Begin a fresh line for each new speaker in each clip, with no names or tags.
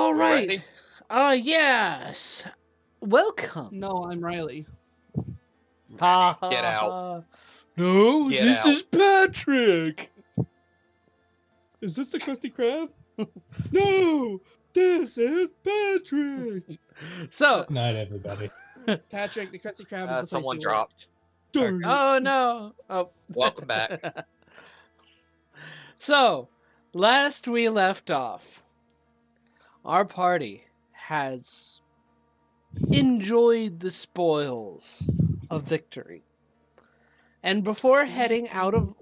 All
We
right.
ready?
Yes. Welcome.
No, I'm Riley.
Ha
Get
ha
out.
ha. No,
Get
this
out.
is Patrick.
Is this the Krusty Krab? No! This is Patrick!
So,
Night, everybody.
Patrick, the Krusty Krab is the place
Someone
you work.
dropped.
Darn it.
oh no. Oh.
Welcome back.
So, last we left off, our party has enjoyed the spoils of victory. And before heading out of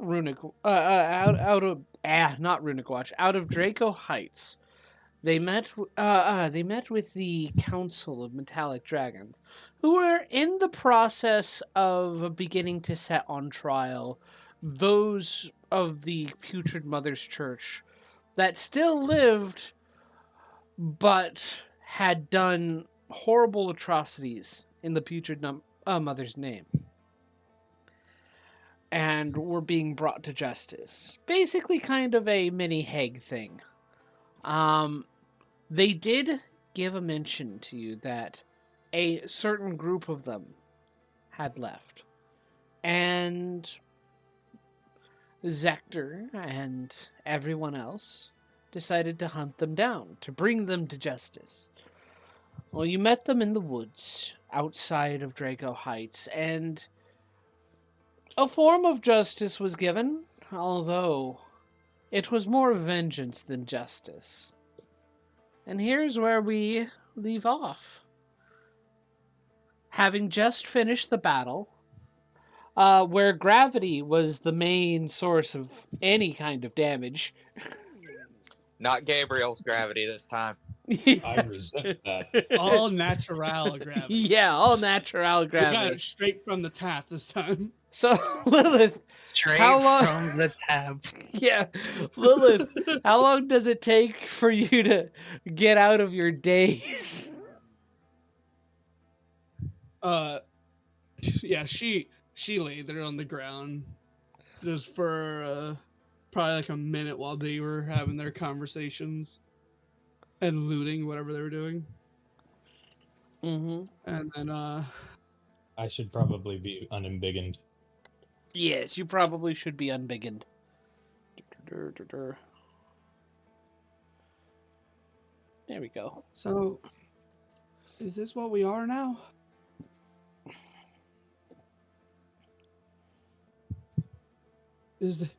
out of Draco Heights, they met with the Council of Metallic Dragons, who were in the process of beginning to set on trial those of the Putrid Mother's Church that still lived but had done horrible atrocities in the Putrid Mother's name and were being brought to justice. Basically kind of a mini Hague thing. They did give a mention to you that a certain group of them had left. And Zector and everyone else decided to hunt them down, to bring them to justice. Well, you met them in the woods outside of Draco Heights, and a form of justice was given, although it was more vengeance than justice. And here's where we leave off. Having just finished the battle, where gravity was the main source of any kind of damage.
Not Gabriel's gravity this time.
I resent that.
All natural gravity.
Yeah, all natural
We got
gravity.
it straight from the tap this time.
So, Lilith,
Straight
how long...
from the tab.
Yeah, Lilith, how long does it take for you to get out of your daze?
Yeah, she laid there on the ground just for probably like a minute while they were having their conversations and looting whatever they were doing.
Mm-hmm.
And then
I should probably be unembiggened.
Yes, you probably should be unbiggened. There we go.
so is this what we are now? Is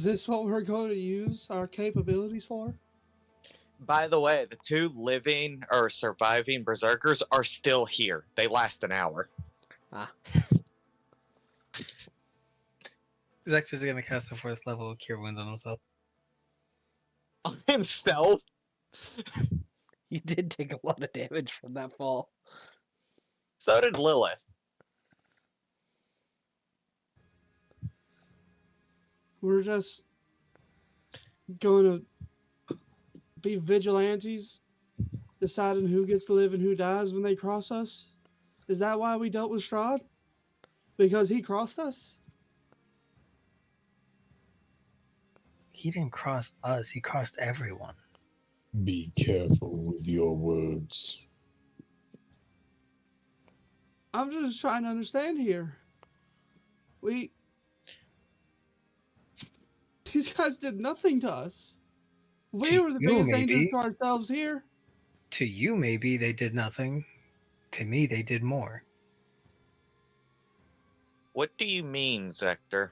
this what we're going to use our capabilities for?
By the way, the two living or surviving berserkers are still here. They last an hour.
Zector's gonna cast a 4th level of Cure Wounds on himself.
On himself?
You did take a lot of damage from that fall.
So did Lilith.
We're just going to be vigilantes, deciding who gets to live and who dies when they cross us? Is that why we dealt with Strahd? Because he crossed us?
He didn't cross us, he crossed everyone.
Be careful with your words.
I'm just trying to understand here. These guys did nothing to us. We
To
were the
you,
biggest
maybe.
danger to ourselves here.
To you, maybe they did nothing. To me, they did more.
What do you mean, Zector?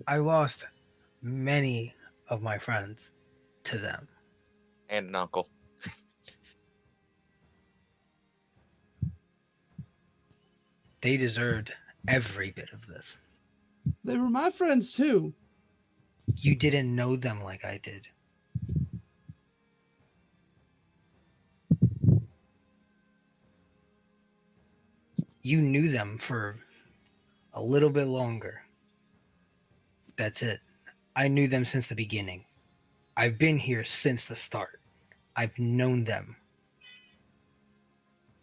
I lost many of my friends to them.
And an uncle.
They deserved every bit of this.
They were my friends too.
You didn't know them like I did. You knew them for a little bit longer. That's it. I knew them since the beginning. I've been here since the start. I've known them.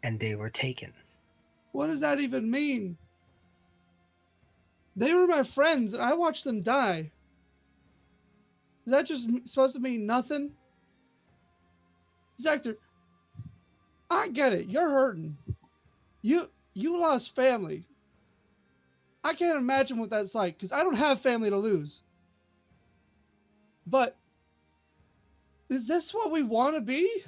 And they were taken.
What does that even mean? They were my friends and I watched them die. Is that just supposed to mean nothing? Zector, I get it. You're hurting. You lost family. I can't imagine what that's like, because I don't have family to lose. But is this what we want to be?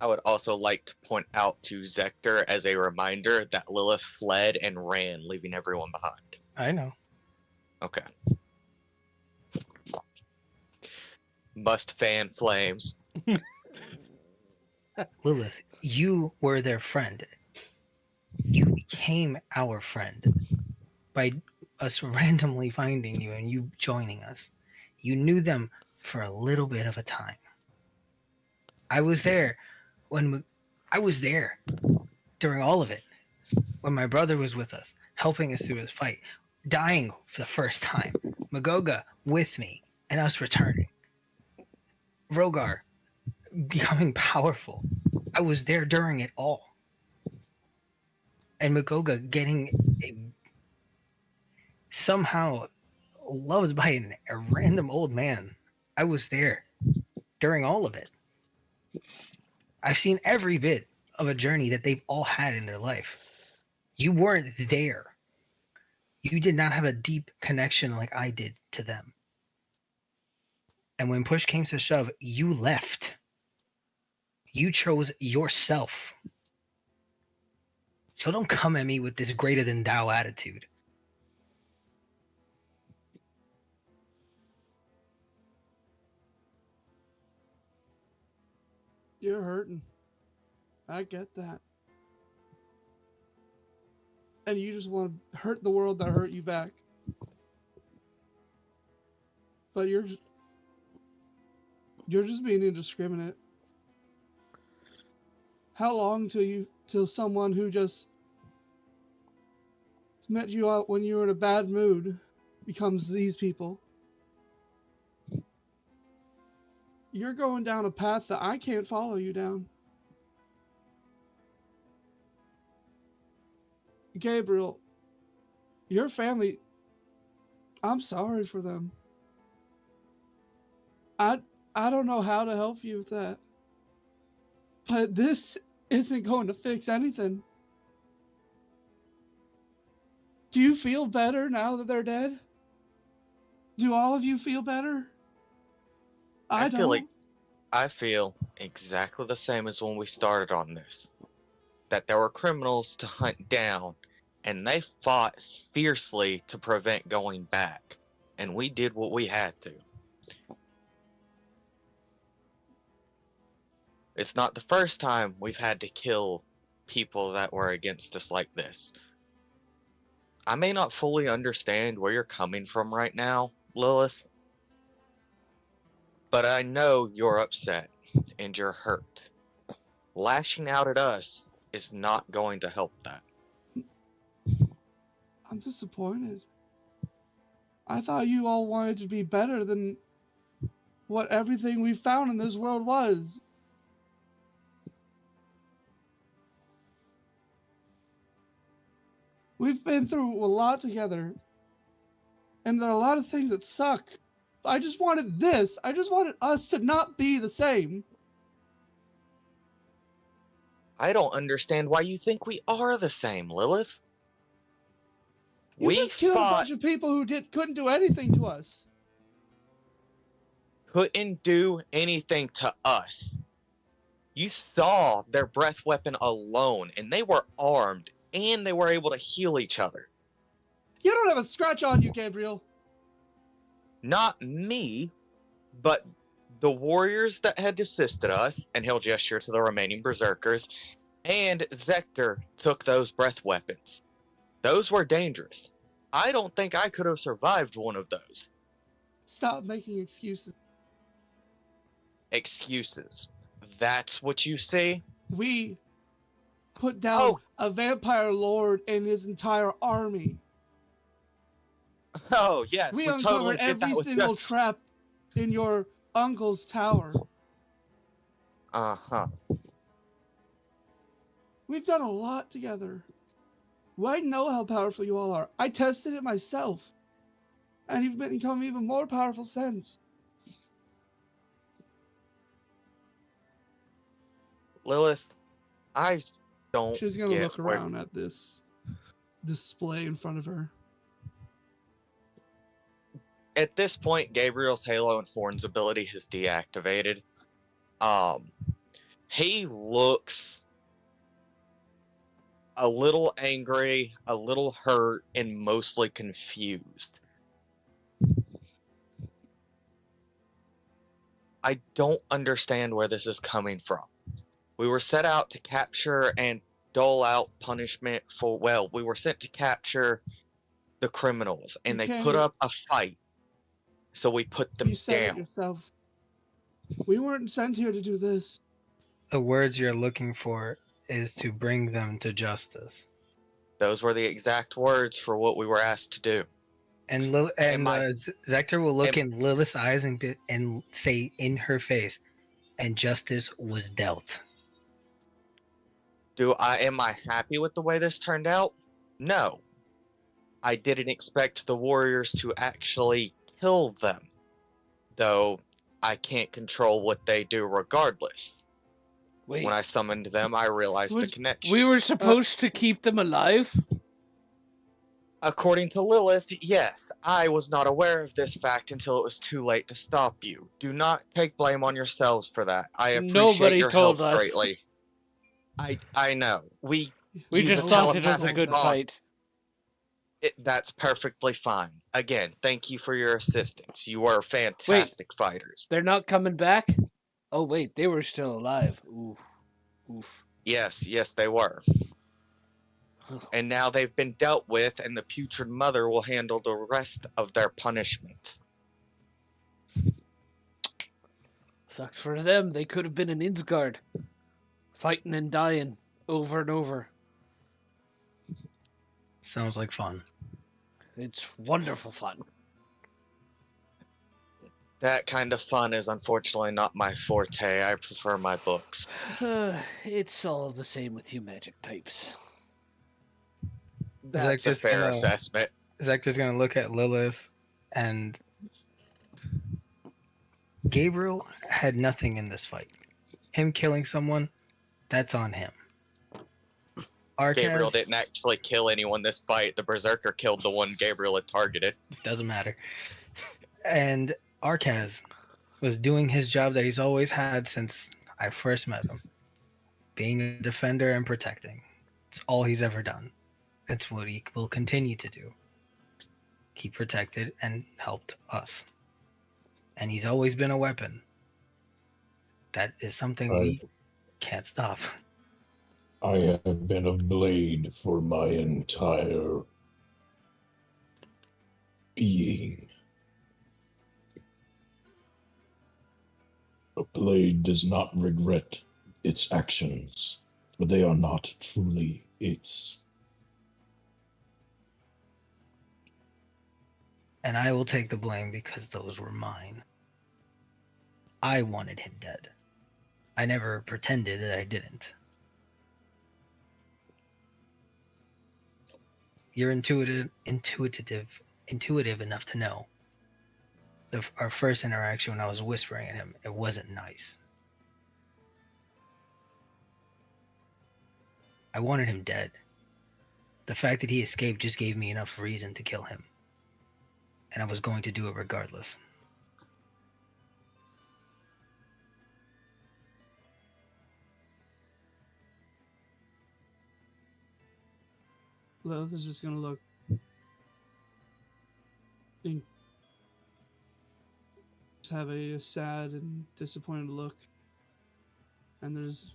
I would also like to point out to Zector as a reminder that Lilith fled and ran, leaving everyone behind.
I know.
Okay. Must fan flames.
Lilith, you were their friend. You became our friend by us randomly finding you and you joining us. You knew them for a little bit of a time. I was there during all of it. When my brother was with us, helping us through his fight, dying for the first time. Magoga with me and us returning. Rogar becoming powerful. I was there during it all. And Magoga getting somehow loved by a random old man. I was there during all of it. I've seen every bit of a journey that they've all had in their life. You weren't there. You did not have a deep connection like I did to them. And when push came to shove, you left. You chose yourself. So don't come at me with this greater than thou attitude.
You're hurting. I get that. And you just want to hurt the world that hurt you back. But you're just being indiscriminate. How long till someone who just met you out when you were in a bad mood becomes these people? You're going down a path that I can't follow you down. Gabriel, your family, I'm sorry for them. I don't know how to help you with that. But this isn't going to fix anything. Do you feel better now that they're dead? Do all of you feel better? I don't.
I feel exactly the same as when we started on this. That there were criminals to hunt down, and they fought fiercely to prevent going back. And we did what we had to. It's not the first time we've had to kill people that were against us like this. I may not fully understand where you're coming from right now, Lilith, but I know you're upset and you're hurt. Lashing out at us is not going to help that.
I'm disappointed. I thought you all wanted to be better than what everything we found in this world was. We've been through a lot together, and there are a lot of things that suck. I just wanted this. I just wanted us to not be the same.
I don't understand why you think we are the same, Lilith.
You just killed a bunch of people who couldn't do anything to us.
Couldn't do anything to us. You saw their breath weapon alone, and they were armed, and they were able to heal each other.
You don't have a scratch on you, Gabriel.
Not me, but the warriors that had assisted us, and he'll gesture to the remaining berserkers, and Zector took those breath weapons. Those were dangerous. I don't think I could have survived one of those.
Stop making excuses.
Excuses. That's what you see?
We put down a vampire lord and his entire army.
Oh, yes.
We
totally
uncovered
did
every
that
single trap in your uncle's tower.
Uh-huh.
We've done a lot together. I know how powerful you all are. I tested it myself. And you've become even more powerful since.
Lilith, I don't
She's gonna
get
look
where...
around at this display in front of her.
At this point, Gabriel's Halo and Horns ability has deactivated. He looks a little angry, a little hurt, and mostly confused. I don't understand where this is coming from. We were set out to capture and dole out punishment for, well, we were sent to capture the criminals, and
You
they
can't
put
even-
up a fight, so we put them
You said it
down.
yourself. We weren't sent here to do this.
The words you're looking for is to bring them to justice.
Those were the exact words for what we were asked to do.
And Zector will look in Lilith's eyes and say in her face, and justice was dealt.
Am I happy with the way this turned out? No. I didn't expect the warriors to actually kill them, though I can't control what they do regardless.
Wait,
When I summoned them, I realized the
Which-
connection.
we were supposed to keep them alive?
According to Lilith, yes, I was not aware of this fact until it was too late to stop you. Do not take blame on yourselves for that. I appreciate
Nobody
your
told
help
us.
greatly. I know. We
We
use
just
a
thought it was a
telepathic
good
bond.
fight.
That's perfectly fine. Again, thank you for your assistance. You are fantastic fighters.
They're not coming back? Oh, wait, they were still alive. Oof. Oof.
Yes, they were. And now they've been dealt with, and the putrid mother will handle the rest of their punishment.
Sucks for them. They could have been in Insgard. Fighting and dying over and over.
Sounds like fun.
It's wonderful fun.
That kind of fun is unfortunately not my forte. I prefer my books.
It's all the same with you magic types.
That's a fair assessment.
Zector's gonna look at Lilith, and Gabriel had nothing in this fight. Him killing someone, that's on him.
Gabriel
Arcaz
didn't actually kill anyone this fight. The Berserker killed the one Gabriel had targeted.
doesn't matter. And Arcaz was doing his job that he's always had since I first met him. Being a defender and protecting. It's all he's ever done. That's what he will continue to do. He protected and helped us. And he's always been a weapon. That is something we can't stop.
I have been a blade for my entire being. A blade does not regret its actions, for they are not truly its.
And I will take the blame because those were mine. I wanted him dead. I never pretended that I didn't. You're intuitive enough to know. Our first interaction when I was whispering at him, it wasn't nice. I wanted him dead. The fact that he escaped just gave me enough reason to kill him. And I was going to do it regardless.
Lilith is just gonna look. Just have a sad and disappointed look. And there's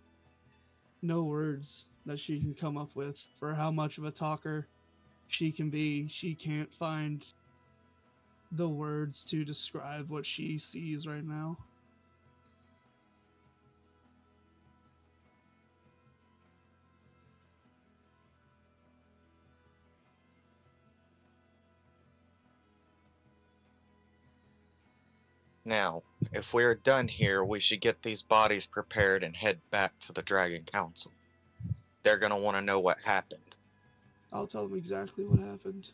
no words that she can come up with for how much of a talker she can be. She can't find the words to describe what she sees right now.
Now, if we're done here, we should get these bodies prepared and head back to the Dragon Council. They're gonna want to know what happened.
I'll tell them exactly what happened.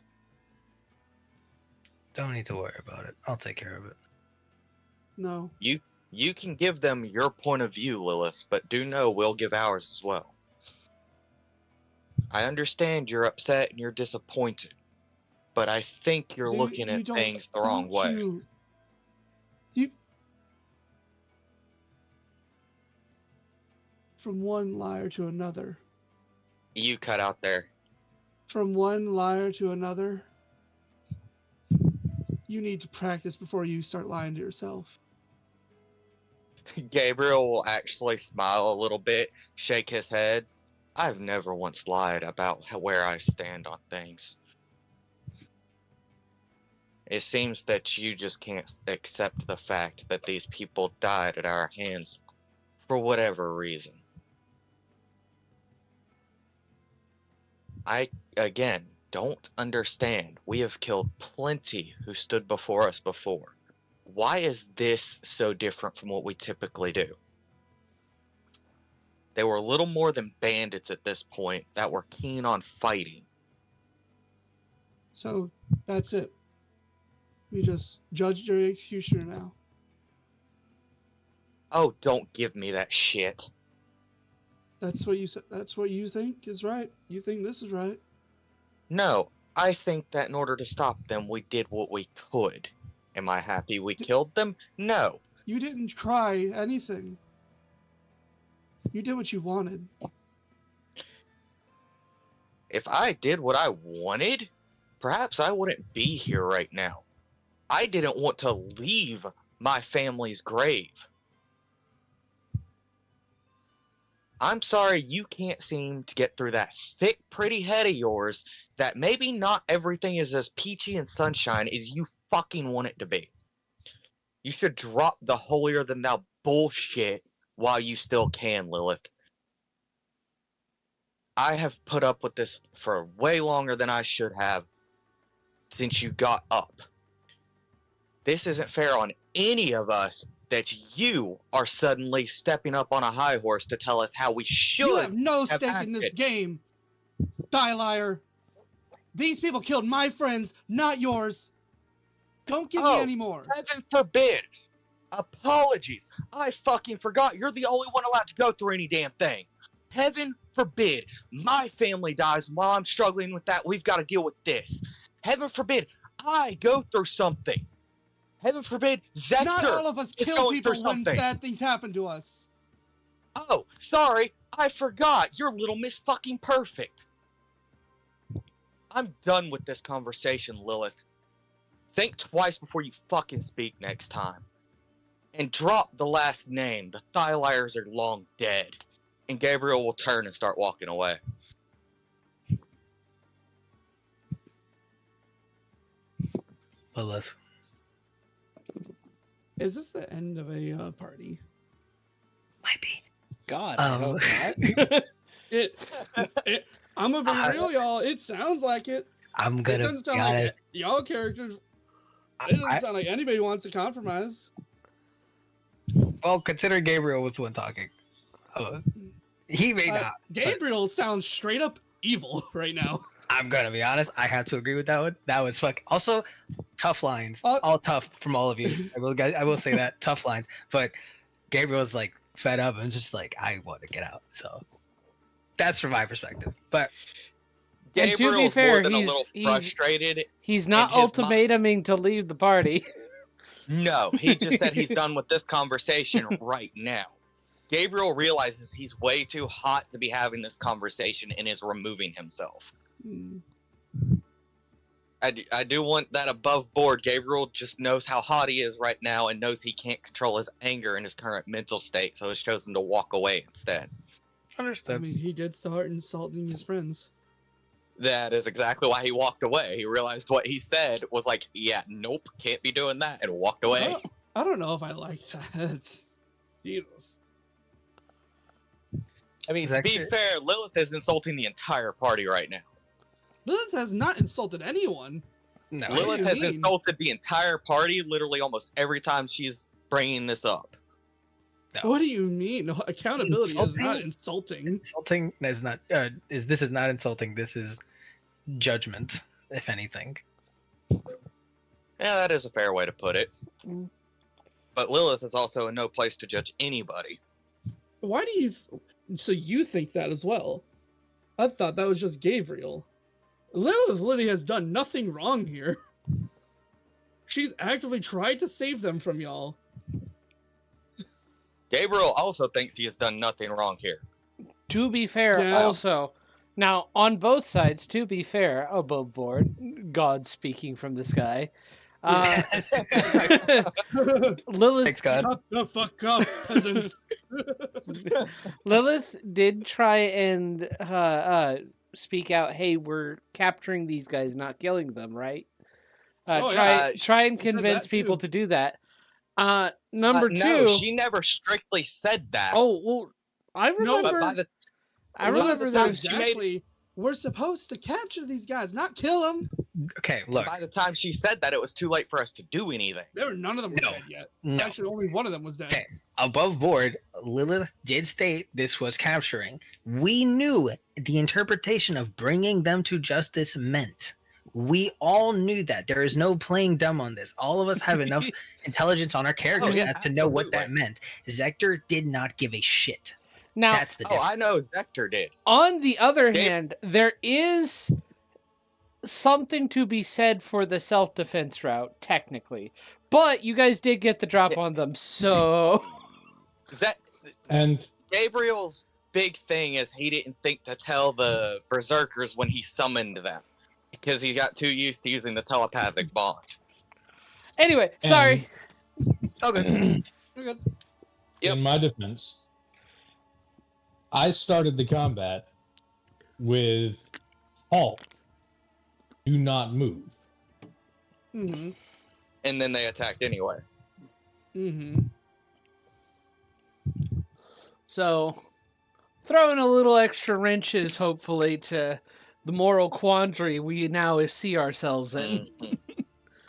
Don't need to worry about it. I'll take care of it.
No.
You can give them your point of view, Lilith, but do know we'll give ours as well. I understand you're upset and you're disappointed, but I think you're looking at things the wrong way.
You from one liar to another.
You cut out there.
From one liar to another. You need to practice before you start lying to yourself.
Gabriel will actually smile a little bit, shake his head. I've never once lied about where I stand on things. It seems that you just can't accept the fact that these people died at our hands for whatever reason. I, again, don't understand. We have killed plenty who stood before us before. Why is this so different from what we typically do? They were little more than bandits at this point that were keen on fighting.
So, that's it. We just judged your executioner now.
Oh, don't give me that shit.
That's what you said. That's what you think is right. You think this is right.
No, I think that in order to stop them, we did what we could. Am I happy we killed them? No.
You didn't try anything. You did what you wanted.
If I did what I wanted, perhaps I wouldn't be here right now. I didn't want to leave my family's grave. I'm sorry you can't seem to get through that thick, pretty head of yours that maybe not everything is as peachy and sunshine as you fucking want it to be. You should drop the holier-than-thou bullshit while you still can, Lilith. I have put up with this for way longer than I should have since you got up. This isn't fair on any of us that you are suddenly stepping up on a high horse to tell us how we should
You have no
have
stake in this
acted.
game. Die liar. These people killed my friends, not yours. Don't give me any more.
Heaven forbid. Apologies. I fucking forgot. You're the only one allowed to go through any damn thing. Heaven forbid my family dies while I'm struggling with that. We've got to deal with this. Heaven forbid I go through something. Heaven forbid Zector
Not all of us
is
kill
going
people
through
when
something.
bad things happen to us.
Oh, sorry. I forgot. You're Little Miss fucking Perfect. I'm done with this conversation, Lilith. Think twice before you fucking speak next time. And drop the last name. The Thyliars are long dead. And Gabriel will turn and start walking away.
Lilith.
Is this the end of a party?
Might be.
God, I hope not.
I'm gonna be real, y'all. It sounds like it.
I'm
It
gonna
doesn't sound
be
like
honest.
it. Y'all characters. It doesn't sound like anybody wants to compromise.
Well, consider Gabriel was the one talking. He may not.
Gabriel sounds straight up evil right now.
I'm gonna be honest. I have to agree with that one. That was fuck. Also, tough lines.
Uh,
All tough from all of you. I will say that tough lines. But Gabriel's like fed up and just like I want to get out. So that's from my perspective. But
And to be
Gabriel's
fair,
more than a
he's-
little
he's-
frustrated.
He's not
In his
ultimatuming to leave the party.
No, he just said he's done with this conversation right now. Gabriel realizes he's way too hot to be having this conversation and is removing himself. I do want that above board. Gabriel just knows how hot he is right now and knows he can't control his anger in his current mental state, so has chosen to walk away instead.
I
understood.
mean, he did start insulting his friends.
That is exactly why he walked away. He realized what he said was like, yeah, nope, can't be doing that, and walked away.
I don't know if I like that. Jesus.
I mean,
Is
to
that
be
good?
fair, Lilith is insulting the entire party right now.
Lilith has not insulted anyone.
No.
What do
Lilith
you
has
mean?
insulted the entire party literally almost every time she's bringing this up.
No.
What do you mean? No, accountability is not
Insulting?
insulting.
Insulting is not. This is not insulting. This is judgment, if anything.
Yeah, that is a fair way to put it.
Mm.
But Lilith is also in no place to judge anybody.
Why do you... So you think that as well? I thought that was just Gabriel. Lilith literally has done nothing wrong here. She's actively tried to save them from y'all.
Gabriel also thinks he has done nothing wrong here.
To be fair,
Yeah.
also, now on both sides, to be fair, above board, God speaking from the sky, Lilith,
Thanks, God.
Shut the fuck up, peasants.
Lilith did try and speak out. Hey, we're capturing these guys, not killing them, right?
Oh,
try
yeah.
and
She said
convince
that,
people
too.
to do that. Number
No,
two.
she never strictly said that.
Oh well, I
No,
remember.
but by the
I remember
Lilith
there
said
was.
exactly, we're supposed to capture these guys, not kill them.
Okay, look.
by the time she said that, it was too late for us to do anything.
None of them were
No.
dead yet.
No.
Actually, only one of them was dead.
Okay. Above board, Lilith did state this was capturing. We knew the interpretation of bringing them to justice meant. We all knew that. There is no playing dumb on this. All of us have enough intelligence on our characters
yeah,
as to know what that
absolutely.
meant. Zector did not give a shit.
Now,
That's the difference.
I know Zector did.
on the other
Gabe-
hand, there is something to be said for the self-defense route, technically. But you guys did get the drop on them, so...
And
Gabriel's big thing is he didn't think to tell the berserkers when he summoned them because he got too used to using the telepathic bond.
Anyway, sorry.
Okay.
We're good.
Yep.
in my defense, I started the combat with halt. Do not move.
Mm-hmm.
And then they attacked anyway.
Mm-hmm.
So, throwing a little extra wrenches, hopefully, to the moral quandary we now see ourselves in.
Mhm.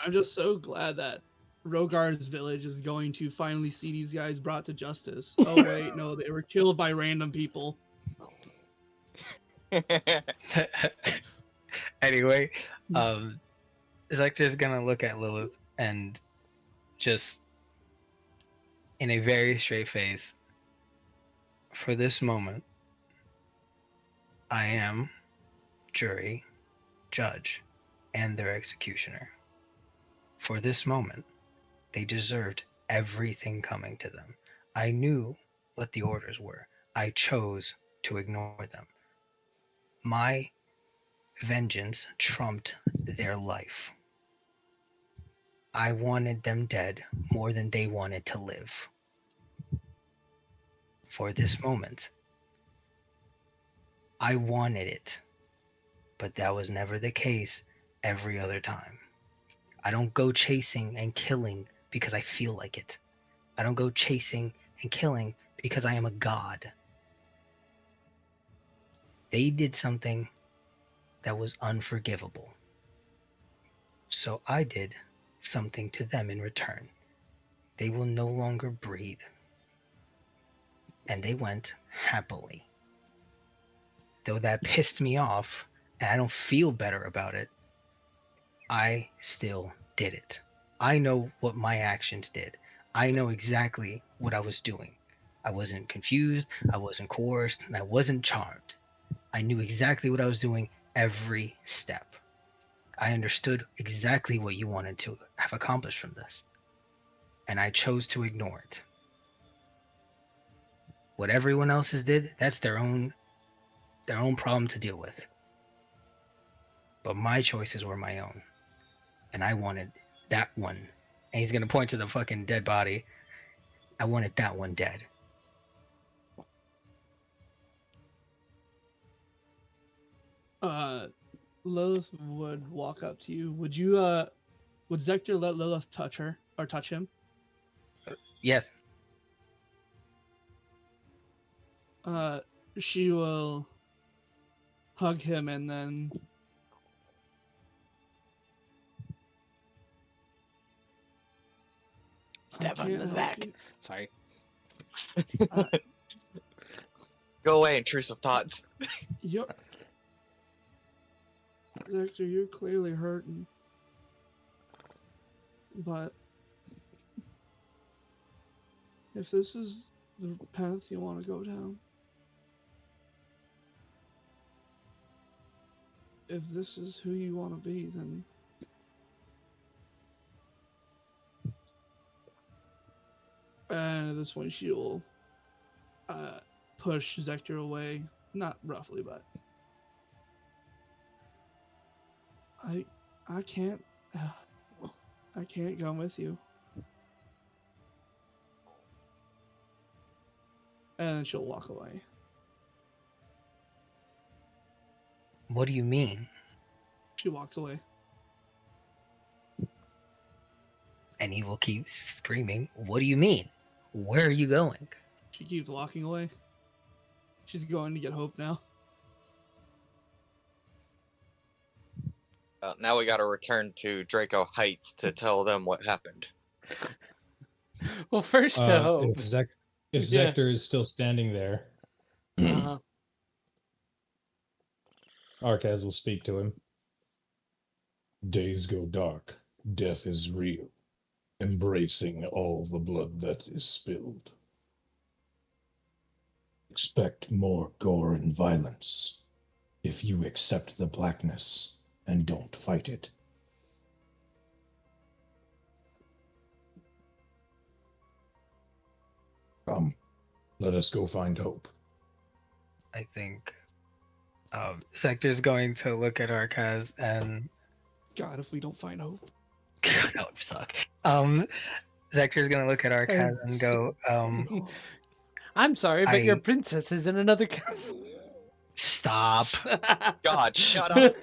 I'm just so glad that Rogar's village is going to finally see these guys brought to justice. Oh wait, no, they were killed by random people.
Anyway, Zector's gonna look at Lilith and just in a very straight face, for this moment, I am jury, judge, and their executioner. For this moment, they deserved everything coming to them. I knew what the orders were. I chose to ignore them. My vengeance trumped their life. I wanted them dead more than they wanted to live. For this moment, I wanted it, but that was never the case every other time. I don't go chasing and killing because I feel like it. I don't go chasing and killing because I am a god. They did something that was unforgivable. So I did something to them in return. They will no longer breathe. And they went happily. Though that pissed me off, and I don't feel better about it, I still did it. I know what my actions did. I know exactly what I was doing. I wasn't confused, I wasn't coerced, and I wasn't charmed. I knew exactly what I was doing every step. I understood exactly what you wanted to have accomplished from this. And I chose to ignore it. What everyone else did, that's their own problem to deal with. But my choices were my own. And I wanted that one. And he's going to point to the fucking dead body. I wanted that one dead.
Lilith would walk up to you. Would Zector let Lilith touch her or touch him?
Yes.
She will hug him and then
Step on the back. Sorry.
Go away, intrusive thoughts.
Yep. Zector, you're clearly hurting. But if this is the path you want to go down, if this is who you want to be, then and at this point she will push Zector away, not roughly, but I can't come with you. And then she'll walk away.
What do you mean?
She walks away.
And he will keep screaming, what do you mean? Where are you going?
She keeps walking away. She's going to get Hope now.
Now we got to return to Draco Heights to tell them what happened.
Well, first to Hope.
If
Yeah.
Zector is still standing there,
Uh-huh.
Arcaz will speak to him. Days go dark. Death is real. Embracing all the blood that is spilled. Expect more gore and violence if you accept the blackness and don't fight it. Come, let us go find Hope.
I think Sector's going to look at Arcaz and
God, if we don't find Hope.
God, that would suck. Sector's gonna look at Arcaz and go,
I'm sorry, but your
I-
princess is in another castle.
stop.
God, shut up.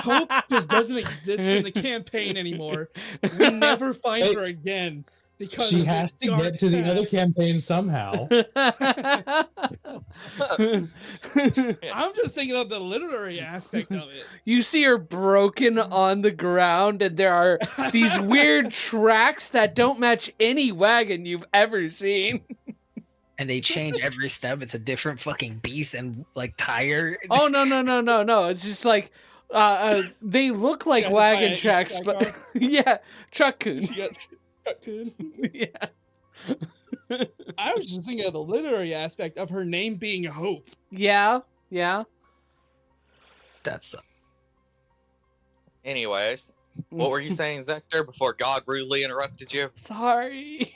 Hope just doesn't exist in the campaign anymore. We never find her again because
she
of
has
this
to
dark
get to the
path.
other campaign somehow.
I'm just thinking of the literary aspect of it.
You see her broken on the ground, and there are these weird tracks that don't match any wagon you've ever seen.
And they change every step. It's a different fucking beast and like tire.
Oh no! It's just like they look like
Yeah, the
wagon
fire-
tracks,
yeah,
but yeah, truck coon.
She got raccoon.
Yeah.
I was just thinking of the literary aspect of her name being Hope.
Yeah.
That's
Anyways, what were you saying, Zector, before God rudely interrupted you?
Sorry.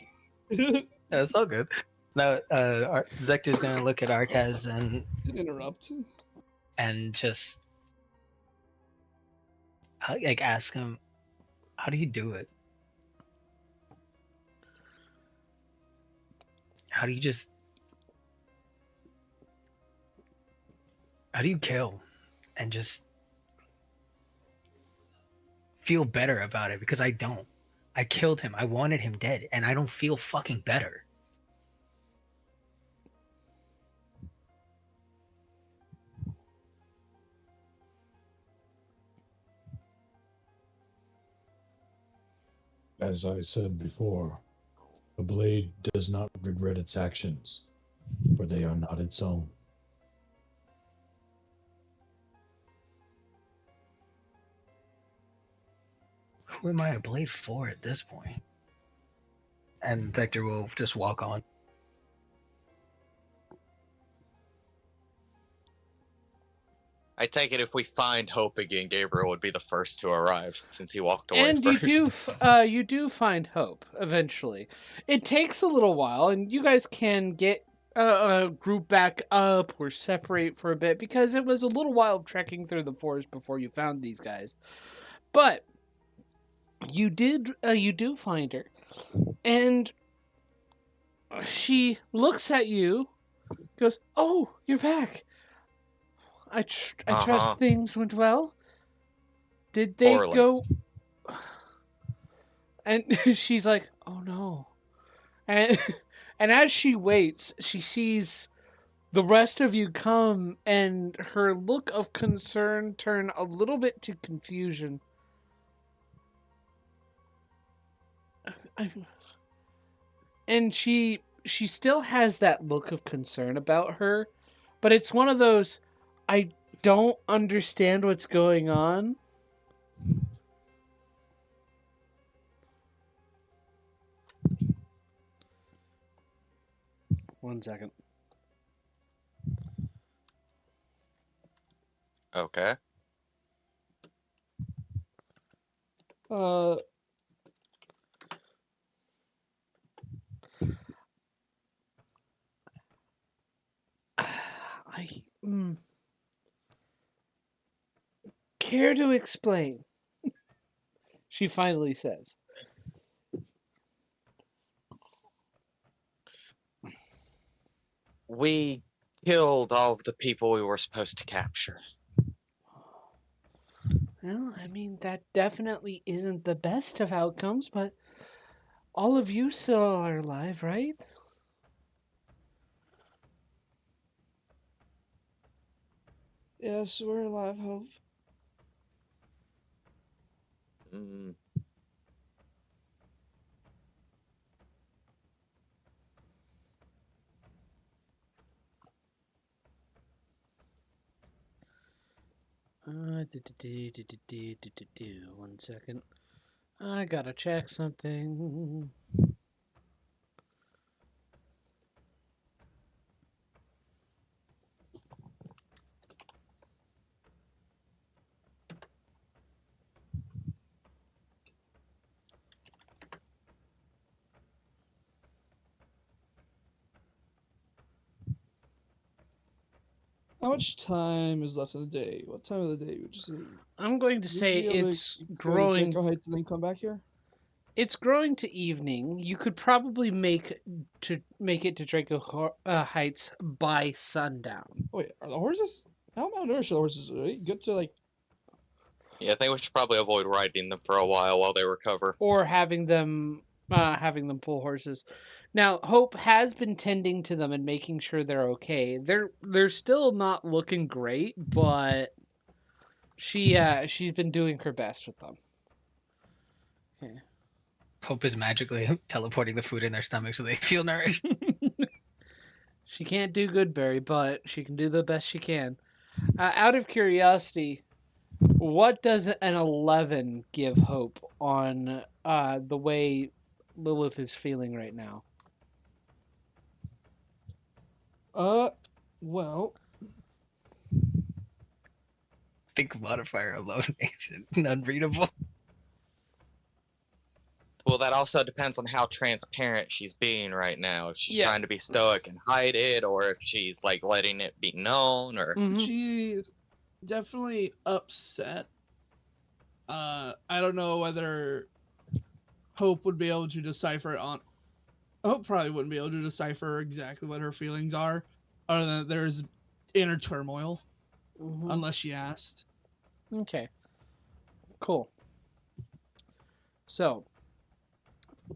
that's all good. No, Zector's gonna look at Arcaz
Interrupt.
and just like ask him, how do you do it? How do you kill and just feel better about it? Because I don't. I killed him. I wanted him dead, and I don't feel fucking better.
As I said before, the blade does not regret its actions, for they are not its own.
Who am I a blade for at this point? And Vector will just walk on.
I take it if we find Hope again, Gabriel would be the first to arrive since he walked away
And
first.
you do find Hope eventually. It takes a little while, and you guys can get a group back up or separate for a bit because it was a little while trekking through the forest before you found these guys. But you do find her, and she looks at you, goes, "Oh, you're back. I trust things went well. Did they
Poorly.
go?" And she's like, "Oh no," and as she waits, she sees the rest of you come, and her look of concern turn a little bit to confusion. And she still has that look of concern about her, but it's one of those, I don't understand what's going on. 1 second.
Okay.
I care to explain. She finally says.
We killed all of the people we were supposed to capture.
Well, I mean, that definitely isn't the best of outcomes, but all of you still are alive, right?
Yes, we're alive, Hope.
Mm.
One second. I gotta check something.
How much time is left in the day? What time of the day would you say?
I'm going to
Would you
say
be able to
it's
go to
growing.
Draco Heights and then come back here?
It's growing to evening. You could probably make it to Draco Heights by sundown.
Wait, are the horses? How malnourished are the horses? Are they good to like?
Yeah, I think we should probably avoid riding them for a while they recover.
Or having them pull horses. Now, Hope has been tending to them and making sure they're okay. They're still not looking great, but she's been doing her best with them. Okay.
Hope is magically teleporting the food in their stomach so they feel nourished.
She can't do good, Barry, but she can do the best she can. Out of curiosity, what does an 11 give Hope on the way Lilith is feeling right now?
Well,
Think modifier alone makes it unreadable.
Well, that also depends on how transparent she's being right now. If she's
Yeah.
trying to be stoic and hide it, or if she's like letting it be known, or
Mhm.
she's definitely upset. I don't know whether Hope would be able to decipher it on. Hope probably wouldn't be able to decipher exactly what her feelings are, other than that there's inner turmoil,
Mhm.
unless she asked.
Okay. Cool. So,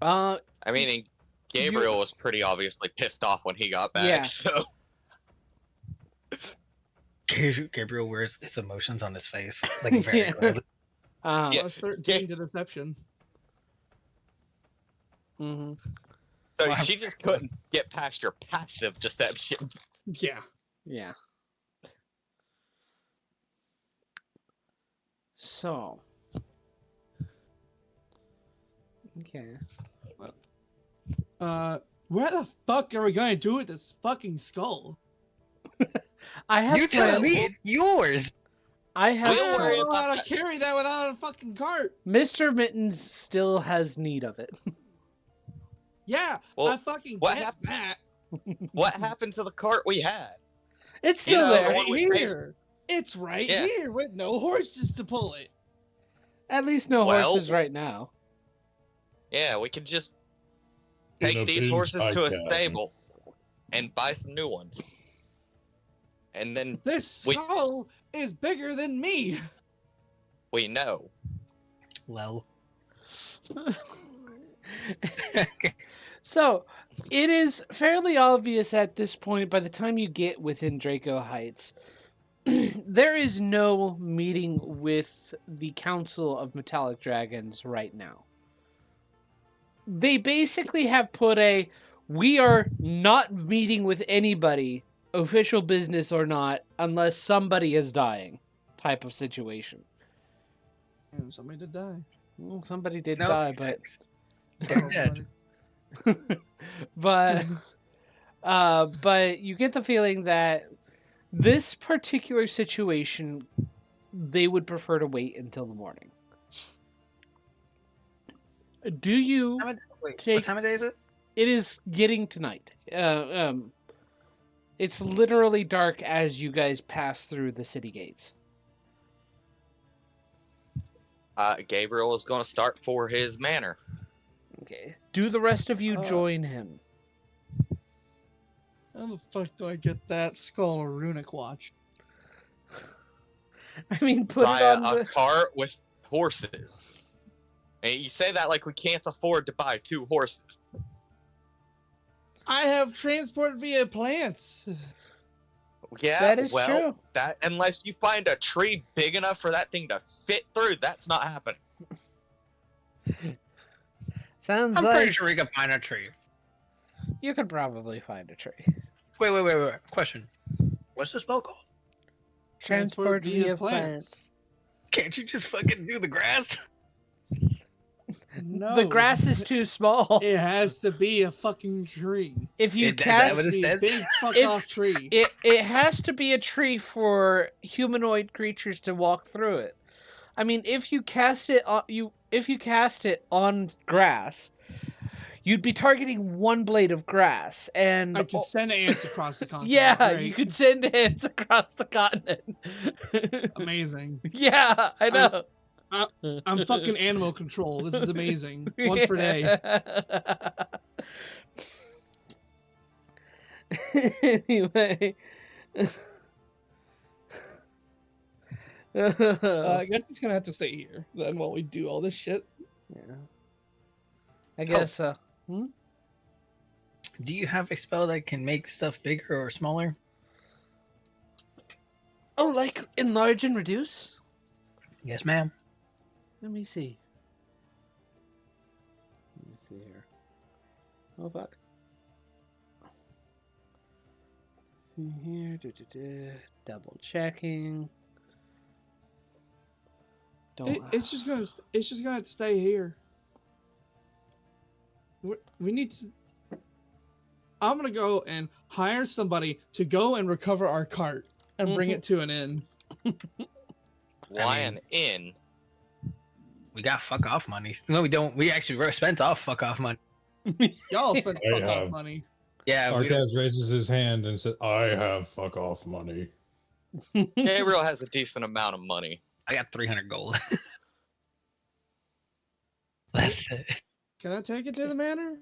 I mean, Gabriel was pretty obviously pissed off when he got back.
Yeah.
So
Gabriel wears his emotions on his face, like very
Yeah.
clearly.
Yeah.
Plus 13 to deception.
Mhm.
so
Wow.
she just couldn't get past your passive deception.
Yeah.
Yeah. So. Okay.
Where the fuck are we going to do with this fucking skull?
I have
You tell
plans.
me, it's yours.
I have
We'll
I
worry
don't know
plans.
how
about
to carry that without a fucking cart.
Mr. Mittens still has need of it.
Yeah,
Well,
I fucking
what
get
happened-
that.
What happened to the cart we had?
It's
You
still
know,
there.
the
Right
one we paid-
here. It's right
Yeah.
here with no horses to pull it.
At least no
Well-
horses right now.
Yeah, we could just
In
take
a
these
pinch,
horses
I
to a
can.
stable and buy some new ones. And then
This
We-
skull is bigger than me.
we know.
Lel.
So, it is fairly obvious at this point, by the time you get within Draco Heights, there is no meeting with the Council of Metallic Dragons right now. They basically have put we are not meeting with anybody, official business or not, unless somebody is dying type of situation.
Damn, somebody did die.
Well, somebody did
No,
die, but
they're dead.
but But you get the feeling that this particular situation, they would prefer to wait until the morning. Do you
Wait, what
take?
time of day is it?
It is getting to night. It's literally dark as you guys pass through the city gates.
Gabriel is going to start for his manor.
Okay. Do the rest of you join him?
How the fuck do I get that skull or runic watch?
I mean, put it
Via
on
a
the.
cart with horses. And you say that like we can't afford to buy 2 horses.
I have transport via plants.
Yeah,
That is
well,
true.
that unless you find a tree big enough for that thing to fit through, that's not happening.
Sounds
I'm
like
pretty sure we can find a tree.
you could probably find a tree.
Wait. Question. What's the spell called?
Transport via plants.
Can't you just fucking do the grass?
No.
The grass is too small.
It has to be a fucking tree.
If you
Is that what
cast
it
Be a
says?
big fuck
If-
off tree.
it has to be a tree for humanoid creatures to walk through it. I mean, if you cast it on grass, you'd be targeting one blade of grass, and
I could send ants across the continent.
yeah,
Great.
you could send ants across the continent.
Amazing.
Yeah, I know.
I'm fucking animal control. This is amazing. Once per day.
Anyway.
I guess it's gonna have to stay here then while we do all this shit.
Yeah. I guess so.
Do you have a spell that can make stuff bigger or smaller?
Oh, like enlarge and reduce?
Yes, ma'am.
Let me see. Let me see here. Oh, fuck. See here. Double checking. Don't.
It's just gonna have to stay here. We need to. I'm gonna go and hire somebody to go and recover our cart and bring it to an inn.
Why an inn?
We got fuck off money. No, we don't. We actually spent off fuck off money.
Y'all spent
I
fuck off
have.
money.
Yeah, we
Arcaz raises his hand and says, I have fuck off money.
Gabriel has a decent amount of money.
I got 300 gold. That's it.
Can I take it to the manor?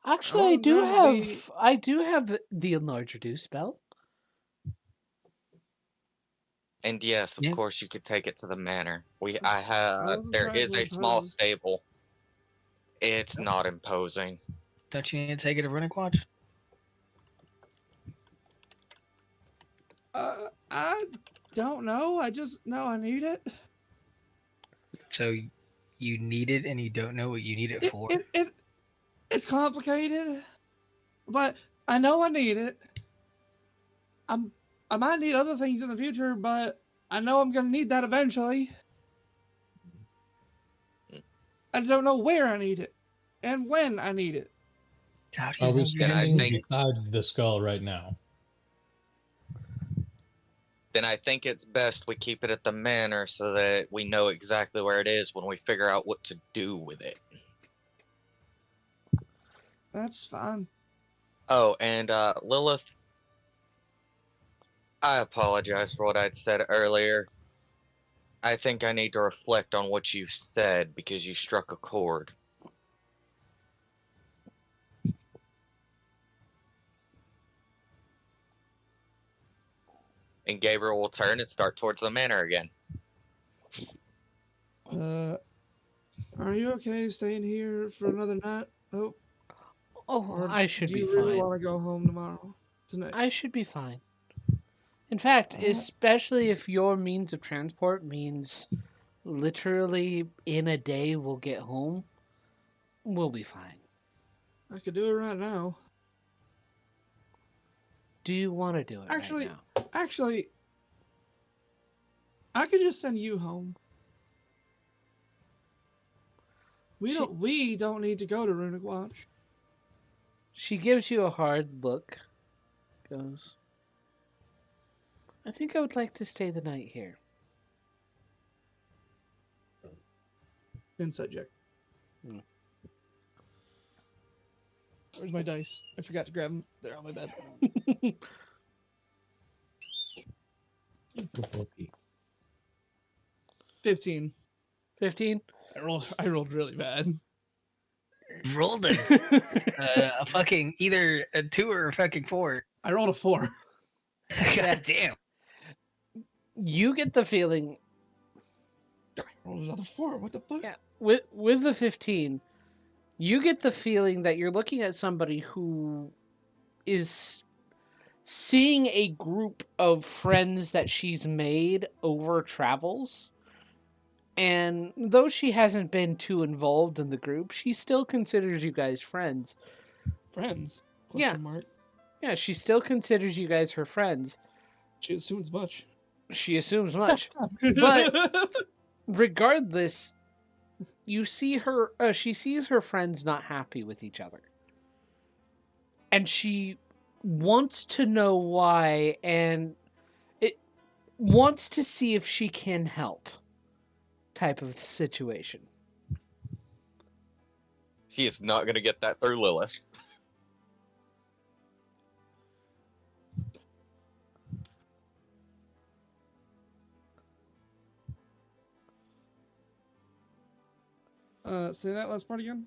Actually,
Oh,
I do
no,
have.
we-
I do have the enlarge reduce spell.
And yes, of
Yeah.
course, you could take it to the manor.
I wasn't
There
trying
is
to
a small
impose.
stable. It's not imposing.
Don't you need to take it to Runic Watch?
I don't know. I just know I need it.
So you need it and you don't know what you need it for?
It's complicated, but I know I need it. I might need other things in the future, but I know I'm gonna need that eventually. I just don't know where I need it and when I need it.
How do you
Are we
know you
And I
standing
think-
beside the skull right now?
Then I think it's best we keep it at the manor so that we know exactly where it is when we figure out what to do with it.
That's fine.
Oh, and Lilith, I apologize for what I'd said earlier. I think I need to reflect on what you said because you struck a chord. And Gabriel will turn and start towards the manor again.
Are you okay staying here for another night? Oh,
Oh,
or
I should
do
be
you
fine.
really want to go home tonight?
I should be fine. In fact, especially if your means of transport means literally in a day we'll get home, we'll be fine.
I could do it right now.
Do you want to do it
Actually-
right now?
Actually, I could just send you home. We don't need to go to Runic Watch.
She gives you a hard look. Goes, I think I would like to stay the night here.
Inside check.
Hmm.
Where's my dice? I forgot to grab them. They're on my bed. 15.
15?
I rolled really bad.
Rolled a fucking either a 2 or a fucking 4.
I rolled a 4.
God damn.
You get the feeling,
I rolled another 4. What the fuck?
yeah, with the 15, you get the feeling that you're looking at somebody who is seeing a group of friends that she's made over travels. And though she hasn't been too involved in the group, she still considers you guys friends.
Friends?
Yeah.
Question mark.
Yeah, she still considers you guys her friends.
She assumes much.
She assumes much. But regardless, you see her. She sees her friends not happy with each other, and she wants to know why, and it wants to see if she can help. Type of situation.
She is not going to get that through Lilith.
Say that last part again.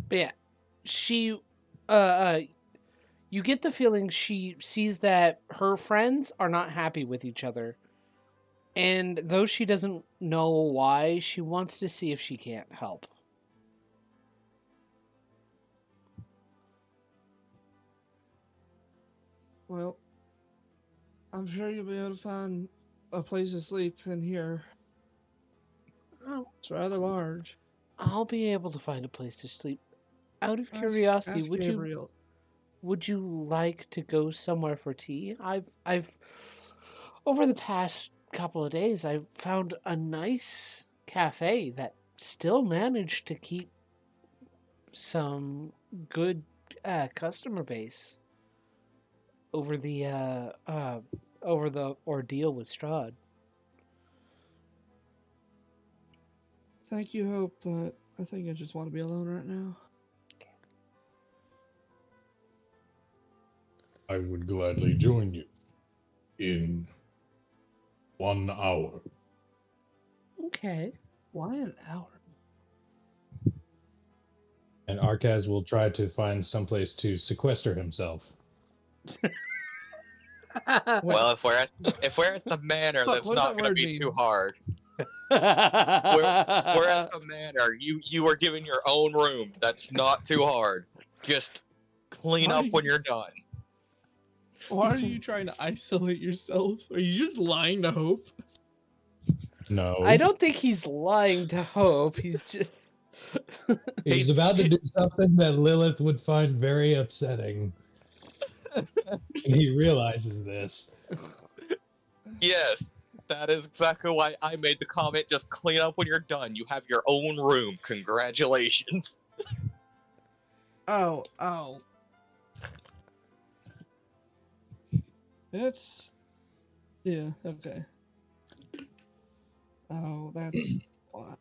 But yeah, she, you get the feeling she sees that her friends are not happy with each other. And though she doesn't know why, she wants to see if she can't help.
Well, I'm sure you'll be able to find a place to sleep in here.
Oh,
It's rather large.
I'll be able to find a place to sleep. Out of curiosity,
Ask
would
Gabriel.
you like to go somewhere for tea? I've over the past couple of days, I've found a nice cafe that still managed to keep some good customer base over the ordeal with Strahd.
Thank you, Hope, but I think I just want to be alone right now.
I would gladly join you in 1 hour.
Okay.
Why an hour?
And Arcaz will try to find someplace to sequester himself.
Well, if we're at the manor,
Fuck,
that's
what does
not
that
going to
word
be
mean?
too hard. We're at the manor. You are given your own room. That's not too hard. Just clean
Why
up
are
when
you-
you're done.
Why are you trying to isolate yourself? Are you just lying to Hope?
No.
I don't think he's lying to Hope. He's just.
He's about to do something that Lilith would find very upsetting. And he realizes this.
Yes, that is exactly why I made the comment. Just clean up when you're done. You have your own room. Congratulations.
Oh. Yeah, okay. Oh, that's...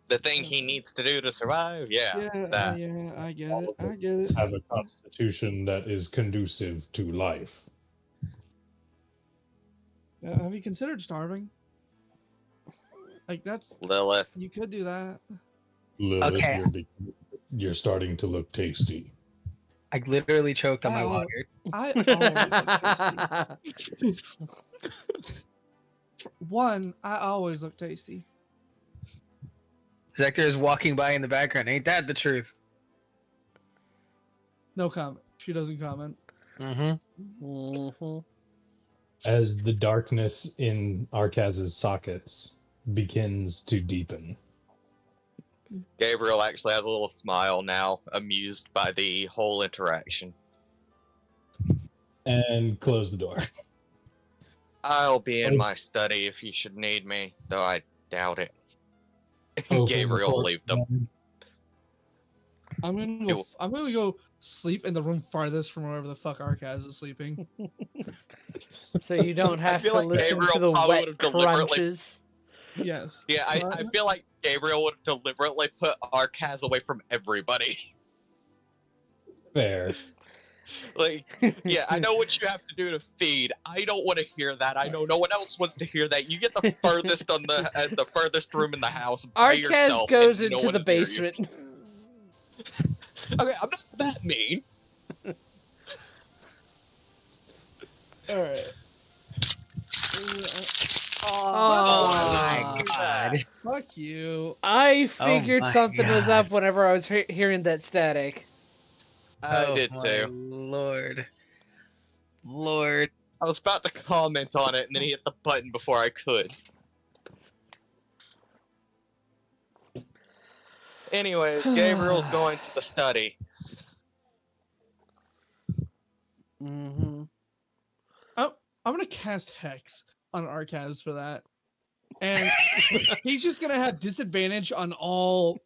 The thing he needs to do to survive. Yeah. that.
Yeah, I get it.
Have a constitution that is conducive to life.
Have you considered starving? Like, that's...
Lilith.
You could do that.
Lilith,
Okay.
You're starting to look tasty.
I literally choked on my
Oh.
water.
I always look tasty. One, I always look tasty.
Zector is walking by in the background. Ain't that the truth?
No comment. She doesn't comment.
Mm-hmm.
Mhm.
As the darkness in Arcaz's sockets begins to deepen.
Gabriel actually has a little smile now, amused by the whole interaction.
And close the door.
I'll be in my study if you should need me, though I doubt it.
Open
Gabriel will
the
leave them.
I'm gonna go sleep in the room farthest from wherever the fuck Arcaz is sleeping.
So you don't have
feel
to
like
listen
Gabriel
to the
probably
wet
would've deliberately-
crunches.
Yes.
Yeah, I feel like Gabriel would have deliberately put Arcaz away from everybody.
Fair.
Like, yeah, I know what you have to do to feed. I don't want to hear that. I know no one else wants to hear that. You get the furthest the furthest room in the house by
Arcaz
yourself.
goes
and no
into
one
the
is near you.
basement.
Okay, I'm not that mean.
All right.
Oh
my god.
Fuck you.
I figured
my
something was
God.
up whenever I was hearing that static.
I did
my
too.
Lord. Lord.
I was about to comment on it, and then he hit the button before I could. Anyways, Gabriel's going to the study.
Mm-hmm.
I'm gonna cast Hex on Arcaz for that, and he's just gonna have disadvantage on all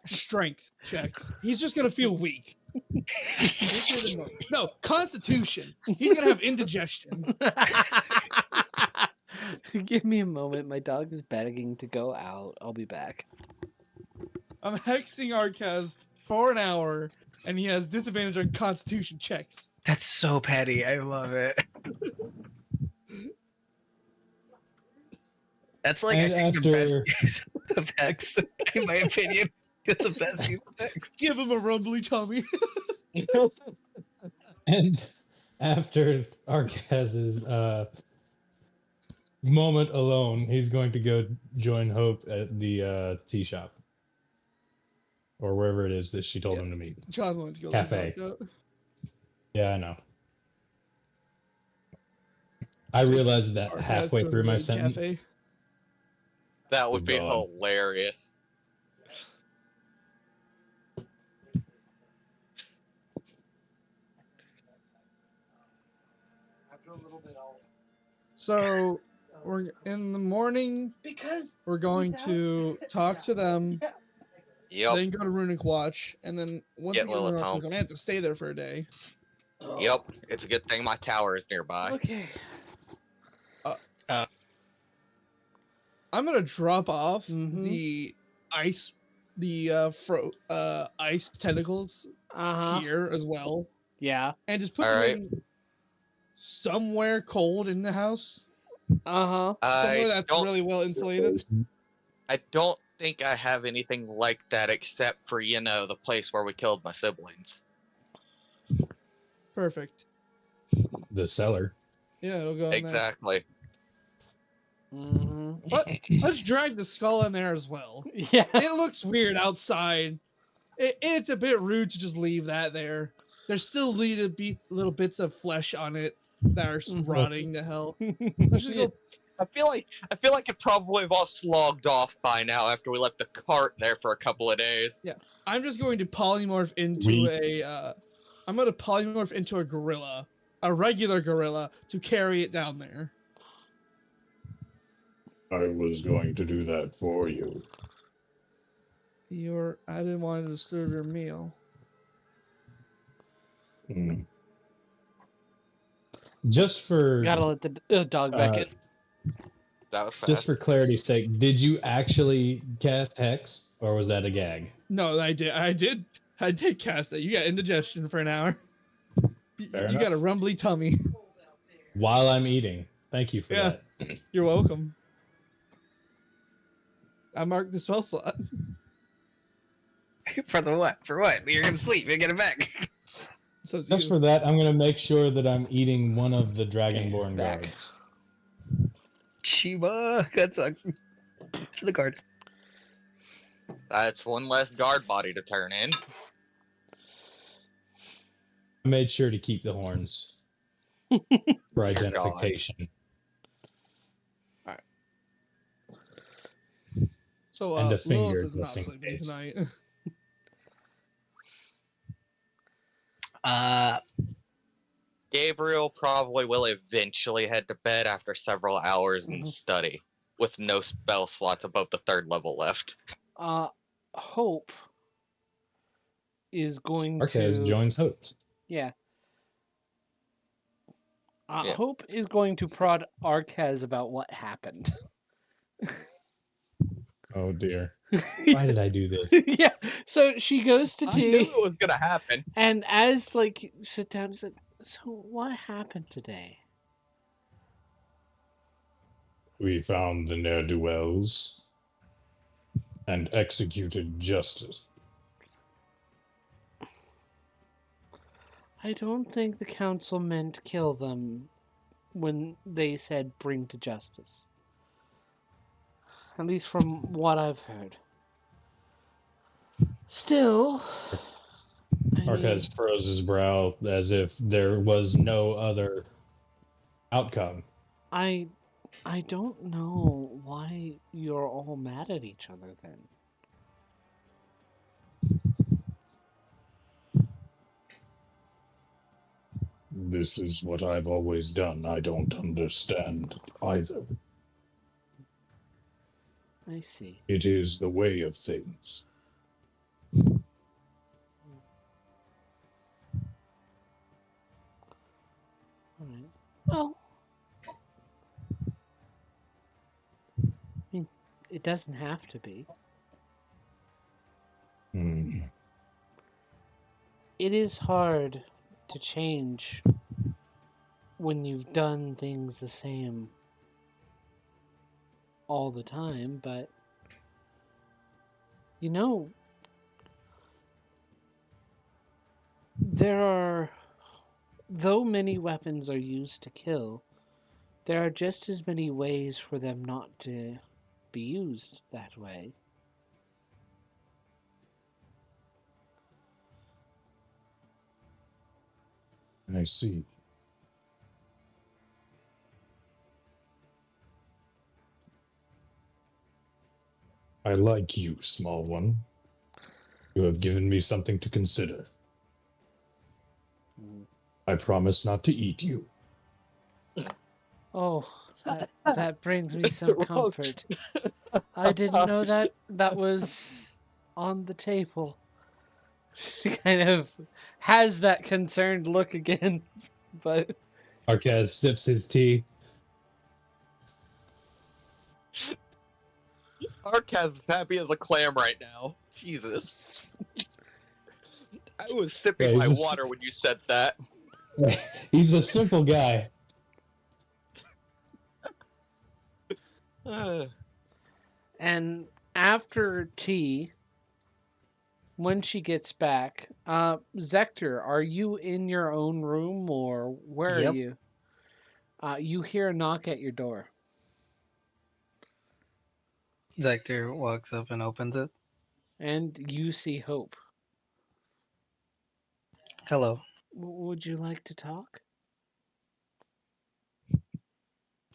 strength checks. He's just gonna feel weak. No, Constitution. He's gonna have indigestion.
Give me a moment. My dog is begging to go out. I'll be back.
I'm hexing Arcaz for an hour, and he has disadvantage on Constitution checks.
That's so petty. I love it. That's like
And
I think the
after-
best use of Hex, in my opinion. It's the best use of Hex.
Give him a rumbly tummy.
And after Arcaz's moment alone, he's going to go join Hope at the tea shop. Or wherever it is that she told him to meet.
John wanted to go.
Cafe.
Look out.
Yeah, I know. I realized that
Arcaz
halfway
to a
through my
raid
sentence.
Cafe.
That would be
God.
hilarious.
So we're in the morning.
Because
We're going to talk to them,
Yep,
then go to Runic Watch, and then once
Get
we get to
Lilith
Runic Watch,
home.
we're gonna have to stay there for a day.
yep. It's a good thing my tower is nearby.
Okay.
I'm gonna drop off
Mhm.
the ice, ice tentacles
Uh-huh.
here as well,
Yeah.
and just put
Alright.
them in somewhere cold in the house,
Uh-huh.
somewhere that's
don't
really well insulated.
I don't think I have anything like that except for, the place where we killed my siblings.
Perfect.
The cellar.
Yeah, it'll go in there.
Exactly.
Mm-hmm.
But let's drag the skull in there as well.
Yeah.
It looks weird outside. It's a bit rude to just leave that there. There's still little bits of flesh on it that are rotting to hell. Let's just go.
I feel like it probably have all slogged off by now after we left the cart there for a couple of days.
I'm just going to polymorph into I'm going to polymorph into a gorilla, a regular gorilla, to carry it down there.
I was going to do that for you.
I didn't want to disturb your meal.
Hmm.
Just for
Gotta let the dog back in.
That was fast.
just for clarity's sake, did you actually cast Hex, or was that a gag?
No, I did cast that. You got indigestion for an hour. You
Fair
got a rumbly tummy.
While I'm eating. Thank you for
Yeah.
that.
You're welcome. I marked the spell slot.
For the what? For what? You're gonna sleep. You're gonna get it back.
So it's
Just
you.
for that, I'm going to make sure that I'm eating one of the Dragonborn
Back.
guards.
Chiba. That sucks. For the guard.
That's one less guard body to turn in.
I made sure to keep the horns for identification.
So
And a
Lilith
finger,
is not
just in
sleeping
case.
tonight.
Gabriel probably will eventually head to bed after several hours in
Mhm.
study, with no spell slots above the 3rd level left.
Hope. is going
Arquez
to
joins Hopes.
yeah.
Yeah.
Hope is going to prod Arquez about what happened.
Oh dear. Why did I do this?
Yeah. So she goes to
I knew
tea,
it was gonna happen.
and as like you sit down, and said, "So what happened today?"
We found the ne'er-do-wells and executed justice.
I don't think the council meant kill them when they said bring to justice. At least from what I've heard. Still, I mean,
Arquez furrows his brow as if there was no other outcome.
I don't know why you're all mad at each other then.
This is what I've always done. I don't understand either.
I see.
It is the way of things.
All right. Well, I mean, it doesn't have to be.
Hmm.
It is hard to change when you've done things the same all the time, but you know, there are, though many weapons are used to kill, there are just as many ways for them not to be used that way.
I see. I like you, small one. You have given me something to consider. I promise not to eat you.
Oh, that brings me some comfort. I didn't know that was on the table. She kind of has that concerned look again, but
Arquez sips his tea.
Arcaz is happy as a clam right now. Jesus. I was sipping
Yeah,
my
he's
water when you said that.
He's a simple guy.
and after tea, when she gets back, Zector, are you in your own room or where
Yep.
are you? You hear a knock at your door.
Zector walks up and opens it.
And you see Hope.
Hello.
Would you like to talk?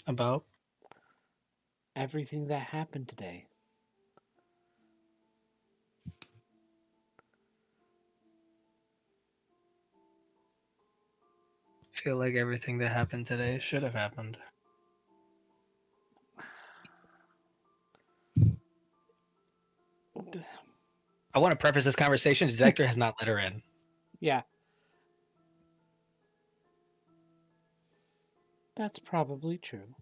About?
Everything that happened today.
Feel like everything that happened today should have happened. I want to preface this conversation. Zector has not let her in.
Yeah. That's probably true.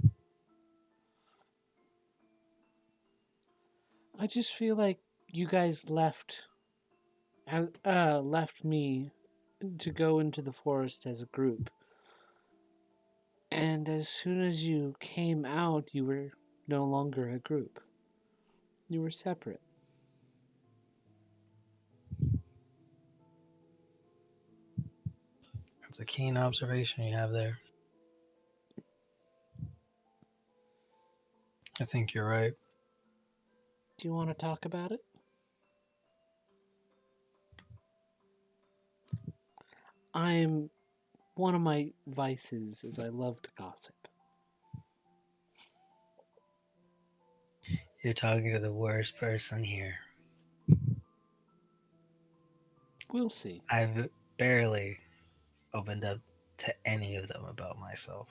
I just feel like you guys left me to go into the forest as a group. And as soon as you came out, you were no longer a group. You were separate.
That's a keen observation you have there. I think you're right.
Do you want to talk about it? One of my vices is I love to gossip.
You're talking to the worst person here.
We'll see.
I've barely opened up to any of them about myself.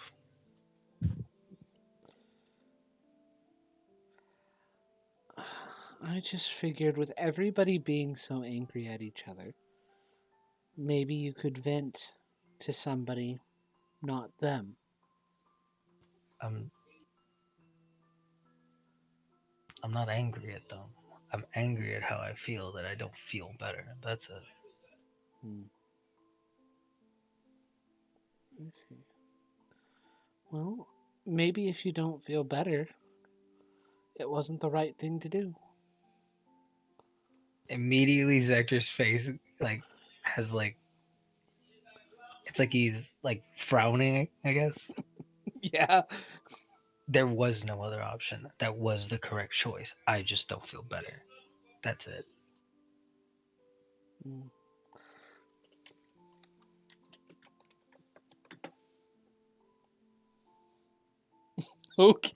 I just figured with everybody being so angry at each other, maybe you could vent to somebody, not them.
I'm not angry at them. I'm angry at how I feel that I don't feel better. That's it.
Let me see. Well, maybe if you don't feel better, it wasn't the right thing to do.
Immediately, Zector's face has it's like he's frowning. I guess
Yeah.
there was no other option. That was the correct choice. I just don't feel better. That's it.
Mm. Okay.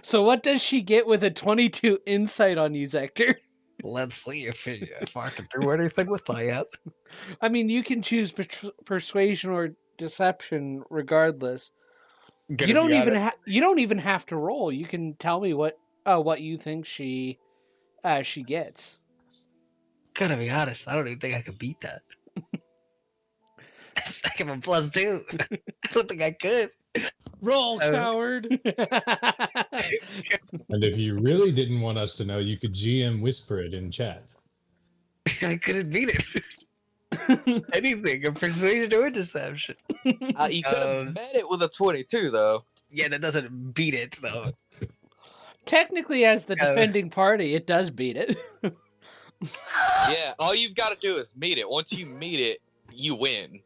So what does she get with a 22 insight on you, Zector?
Let's see if I can do anything with that yet.
I mean, you can choose persuasion or deception regardless. You don't even have to roll. You can tell me what you think she gets.
Gotta be honest, I don't even think I could beat that. That's like I'm a +2. I don't think I could.
Roll, coward.
And if you really didn't want us to know, you could GM whisper it in chat.
I couldn't beat it. Anything, a persuasion or deception.
You could have met it with a 22, though.
Yeah, that doesn't beat it, though.
Technically, as the defending party, it does beat it.
Yeah, all you've got to do is meet it. Once you meet it, you win.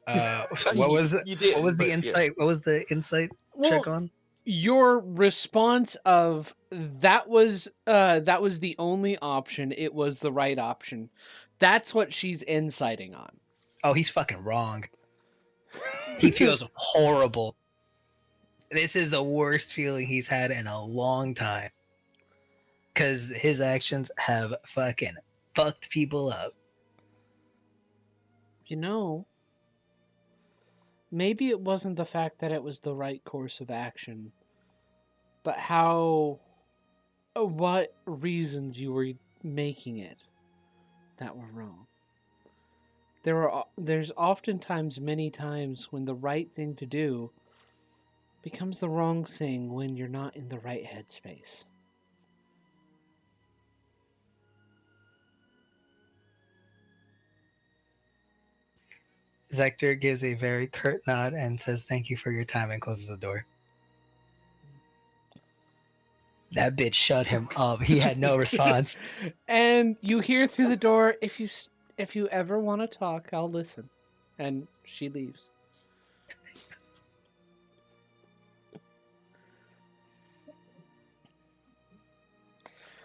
What was the insight? Yeah. What was the insight check on?
Your response of that was the only option. It was the right option. That's what she's inciting on.
Oh, he's fucking wrong. He feels horrible. This is the worst feeling he's had in a long time. Because his actions have fucking fucked people up.
You know, maybe it wasn't the fact that it was the right course of action, but what reasons you were making it that were wrong. There's oftentimes many times when the right thing to do becomes the wrong thing when you're not in the right headspace.
Zector gives a very curt nod and says thank you for your time and closes the door. That bitch shut him up. He had no response.
And you hear through the door, if you ever want to talk, I'll listen. And she leaves.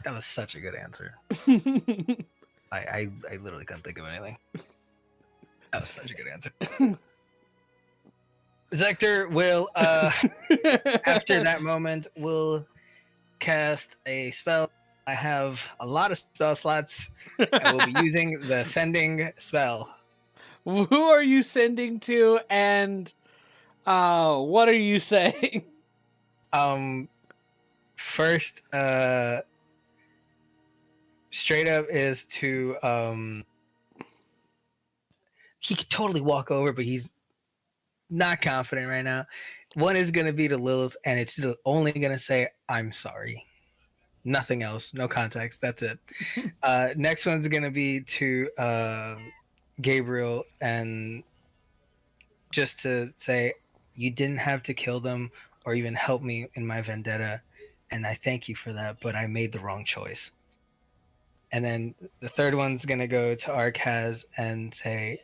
That was such a good answer. I literally couldn't think of anything. That was such a good answer. Zector will, after that moment, will cast a spell. I have a lot of spell slots. I will be using the sending spell.
Who are you sending to, and what are you saying?
First, straight up is to he could totally walk over, but he's not confident right now. One is going to be to Lilith, and it's only going to say, I'm sorry. Nothing else. No context. That's it. Next one's going to be to Gabriel, and just to say, you didn't have to kill them or even help me in my vendetta, and I thank you for that, but I made the wrong choice. And then the third one's going to go to Arcaz and say,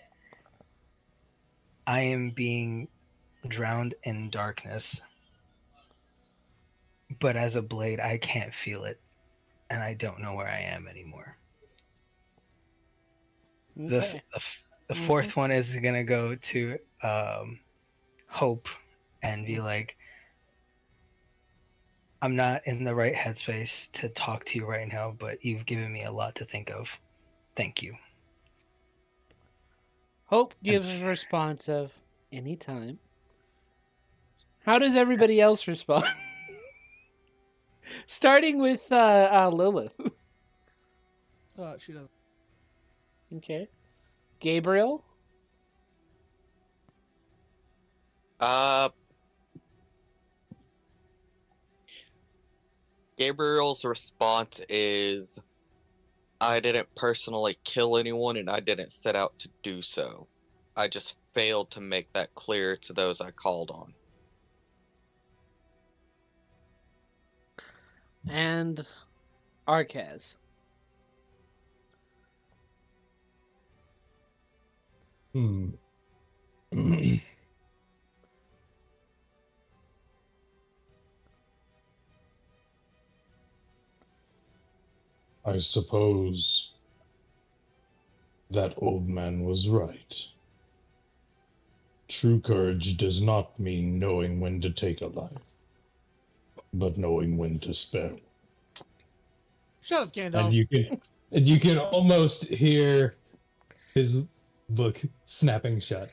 I am being drowned in darkness, but as a blade, I can't feel it, and I don't know where I am anymore. Okay. The fourth one is going to go to Hope and be like, I'm not in the right headspace to talk to you right now, but you've given me a lot to think of. Thank you.
Hope gives a response of anytime. How does everybody else respond? Starting with Lilith.
She doesn't.
Okay. Gabriel?
Gabriel's response is, I didn't personally kill anyone and I didn't set out to do so. I just failed to make that clear to those I called on.
And Arcaz.
I suppose that old man was right. True courage does not mean knowing when to take a life, but knowing when to spare.
Shut up,
And
Gandalf.
you can almost hear his book snapping shut.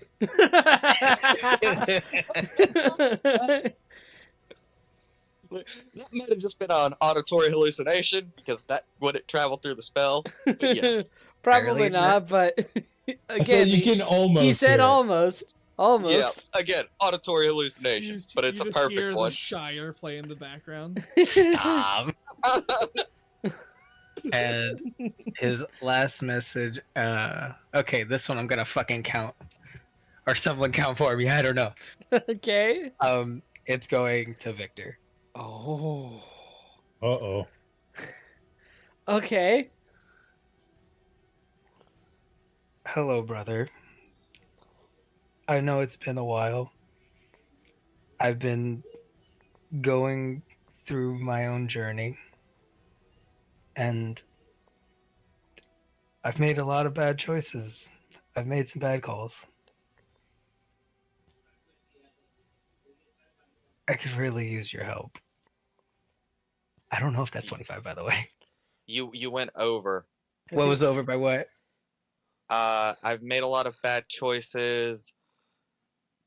That might have just been an auditory hallucination because that wouldn't travel through the spell. But yes.
Probably
Barely,
not, but
So
again,
you can almost
he said
hear it.
almost. Almost.
Yeah, again, auditory hallucination, but it's
you
a
just
perfect
hear
one.
the Shire play in the background.
Stop. And his last message. Okay, this one I'm gonna fucking count, or someone count for me. I don't know.
Okay.
It's going to Victor.
Oh.
Uh-oh.
Okay.
Hello, brother. I know it's been a while. I've been going through my own journey, and I've made a lot of bad choices. I've made some bad calls. I could really use your help. I don't know if that's 25, by the way.
You went over.
What was over by what?
I've made a lot of bad choices,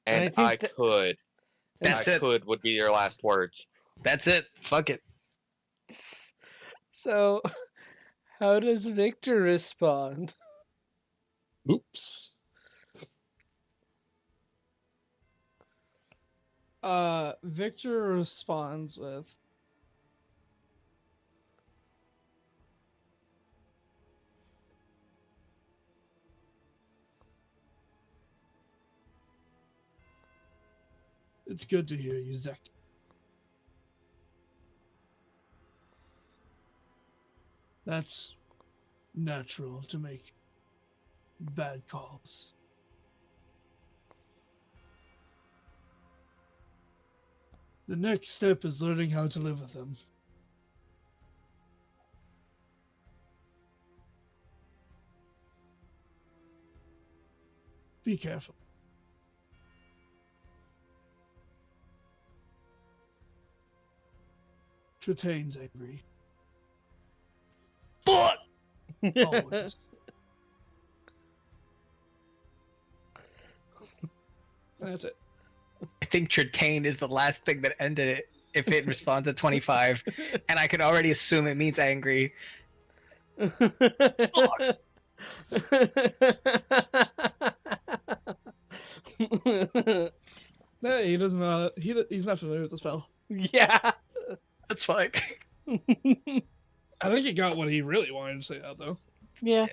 and
And I
I
think
could.
That's
I
it.
could would be your last words.
That's it. Fuck it.
So, how does Victor respond?
Oops.
Victor responds with, "It's good to hear you, Zek. That's natural to make bad calls. The next step is learning how to live with them. Be careful. Tritane's angry.
Fuck!
Always. That's it.
I think Tritaine is the last thing that ended it. If it responds at 25, and I can already assume it means angry.
No, he doesn't know. He's not familiar with the spell.
Yeah.
That's fine.
I think he got what he really wanted to say out though.
Yeah.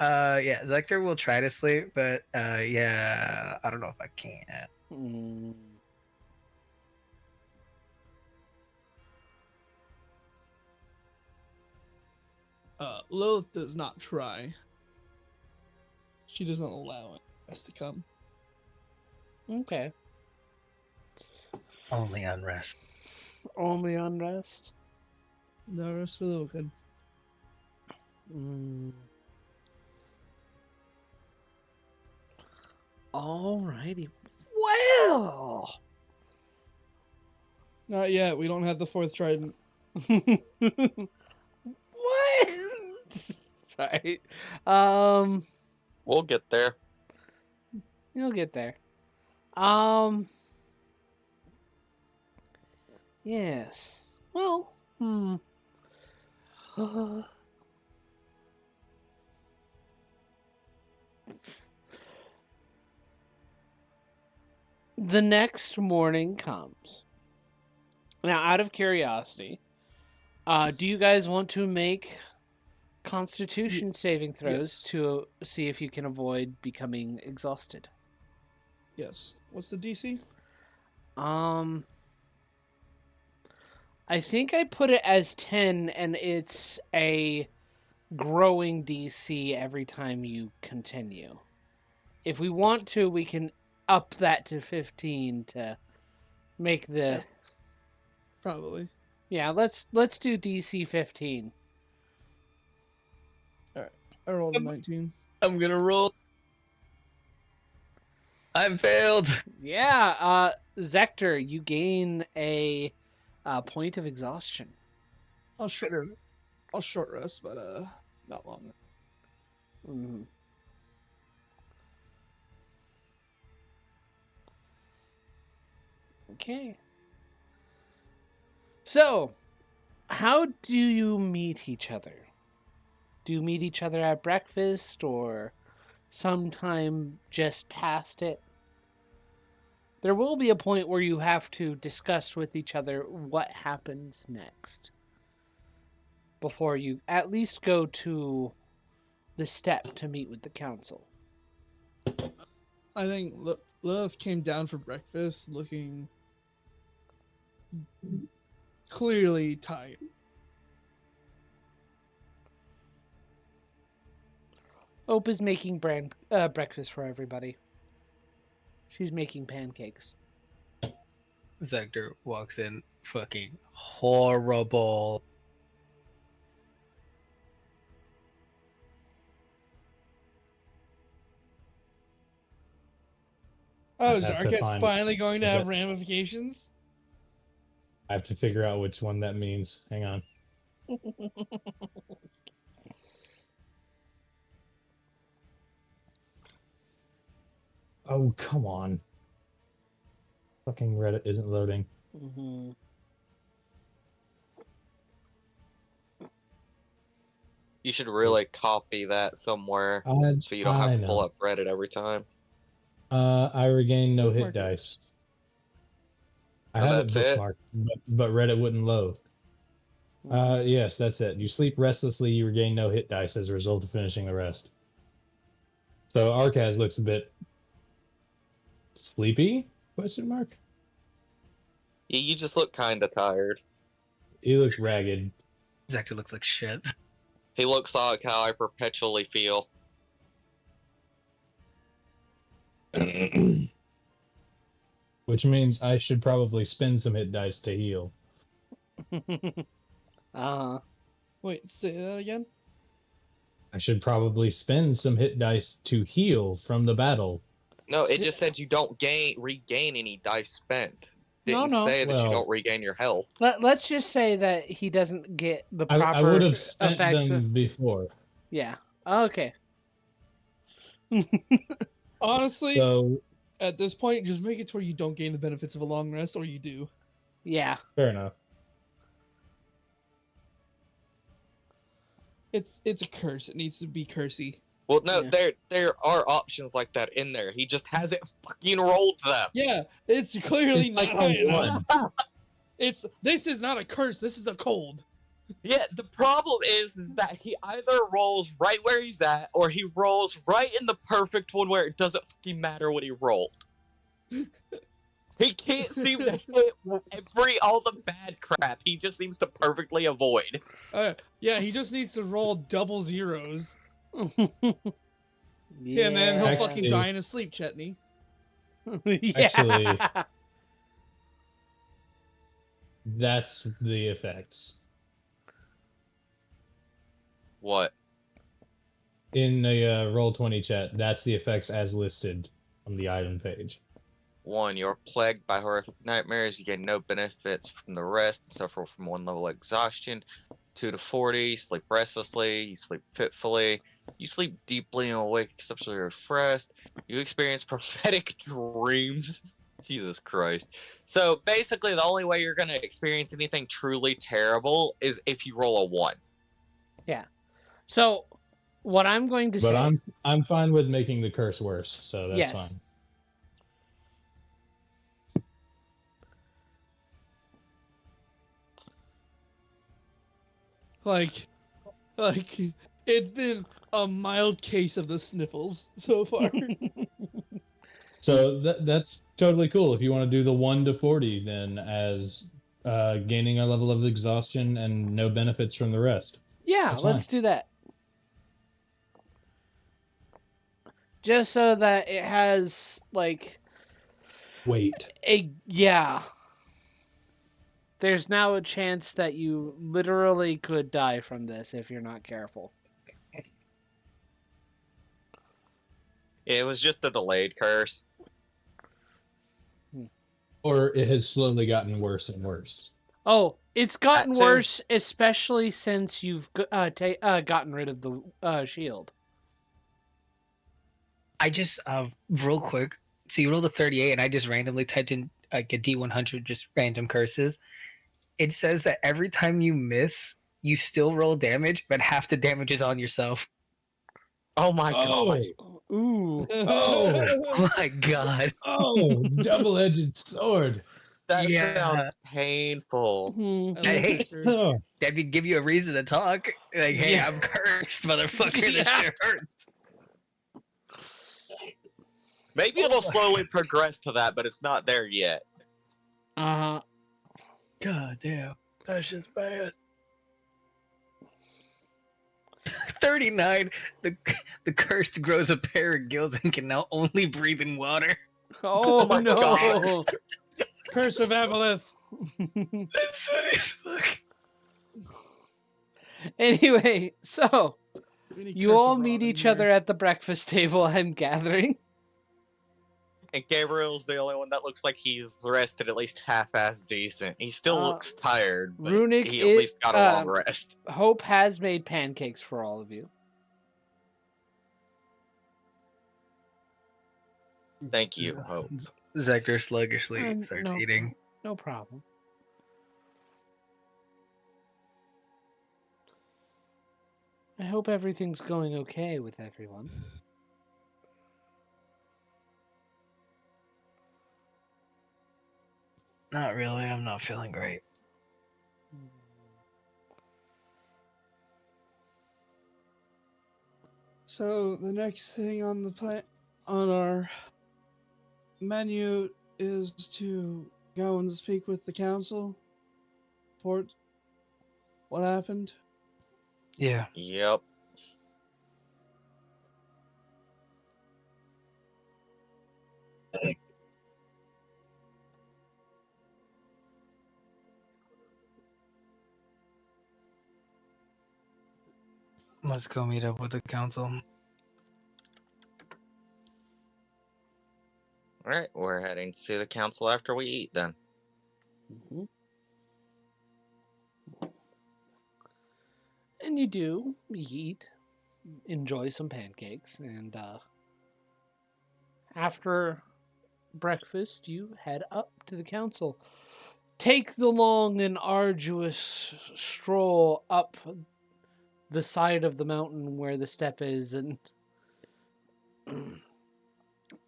Yeah, Zector will try to sleep, but yeah, I don't know if I can.
Mm.
Lilith does not try. She doesn't allow us to come.
Okay.
Only unrest.
Only unrest.
No rest for the wicked.
Mm. Alrighty. Well.
Not yet. We don't have the fourth trident.
What? Sorry.
We'll get there.
You'll get there. Yes. Well, The next morning comes. Now, out of curiosity, do you guys want to make Constitution saving throws
yes.
to see if you can avoid becoming exhausted?
Yes. What's the DC?
I think I put it as 10, and it's a growing DC every time you continue. If we want to, we can up that to 15 to make the...
Yeah. Probably.
Yeah, let's do DC 15.
I rolled a 19.
I'm gonna roll. I'm failed.
Yeah, Zector, you gain a point of exhaustion.
I'll short rest, but not long.
Mhm. Okay. So, how do you meet each other? Do you meet each other at breakfast or sometime just past it? There will be a point where you have to discuss with each other what happens next before you at least go to the step to meet with the council.
I think Lilith came down for breakfast looking clearly tired.
Hope is making breakfast for everybody. She's making pancakes.
Zector walks in, fucking horrible.
Oh,
I'd have to
Zarket's
find-
finally going to have
that-
ramifications?
I have to figure out which one that means. Hang on. Oh, come on. Fucking Reddit isn't loading.
Mm-hmm.
You should really copy that somewhere so you don't have to pull up Reddit every time.
I regained no hit
Bookmark it.
dice. I
Oh,
have it
that's it?
bookmarked, but Reddit wouldn't load. Yes, that's it. You sleep restlessly, you regain no hit dice as a result of finishing the rest. So Arcaz looks a bit sleepy? Question mark.
Yeah, you just look kind of tired.
He looks ragged.
Zector looks like shit.
He looks like how I perpetually feel.
Which means I should probably spend some hit dice to heal.
Wait, say that again?
I should probably spend some hit dice to heal from the battle.
No, it just said you don't regain any dice spent. Didn't
No.
say that you
Well-
don't regain your health.
Let's just say that he doesn't get the proper
I would have spent
effects.
them before.
Yeah. Okay.
Honestly,
So,
at this point, just make it to where you don't gain the benefits of a long rest, or you do.
Yeah.
fair enough.
It's a curse. It needs to be cursy.
Well, no,
Yeah.
there are options like that in there. He just hasn't fucking rolled them.
Yeah, it's clearly
It's
not
like
high
a
enough.
one.
This is not a curse. This is a cold.
Yeah, the problem is that he either rolls right where he's at, or he rolls right in the perfect one where it doesn't fucking matter what he rolled. He can't seem to hit all the bad crap. He just seems to perfectly avoid.
Yeah, he just needs to roll double zeros,
Yeah.
and then he'll
Actually-
fucking die in his sleep, Chetney.
Yeah.
Actually- That's the effects.
What?
In the Roll20 chat, that's the effects as listed on the item page.
1. You're plagued by horrific nightmares. You gain no benefits from the rest and suffer from 1 level exhaustion. 2 to 40. You sleep restlessly. You sleep fitfully. You sleep deeply and awake exceptionally refreshed. You experience prophetic dreams. Jesus Christ. So basically, the only way you're going to experience anything truly terrible is if you roll a 1.
So, what I'm going to
But
say,
I'm fine with making the curse worse, so that's
Yes.
fine.
Like, it's been a mild case of the sniffles so far.
So that's totally cool. If you want to do the 1 to 40, then as gaining a level of exhaustion and no benefits from the rest.
yeah,
That's
let's do that. Just so that it has like
Wait.
There's now a chance that you literally could die from this if you're not careful.
It was just a delayed curse.
Or it has slowly gotten worse and worse.
Oh, it's gotten
That too.
worse, especially since you've gotten rid of the shield.
I just real quick. So you rolled a 38, and I just randomly typed in like a D100, just random curses. It says that every time you miss, you still roll damage, but half the damage is on yourself.
Oh my god.
Ooh.
Oh.
Oh my god!
Oh, double-edged sword.
That
Yeah.
sounds painful.
Hmm.
I like
Hey,
the curse.
Oh.
That would give you a reason to talk. Like, hey,
Yeah.
I'm cursed, motherfucker. This
Yeah.
shit hurts.
Maybe it'll slowly progress to that, but it's not there yet.
Uh-huh.
God damn, that's just bad. 39. The cursed grows a pair of gills and can now only breathe in water.
Oh,
my
no.
God.
Curse of Aboleth.
That's funny as fuck.
Anyway, so
We need
you
Curse
all
of
meet
Robin
each
here.
other at the breakfast table, I'm gathering.
And Gabriel's the only one that looks like he's rested at least half-ass decent. He still looks tired, but
Runic
he at least got a long rest.
Hope has made pancakes for all of you.
Thank you, Hope.
Zector sluggishly
starts
eating.
No problem. I hope everything's going okay with everyone.
Not really. I'm not feeling great.
So the next thing on the on our menu is to go and speak with the council. Report what happened.
Yeah.
Yep.
Let's go meet up with the council.
Alright, we're heading to see the council after we eat then.
Mm-hmm. And you do eat, enjoy some pancakes, and after breakfast, you head up to the council. Take the long and arduous stroll up the side of the mountain where the steppe is and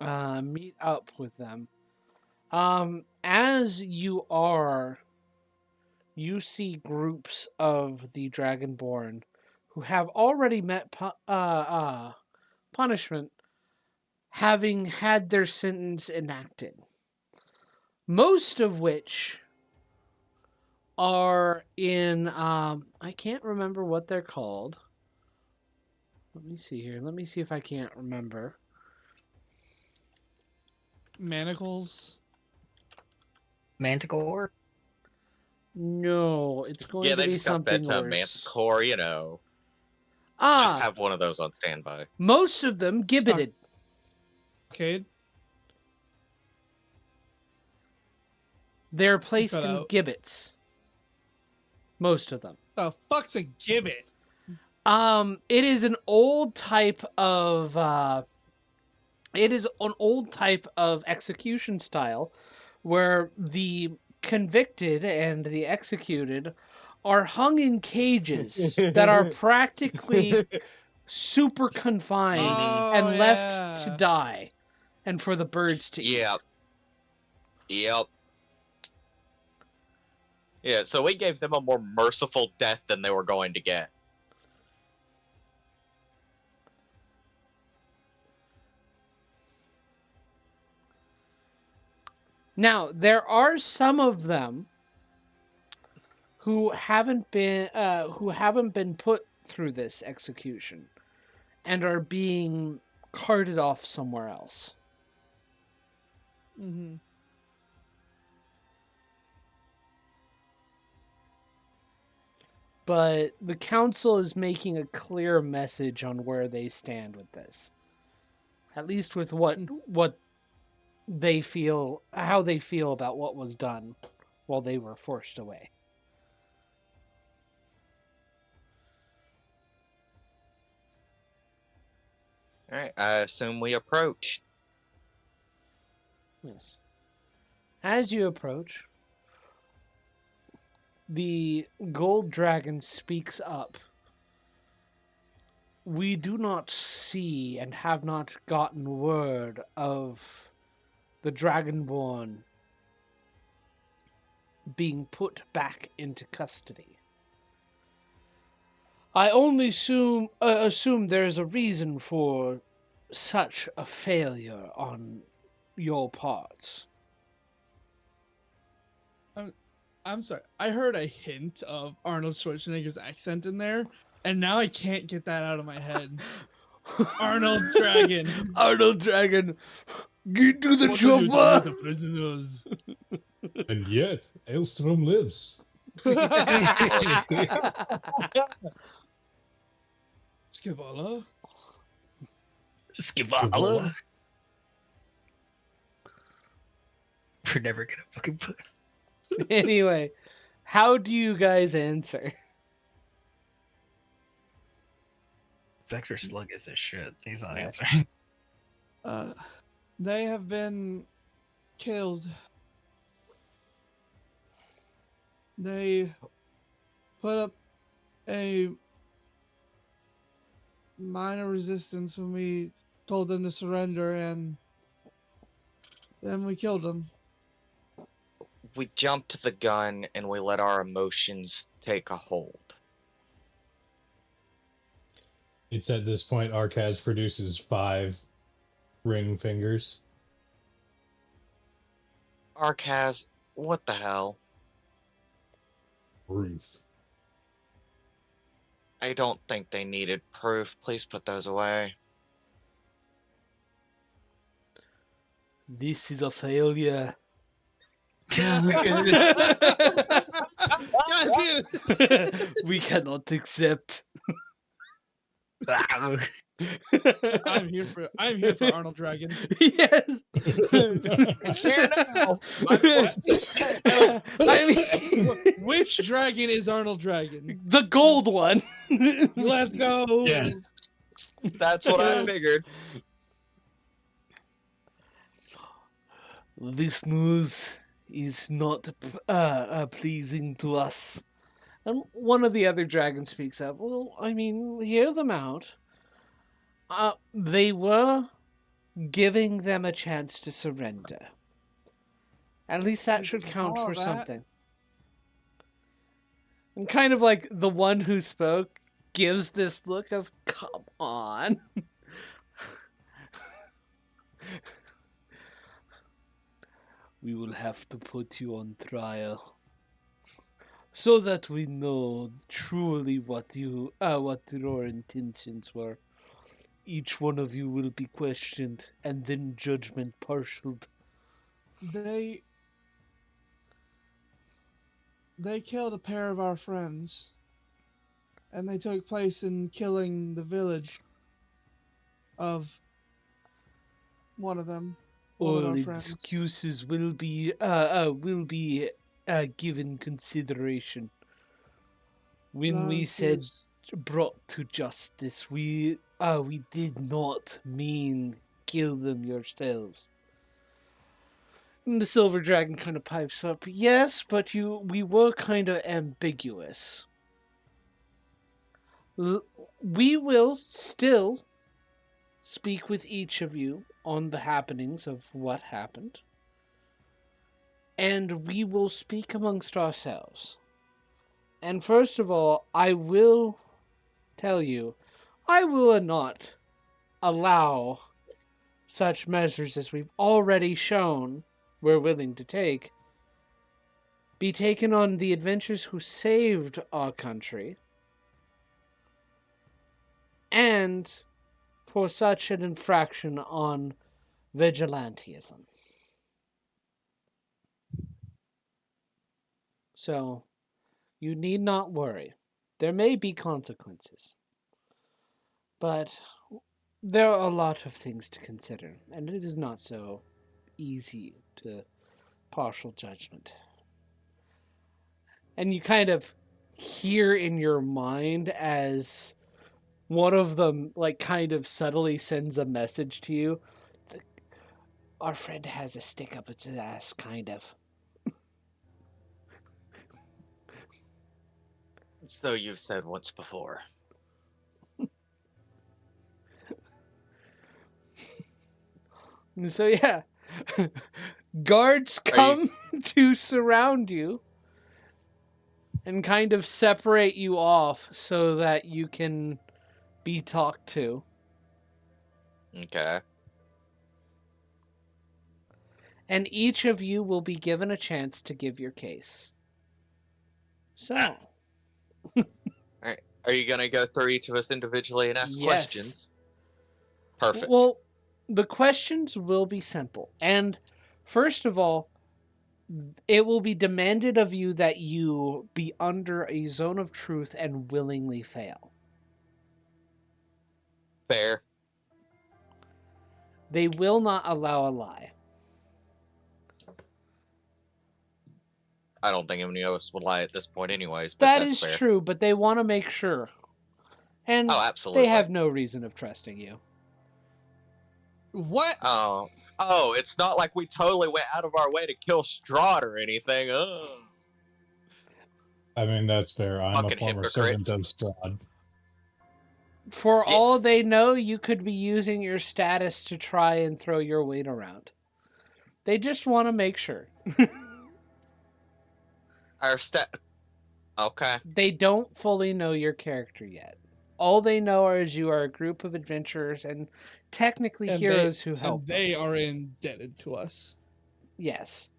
meet up with them. As you are, you see groups of the Dragonborn who have already met punishment, having had their sentence enacted. Most of which are in, I can't remember what they're called. Let me see here. Let me see if I can't remember.
Manacles.
Manticore?
No, it's going
Yeah,
to
they
be
just got
something
bedtime
worse.
manticore, you know.
Ah,
Just have one of those on standby.
most of them gibbeted.
Okay.
They're placed
Cut
in
out.
gibbets. Most of them.
The fuck's a gibbet?
It is an old type of execution style where the convicted and the executed are hung in cages that are practically super confined
Mhm.
and
Oh,
left to
yeah.
die and for the birds to eat.
Yep. Yep. Yeah, so we gave them a more merciful death than they were going to get.
Now, there are some of them who haven't been put through this execution and are being carted off somewhere else.
Mm-hmm.
But the council is making a clear message on where they stand with this. At least with what they feel, how they feel about what was done while they were forced away.
All right, I assume we approach.
Yes. As you approach, the gold dragon speaks up. We do not see and have not gotten word of the Dragonborn being put back into custody. I only assume there is a reason for such a failure on your part.
I'm sorry. I heard a hint of Arnold Schwarzenegger's accent in there, and now I can't get that out of my head. Arnold Dragon.
Arnold Dragon, get to the
What did you do with the
chopper!
prisoners?
And yet, Elstrom lives.
Scavala?
Scavala. We're never gonna fucking put.
Anyway, how do you guys answer?
Sector Slug is a shit. He's not answering.
They have been killed. They put up a minor resistance when we told them to surrender, and then we killed them.
We jumped the gun and we let our emotions take a hold.
It's at this point Arcaz produces 5 ring fingers.
Arcaz, what the hell?
Proof.
I don't think they needed proof. Please put those away.
This is a failure.
God damn it.
We cannot accept.
I'm here for Arnold Dragon.
Yes.
It's here now.
I mean,
Which dragon is Arnold Dragon?
the gold one.
Let's go.
Yes.
That's what I
Yes.
figured.
This news is not pleasing to us. And one of the other dragons speaks up. Well, I mean, hear them out. They were giving them a chance to surrender. At least that should count
all
for
that.
something. And kind of like the one who spoke gives this look of, come on. We will have to put you on trial so that we know truly what your intentions were. Each one of you will be questioned and then judgment parceled.
They killed a pair of our friends, and they took place in killing the village of one of them. One of
All
our friends.
excuses will be given consideration. When
Not
we
an
said
excuse.
brought to justice, we did not mean kill them yourselves. And the silver dragon kind of pipes up. Yes, but we were kind of ambiguous. We will still speak with each of you on the happenings of what happened. And we will speak amongst ourselves. And first of all, I will tell you, I will not allow such measures as we've already shown we're willing to take be taken on the adventurers who saved our country, and for such an infraction on vigilantism. So, you need not worry. There may be consequences, but there are a lot of things to consider, and it is not so easy to partial judgment. And you kind of hear in your mind as one of them, like, kind of subtly sends a message to you. Our friend has a stick up its ass, kind of.
So you've said once before.
So, yeah. Guards come to surround you and kind of separate you off so that you can be talked to.
Okay.
And each of you will be given a chance to give your case. So.
Alright. Are you gonna go through each of us individually and ask
Yes.
questions? Perfect.
Well, the questions will be simple. And first of all, it will be demanded of you that you be under a zone of truth and willingly fail.
Fair.
They will not allow a lie.
I don't think any of us would lie at this point anyways, but
That
that's
is
fair.
true, but they want to make sure. And
Oh, absolutely.
they have no reason of trusting you.
What?
Oh, it's not like we totally went out of our way to kill Strahd or anything. Ugh.
I mean, that's fair. I'm a
Fucking
former servant
hypocrites.
of Strahd.
For
Yeah.
all they know, you could be using your status to try and throw your weight around. They just want to make sure.
Okay.
They don't fully know your character yet. All they know is you are a group of adventurers and technically heroes who help
And they are indebted to us.
Yes.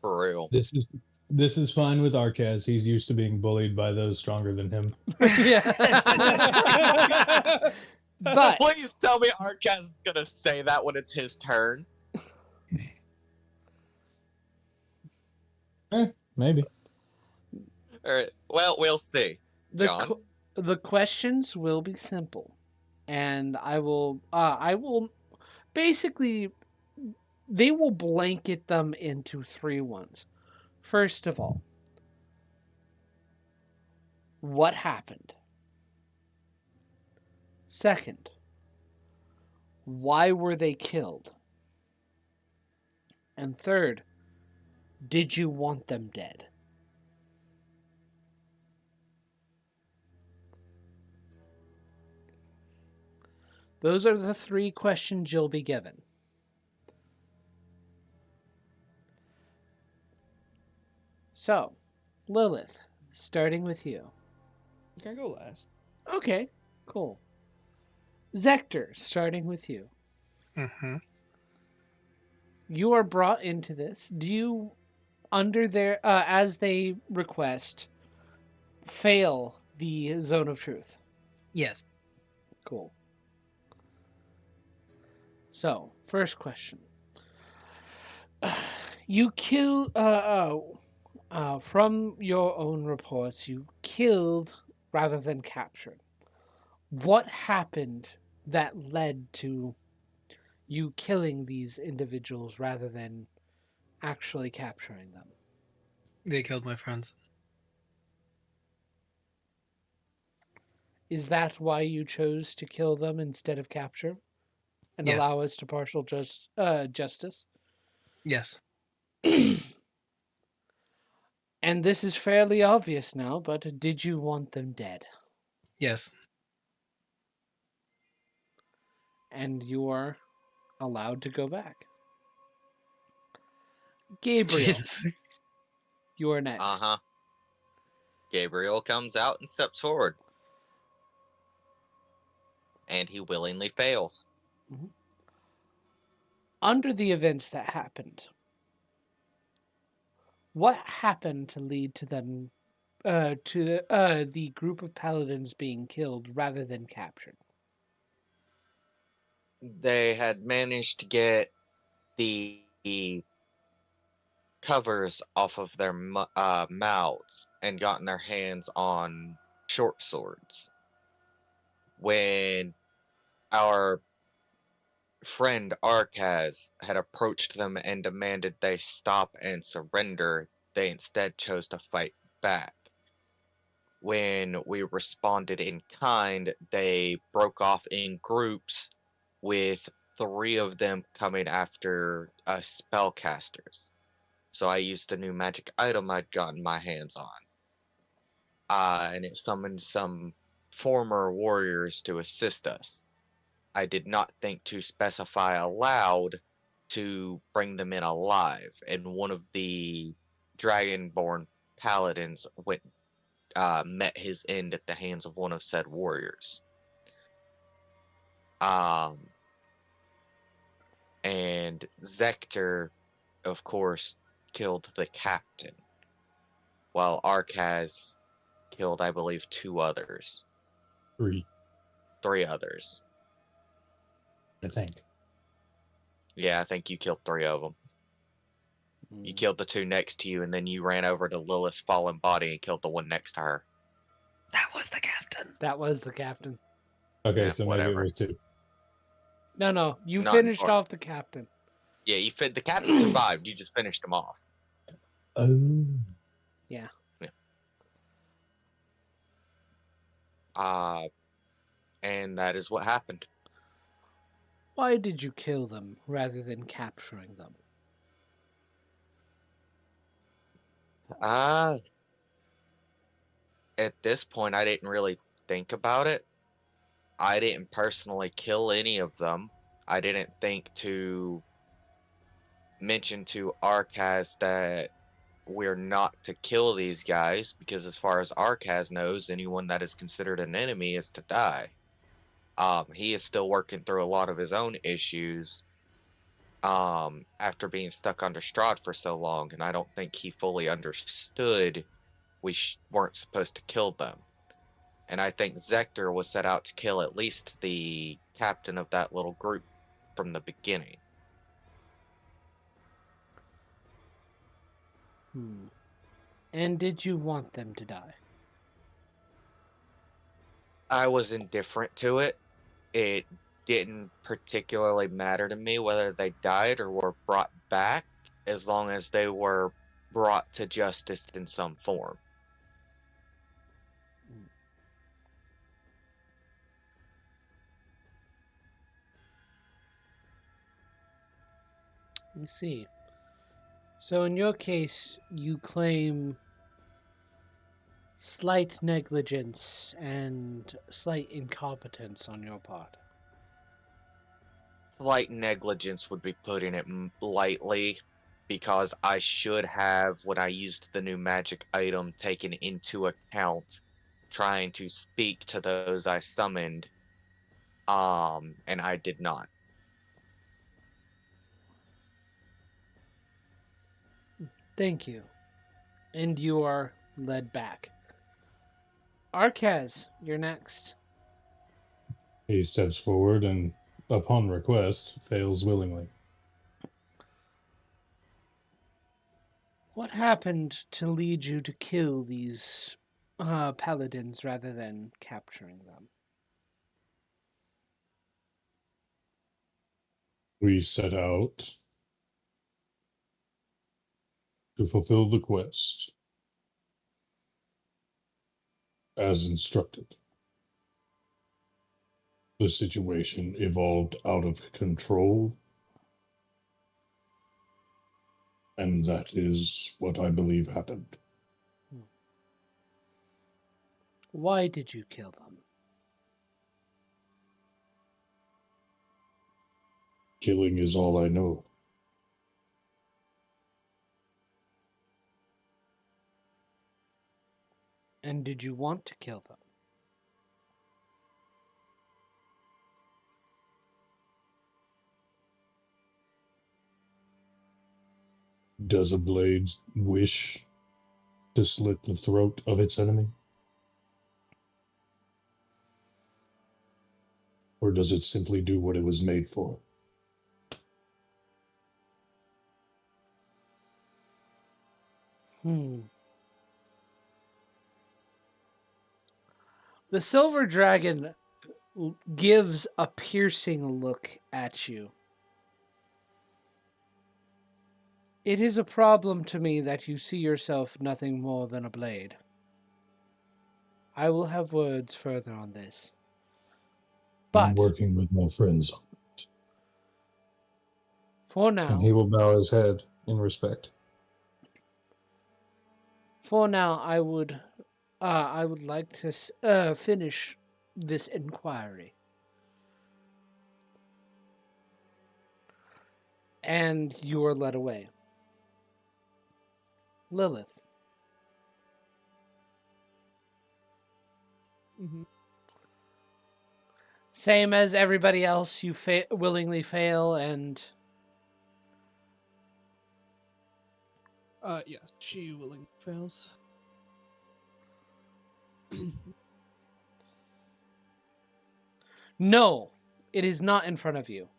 For real.
This is fine with Arcaz. He's used to being bullied by those stronger than him.
Yeah. But
Please tell me Arcaz is gonna say that when it's his turn.
Maybe.
Alright, well, we'll see. John?
the questions will be simple, and I will basically, they will blanket them into 3 ones. First of all, what happened? Second, why were they killed? And third, did you want them dead? Those are the 3 questions you'll be given. So, Lilith, starting with you.
Can I go last?
Okay, cool. Zector, starting with you.
Mm-hmm.
You are brought into this. Do you, under their, as they request, fail the zone of truth?
Yes.
Cool. So, first question. You kill, from your own reports, you killed rather than captured. What happened that led to you killing these individuals rather than actually capturing them?
They killed my friends.
Is that why you chose to kill them instead of capture? And
Yes.
allow us to partial justice?
Yes.
And this is fairly obvious now, but did you want them dead?
Yes.
And you are allowed to go back. Gabriel,
Jesus.
you are next.
Uh-huh. Gabriel comes out and steps forward. And he willingly fails.
Under the events that happened, what happened to lead to them, to the group of paladins being killed rather than captured?
They had managed to get the covers off of their mouths and gotten their hands on short swords. When our friend Arcaz had approached them and demanded they stop and surrender, they instead chose to fight back. When we responded in kind, they broke off in groups, with 3 of them coming after us spellcasters. So I used a new magic item I'd gotten my hands on. And it summoned some former warriors to assist us. I did not think to specify aloud to bring them in alive, and one of the dragonborn paladins met his end at the hands of one of said warriors. And Zector, of course, killed the captain, while Arcaz killed, I believe, 2 others.
3,
3 others.
I think.
Yeah, I think you killed 3 of them. You killed the 2 next to you, and then you ran over to Lilith's fallen body and killed the one next to her.
That was the captain.
That was the captain.
Okay,
Yeah,
so maybe
whatever.
it was 2.
No, you
Not
finished
important.
off the captain.
Yeah, the captain survived. You just finished him off.
Oh.
Yeah.
And that is what happened.
Why did you kill them rather than capturing them?
At this point, I didn't really think about it. I didn't personally kill any of them. I didn't think to mention to Arcaz that we're not to kill these guys, because as far as Arcaz knows, anyone that is considered an enemy is to die. He is still working through a lot of his own issues after being stuck under Strahd for so long, and I don't think he fully understood we weren't supposed to kill them. And I think Zector was set out to kill at least the captain of that little group from the beginning.
And did you want them to die?
I was indifferent to it. It didn't particularly matter to me whether they died or were brought back, as long as they were brought to justice in some form.
Let me see. So in your case, you claim slight negligence and slight incompetence on your part.
Slight negligence would be putting it lightly, because I should have, when I used the new magic item, taken into account trying to speak to those I summoned, and I did not.
Thank you. And you are led back. Arcaz, you're next.
He steps forward and, upon request, fails willingly.
What happened to lead you to kill these paladins rather than capturing them?
We set out to fulfill the quest as instructed. The situation evolved out of control, And that is what I believe happened.
Why did you kill them?
Killing is all I know.
And did you want to kill them?
Does a blade wish to slit the throat of its enemy? Or does it simply do what it was made for?
The silver dragon gives a piercing look at you. It is a problem to me that you see yourself nothing more than a blade. I will have words further on this.
I'm
But
working with my friends,
for
And
now,
he will bow his head in respect.
I would like to finish this inquiry. And you are led away. Lilith.
Mm-hmm.
Same as everybody else, you willingly fail and...
Yes, she willingly fails.
No, it is not in front of you.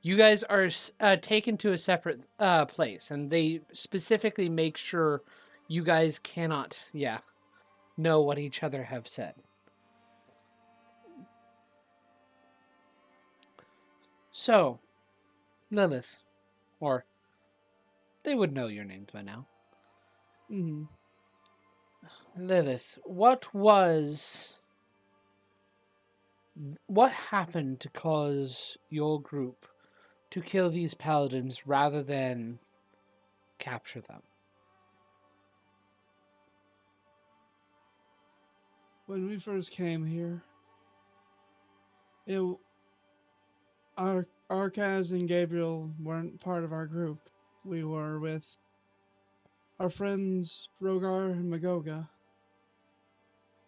You guys are taken to a separate place, and they specifically make sure you guys cannot, know what each other have said. So, Lilith, or they would know your names by now.
Mm-hmm.
Lilith, what happened to cause your group to kill these paladins rather than capture them?
When we first came here, Arkaz and Gabriel weren't part of our group. We were with our friends Rogar and Magoga,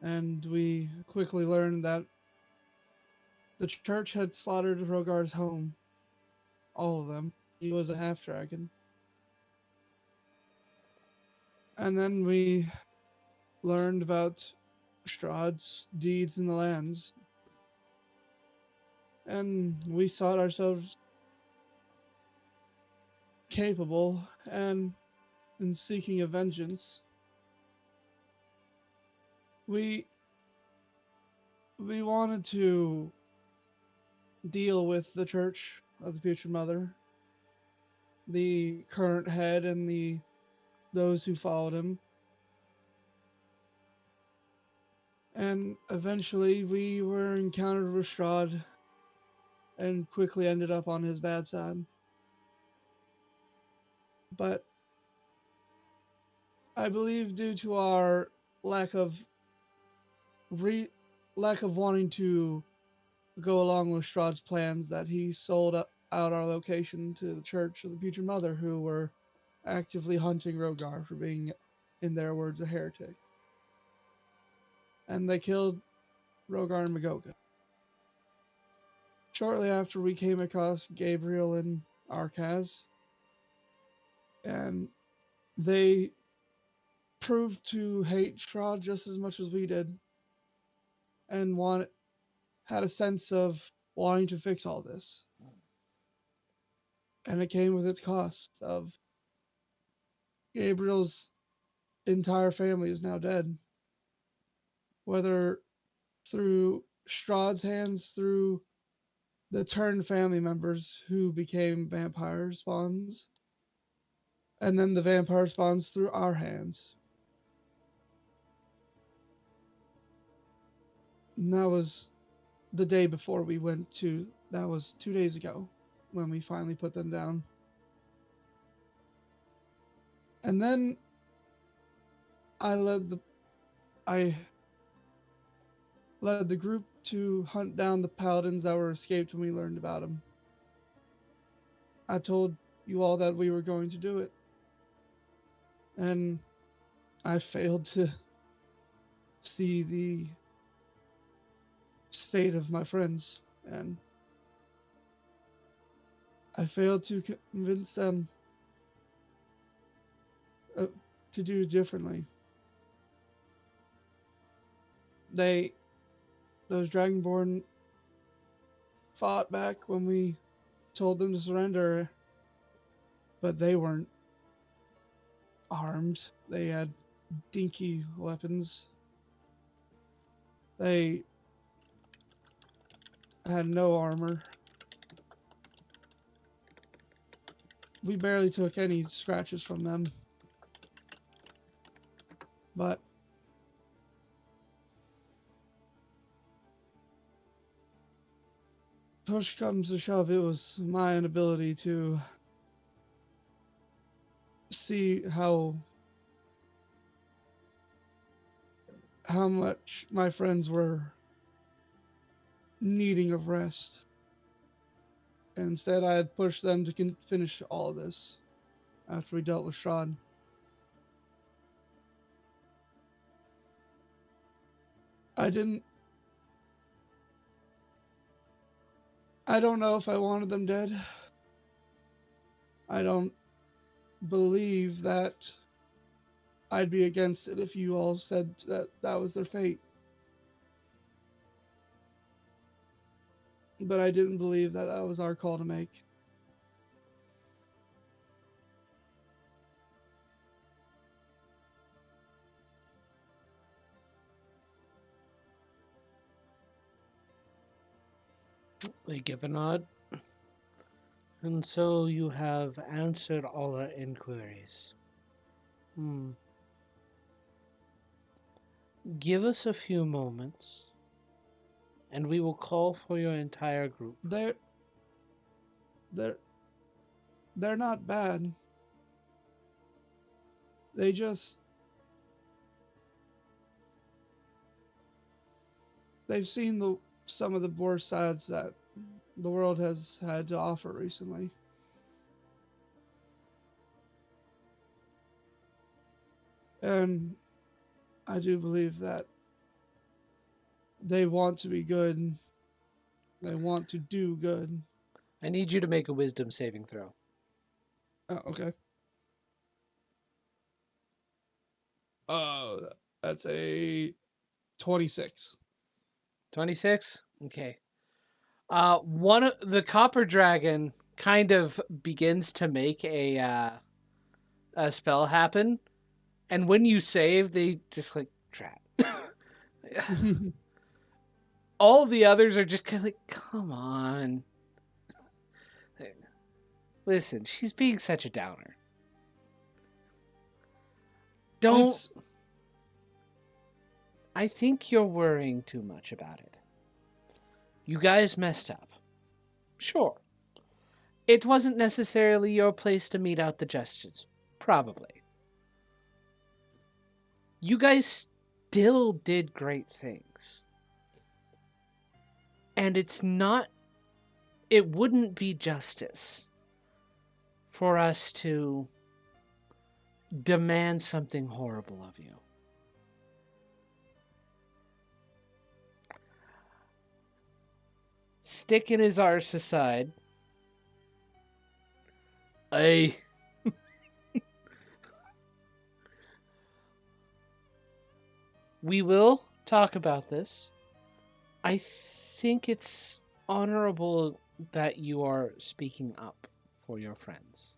and we quickly learned that the church had slaughtered Rogar's home. All of them. He was a half-dragon. And then we learned about Strahd's deeds in the lands. And we sought ourselves capable and in seeking of vengeance. We wanted to deal with the Church of the Future Mother, the current head and those who followed him. And eventually we were encountered with Strahd and quickly ended up on his bad side. But I believe due to our lack of wanting to go along with Strahd's plans, that he sold out our location to the Church of the Future Mother, who were actively hunting Rogar for being, in their words, a heretic. And they killed Rogar and Magoga. Shortly after, we came across Gabriel and Arkaz, and they proved to hate Strahd just as much as we did, and had a sense of wanting to fix all this. And it came with its cost of Gabriel's entire family is now dead. Whether through Strahd's hands, through the turned family members who became vampire spawns, and then the vampire spawns through our hands. And that was the day before we went to, that was 2 days ago when we finally put them down. And then I led the group to hunt down the paladins that were escaped when we learned about them. I told you all that we were going to do it. And I failed to see the state of my friends, and I failed to convince them to do differently. Those Dragonborn fought back when we told them to surrender, but they weren't armed. They had dinky weapons. They had no armor. We barely took any scratches from them. But push comes to shove, it was my inability to see how much my friends were needing of rest. Instead, I had pushed them to finish all this after we dealt with Strahd. I don't know if I wanted them dead. I don't believe that I'd be against it if you all said that was their fate. But I didn't believe that was our call to make.
They give a nod. And so you have answered all our inquiries. Give us a few moments, and we will call for your entire group.
They're not bad. They've seen some of the worst sides that the world has had to offer recently. And I do believe that they want to be good. They want to do good.
I need you to make a wisdom saving throw.
Oh, okay. That's a 26.
26? Okay. One of the copper dragon kind of begins to make a spell happen, and when you save, they just like trap. All the others are just kind of like, come on. Listen, she's being such a downer. Don't. I think you're worrying too much about it. You guys messed up. Sure. It wasn't necessarily your place to mete out the justice. Probably. You guys still did great things. And it wouldn't be justice for us to demand something horrible of you. Sticking his arse aside, we will talk about this. I think it's honorable that you are speaking up for your friends.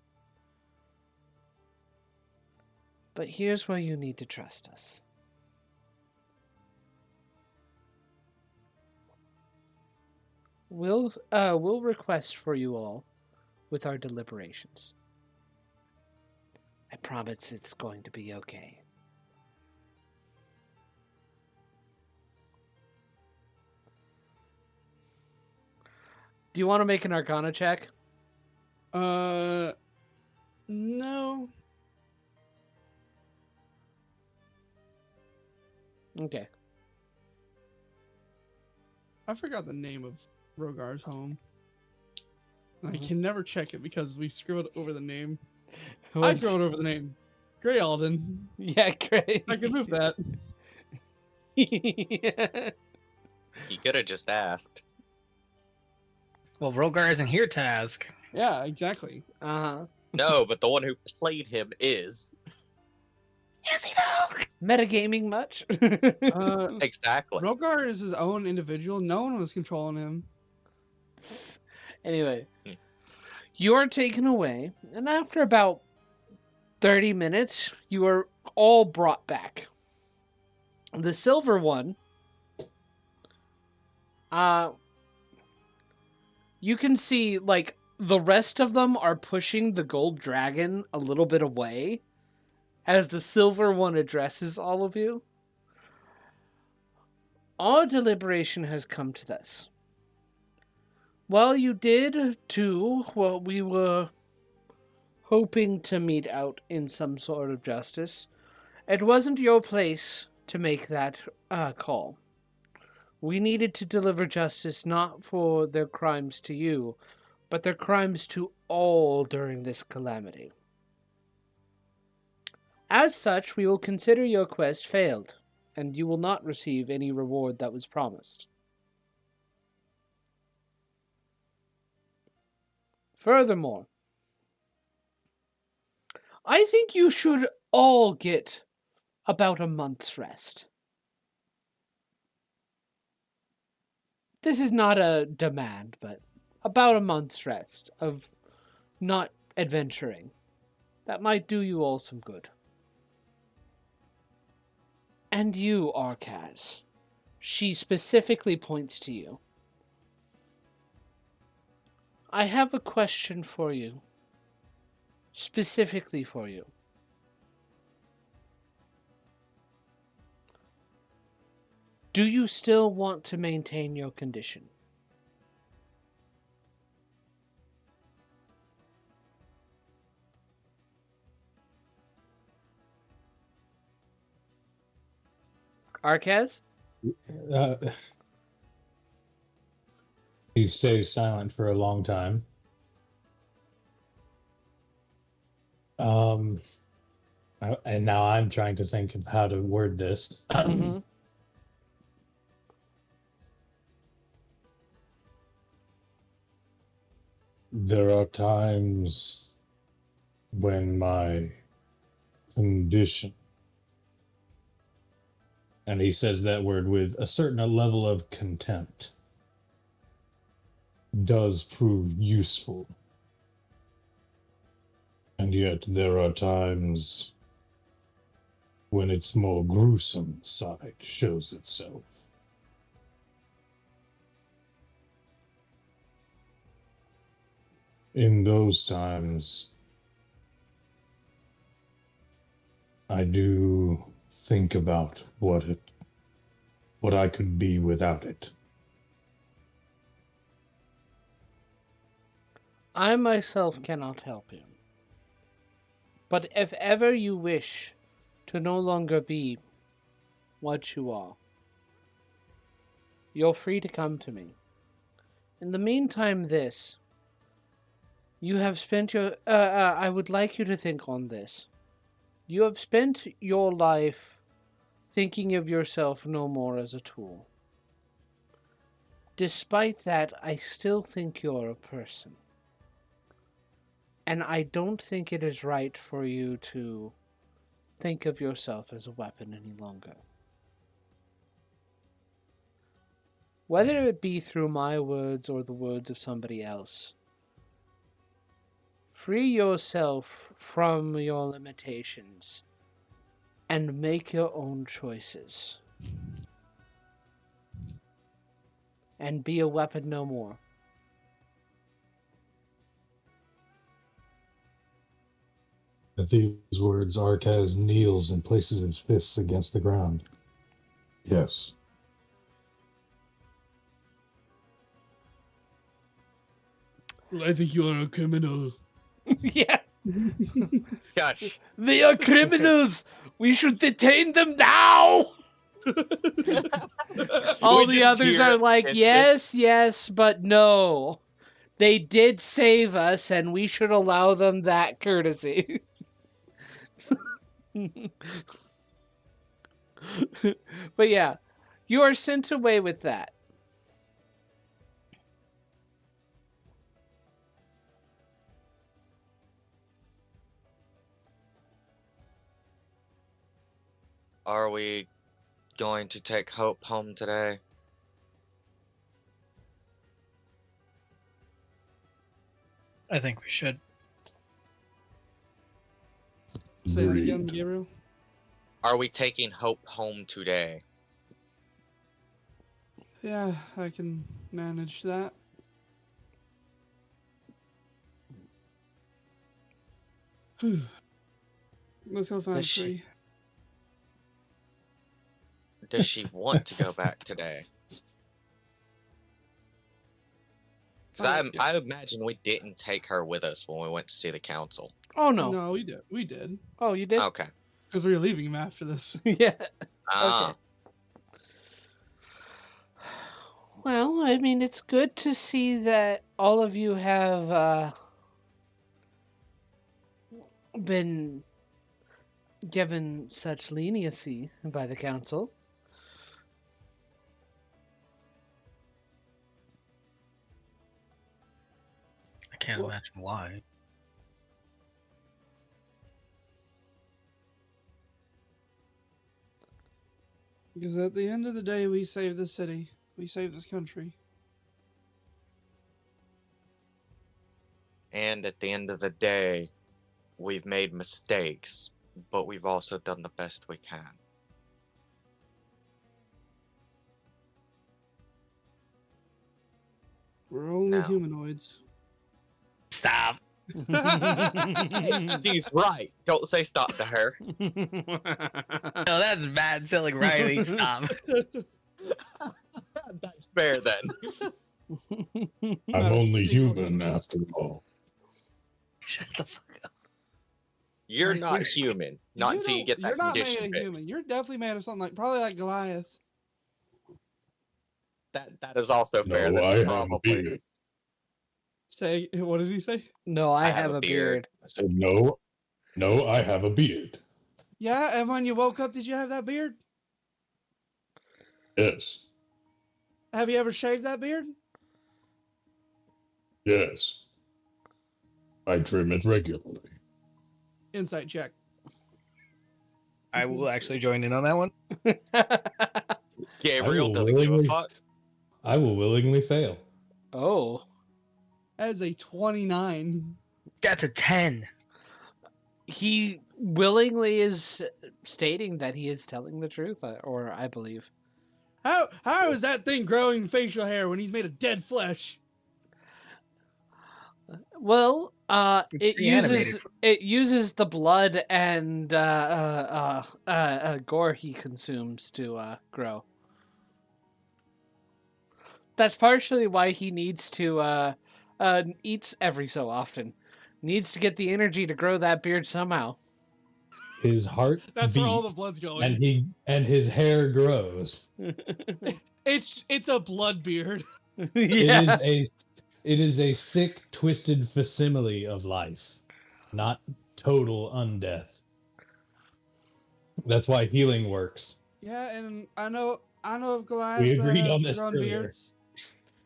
But here's where you need to trust us. We'll request for you all with our deliberations. I promise it's going to be okay. Do you want to make an Arcana check?
No.
Okay.
I forgot the name of Rogar's home. And I
Mhm.
can never check it because we screwed over the name. I
What?
screwed over the name. Grey Alden.
Yeah, great.
I can move that.
Yeah.
You could have just asked.
Well, Rogar isn't here to ask.
Yeah, exactly.
Uh-huh.
No, but the one who played him is.
Is he though?
Metagaming much?
Exactly.
Rogar is his own individual. No one was controlling him.
Anyway,
Hmm.
you are taken away, and after about 30 minutes, you are all brought back. The silver one, you can see, like, the rest of them are pushing the gold dragon a little bit away as the silver one addresses all of you. Our deliberation has come to this. Well, you did do what we were hoping to mete out in some sort of justice. It wasn't your place to make that call. We needed to deliver justice not for their crimes to you, but their crimes to all during this calamity. As such, we will consider your quest failed, and you will not receive any reward that was promised. Furthermore, I think you should all get about a month's rest. This is not a demand, but about a month's rest of not adventuring. That might do you all some good. And you, Arcaz. She specifically points to you. I have a question for you. Specifically for you. Do you still want to maintain your condition? Arcaz?
Uh, he stays silent for a long time. And now I'm trying to think of how to word this.
Mm-hmm.
There are times when my condition,
And he says that word with a certain level of contempt.
does prove useful. And yet there are times when its more gruesome side shows itself. In those times, I do think about what I could be without it.
I myself cannot help you. But if ever you wish to no longer be what you are, you're free to come to me. In the meantime, you have spent your... I would like you to think on this. You have spent your life thinking of yourself no more as a tool. Despite that, I still think you're a person. And I don't think it is right for you to think of yourself as a weapon any longer. Whether it be through my words or the words of somebody else, free yourself from your limitations and make your own choices. And be a weapon no more.
At these words, Arcaz kneels and places his fists against the ground. Yes.
I think you are a criminal.
Yeah,
Gosh,
they are criminals! We should detain them now! All
We
the
just
others
hear
are
it.
like,
It's
yes, yes, but no. They did save us, and we should allow them that courtesy. But yeah, you are sent away with that.
Are we going to take Hope home today?
I think we should.
Say that again,
Agreed.
Gabriel.
Are we taking Hope home today?
Yeah, I can manage that. Let's go find a
Does she-
tree.
Does she want to go back today? 'Cause
Yeah.
I imagine we didn't take her with us when we went to see the council.
Oh no.
No, we did. We did.
Oh, you did?
Okay.
Because we were leaving him after this.
Yeah.
Ah,
Well, I mean, it's good to see that all of you have been given such leniency by the council.
I can't
Well-
imagine why.
Because at the end of the day, we saved the city. We saved this country.
and at the end of the day, we've made mistakes, but we've also done the best we can.
We're only
No.
humanoids.
Stop.
She's right. Don't say stop to her.
No, that's bad. Telling Riley, stop.
That's fair then.
I'm
Not a
only
single
human after all.
Shut the fuck up.
You're
Nice
not
lyric.
human. Not until you get
You're
that
not made
condition
of
fixed.
human. You're definitely made of something like probably like Goliath.
That is also fair.
No,
That's
I have a
probably.
beard.
Say what did he say?
No, I have a beard.
I said no. No, I have a beard.
Yeah, and when you woke up, did you have that beard?
Yes.
Have you ever shaved that beard?
Yes. I trim it regularly.
Insight check.
I will actually join in on that one.
Gabriel
will
doesn't give a
willingly-
fuck.
I will willingly fail.
Oh.
That is a 29.
That's a 10.
He willingly is stating that he is telling the truth, or I believe.
How is that thing growing facial hair when he's made of dead flesh?
Well,
It's reanimated.
it uses the blood and gore he consumes to grow. That's partially why he needs to eats every so often. Needs to get the energy to grow that beard somehow.
His heart
That's where all the
beats,
blood's going.
and his hair grows.
It's a blood beard.
Yeah.
It is a sick, twisted facsimile of life, not total undeath. That's why healing works.
Yeah, and I know of Goliaths
We
that
agreed
have
on this
grown
earlier.
beards.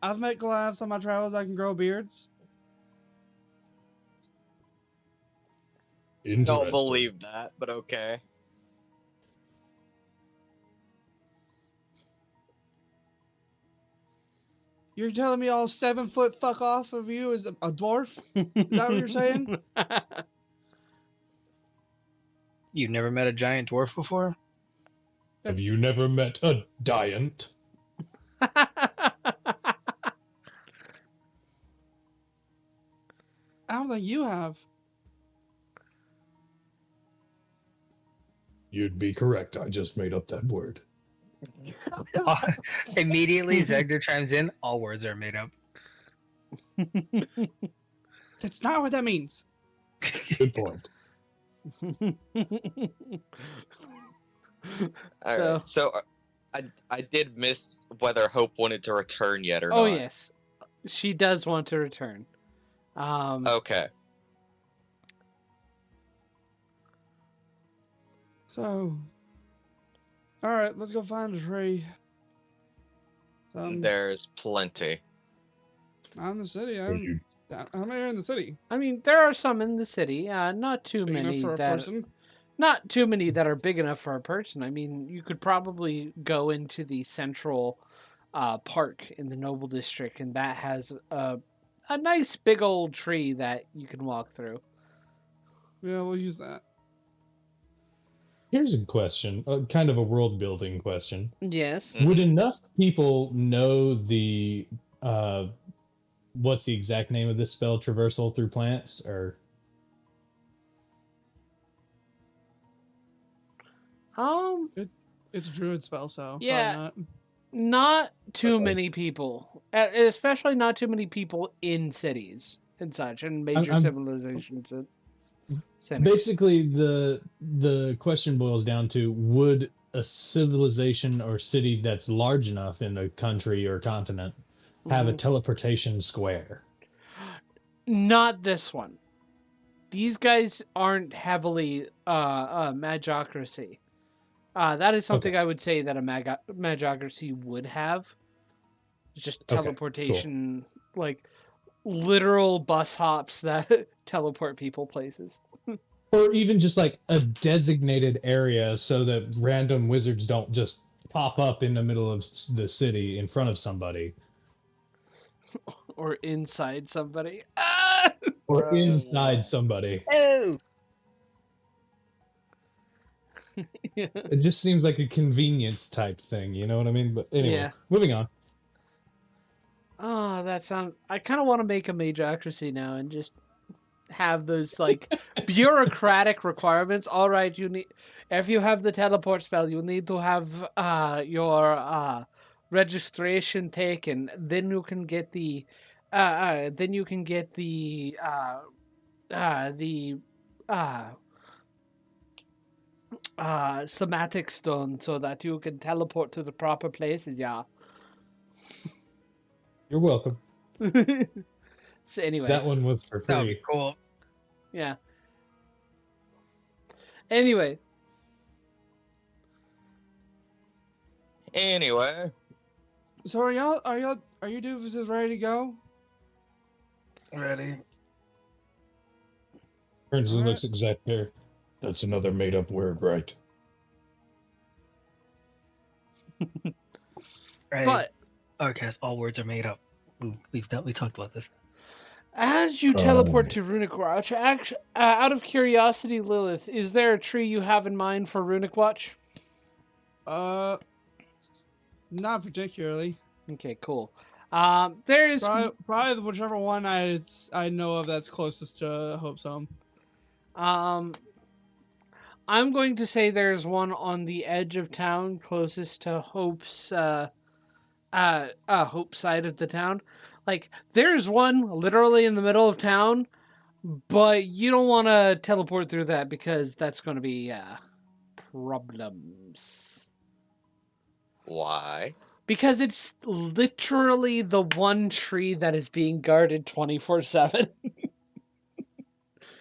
I've met Goliaths on my travels that can grow beards.
Don't
Interesting.
believe that, but okay.
You're telling me all 7 foot fuck off of you is a dwarf? Is that what you're saying?
You've never met a giant dwarf before?
Have you never met a giant?
I don't think you have.
You'd be correct. I just made up that word.
Immediately, Zegder chimes in. All words are made up.
That's not what that means.
Good point.
All right. So I did miss whether Hope wanted to return yet or
Oh
not.
yes, she does want to return.
Okay.
So, all right, let's go find a tree.
There's plenty.
I'm in the city.
Are you
How many are in the city?
I mean, there are some in the city. Not too
Big enough
many
for a
that.
person?
Not too many that are big enough for a person. I mean, you could probably go into the central park in the Noble District, and that has a nice big old tree that you can walk through.
Yeah, we'll use that.
Here's a question, kind of a world building question.
Yes.
Mhm.
Would enough people know the what's the exact name of this spell, traversal through plants, or
It's a druid spell, so
Yeah.
probably not.
Not too
Okay.
many people, especially not too many people in cities and such, and major
I'm-
civilizations. And centers.
basically the question boils down to: would a civilization or city that's large enough in a country or continent have a
Mhm.
teleportation square?
Not this one. These guys aren't heavily magocracy. That is something
Okay.
I would say that a magocracy would have. Just
Okay, cool.
teleportation, like literal bus hops that teleport people places.
Or even just like a designated area so that random wizards don't just pop up in the middle of the city in front of somebody.
Or inside somebody. Ah!
Or inside somebody.
Oh,
Yeah.
It just seems like a convenience type thing, you know what I mean? But anyway,
Yeah.
moving on.
Oh, that sounds. I kind of want to make a magocracy now and just have those like bureaucratic requirements. All right, you need if you have the teleport spell, you need to have your registration taken. Then you can get the somatic stone so that you can teleport to the proper places. Yeah.
You're welcome.
So anyway,
That one was for
that would be
free.
cool.
yeah. Anyway,
Anyway,
So are you doofus ready to go?
Ready?
Turns and
Alright.
looks exact there. That's another made up word, right?
Ready?
but
Okay, so all words are made up. We talked about this.
as you teleport to Runic Watch, out of curiosity, Lilith, is there a tree you have in mind for Runic Watch?
Not particularly.
Okay, cool. There's
Probably whichever one I know of that's closest to Hope's home.
I'm going to say there's one on the edge of town, closest to Hope's Hope side of the town. Like there's one literally in the middle of town, but you don't want to teleport through that because that's going to be problems.
why?
Because it's literally the one tree that is being guarded 24/7.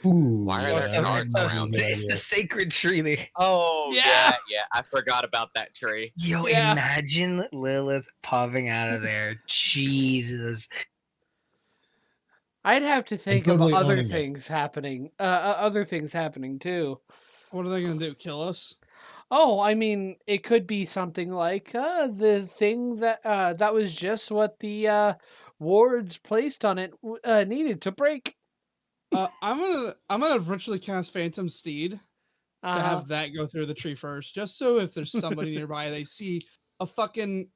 Ooh,
Why are
Oh,
there
so
guards
it's
around
the-
it?
it's the sacred tree.
Oh
Yeah.
yeah, I forgot about that tree.
Yo,
Yeah.
imagine Lilith popping out of there. Jesus.
I'd have to think
totally
of other
owning it.
things happening. Other things happening too.
What are they gonna do? Kill us?
Oh, I mean, it could be something like the thing that was just what the wards placed on it needed to break.
I'm gonna virtually cast Phantom Steed to have that go through the tree first, just so if there's somebody nearby, they see a fucking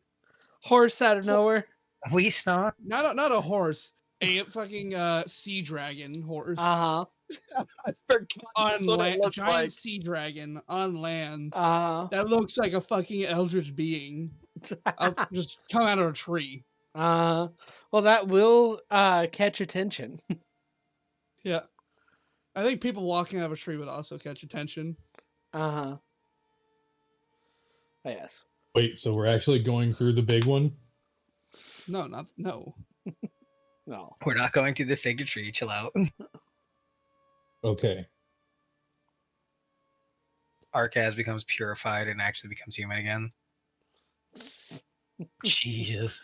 Horse out of nowhere.
We stop.
not a horse, a fucking sea dragon horse
Uh
I forgot
on
that's what it
land, a
looked
giant
like.
sea dragon on land
huh.
that looks like a fucking eldritch being just come out of a tree.
Well, that will catch attention.
Yeah, I think people walking out of a tree would also catch attention.
Uh huh. Yes.
Wait, so we're actually going through the big one?
No, not no.
No.
We're not going to the sacred tree. Chill out.
Okay.
Arcaz becomes purified and actually becomes human again. Jesus.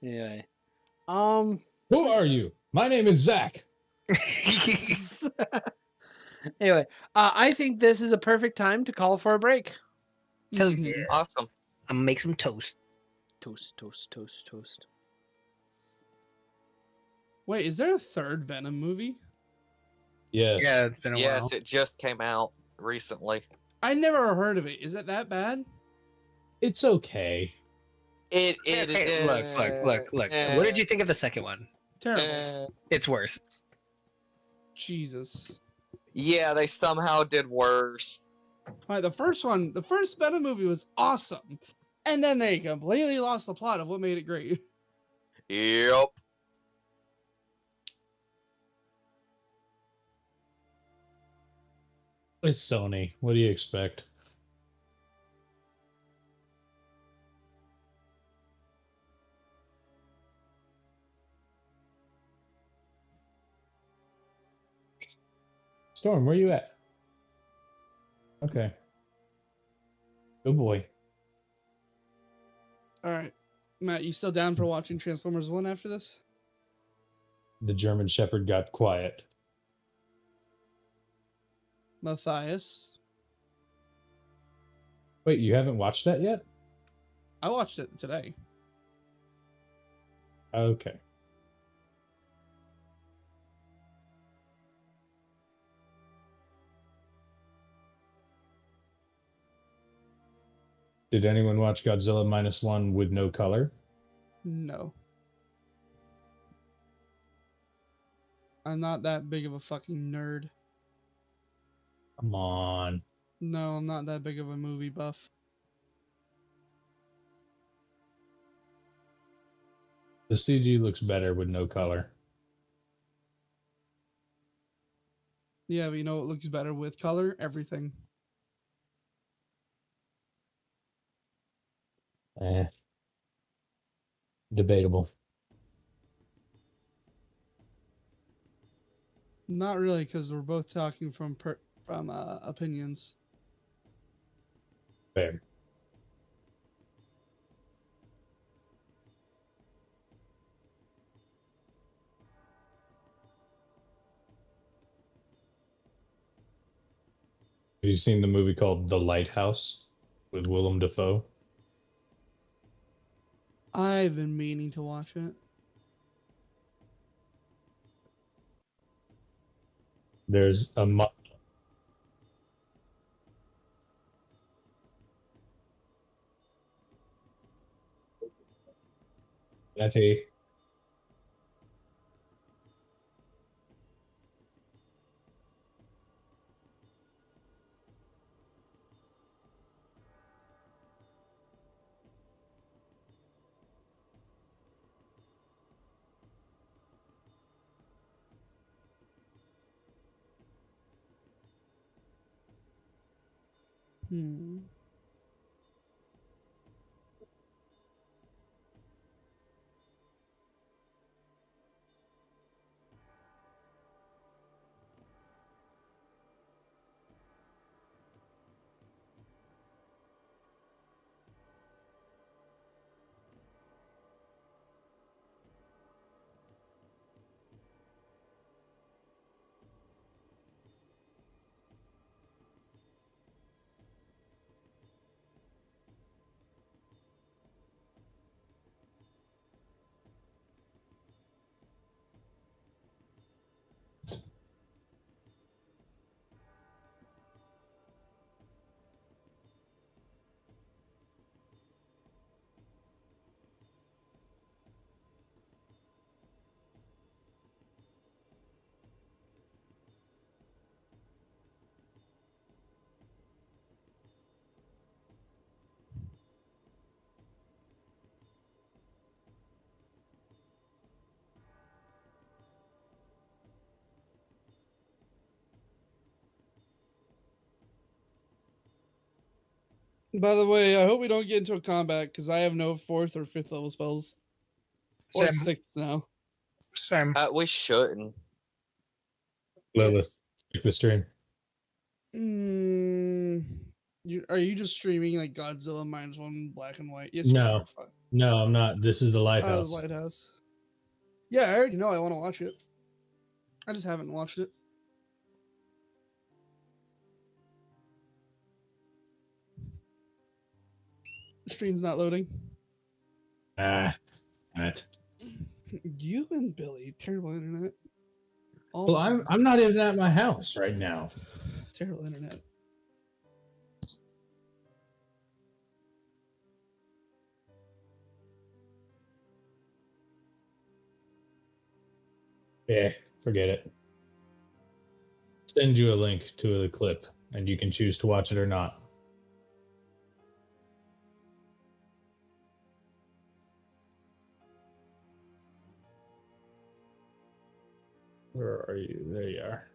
Anyway.
Who are you? My name is Zach.
Anyway, I think this is a perfect time to call for a break.
Hell yeah.
Awesome.
I'm gonna make some toast.
Toast, toast, toast, toast.
Wait, is there a third Venom movie?
Yes.
Yeah, it's been a
Yes,
while.
it just came out recently.
I never heard of it. Is it that bad?
It's okay.
It
Hey, look. What did you think of the second one?
Terrible.
It's worse.
Jesus.
Yeah, they somehow did worse.
Alright, the first Venom movie was awesome. And then they completely lost the plot of what made it great.
Yep.
It's Sony. What do you expect? Storm, where you at? Okay. Good boy.
Alright. Matt, you still down for watching Transformers 1 after this?
The German Shepherd got quiet.
Matthias?
Wait, you haven't watched that yet?
I watched it today.
Okay. Did anyone watch Godzilla -1 with no color?
No. I'm not that big of a fucking nerd.
Come on.
No, I'm not that big of a movie buff.
The CG looks better with no color.
Yeah, but you know what looks better with color? Everything.
Eh. Debatable.
Not really, because we're both talking from opinions.
Fair. Have you seen the movie called The Lighthouse with Willem Dafoe?
I've been meaning to watch it.
There's a Betty.
Hmm. By the way, I hope we don't get into a combat because I have no 4th or 5th level spells. Or
Same.
6th now.
Same.
We shouldn't.
Lilith, pick the stream.
Are you just streaming like Godzilla -1 black and white? Yes,
No.
you are. Fuck.
No, I'm not. This is the
Oh,
lighthouse.
the Lighthouse. Yeah, I already know I want to watch it. I just haven't watched it. The stream's not loading.
Right.
You and Billy, terrible internet. All
Well,
the time.
I'm not even at my house right now.
Terrible internet.
Yeah, forget it. Send you a link to the clip, and you can choose to watch it or not. Where are you? There you are.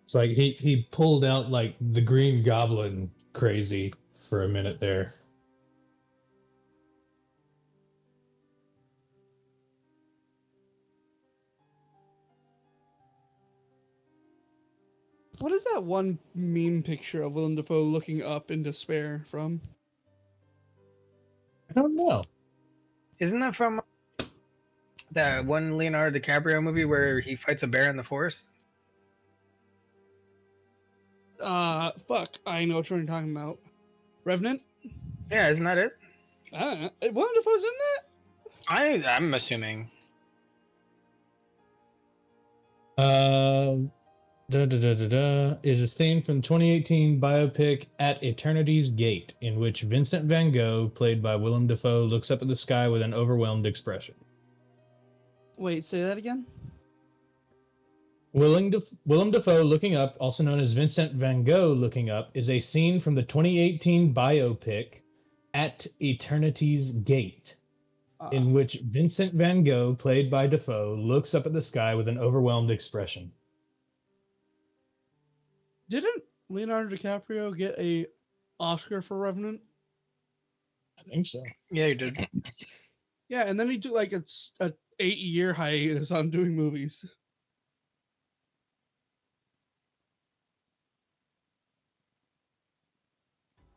It's like he pulled out like the Green Goblin crazy for a minute there.
What is that one meme picture of Willem Dafoe looking up in despair from?
I don't know.
Isn't that from that one Leonardo DiCaprio movie where he fights a bear in the forest?
Fuck. I know what you're talking about. Revenant?
Yeah, isn't that it?
Willem Dafoe's in that?
I'm assuming.
Is a scene from 2018 biopic At Eternity's Gate, in which Vincent van Gogh, played by Willem Dafoe, looks up at the sky with an overwhelmed expression.
Wait, say that again?
Willem Dafoe looking up, also known as Vincent van Gogh looking up, is a scene from the 2018 biopic At Eternity's Gate, in which Vincent van Gogh, played by Dafoe, looks up at the sky with an overwhelmed expression.
Didn't Leonardo DiCaprio get a Oscar for Revenant?
I think so.
Yeah, you did.
Yeah, and then he took like a 8-year hiatus on doing movies.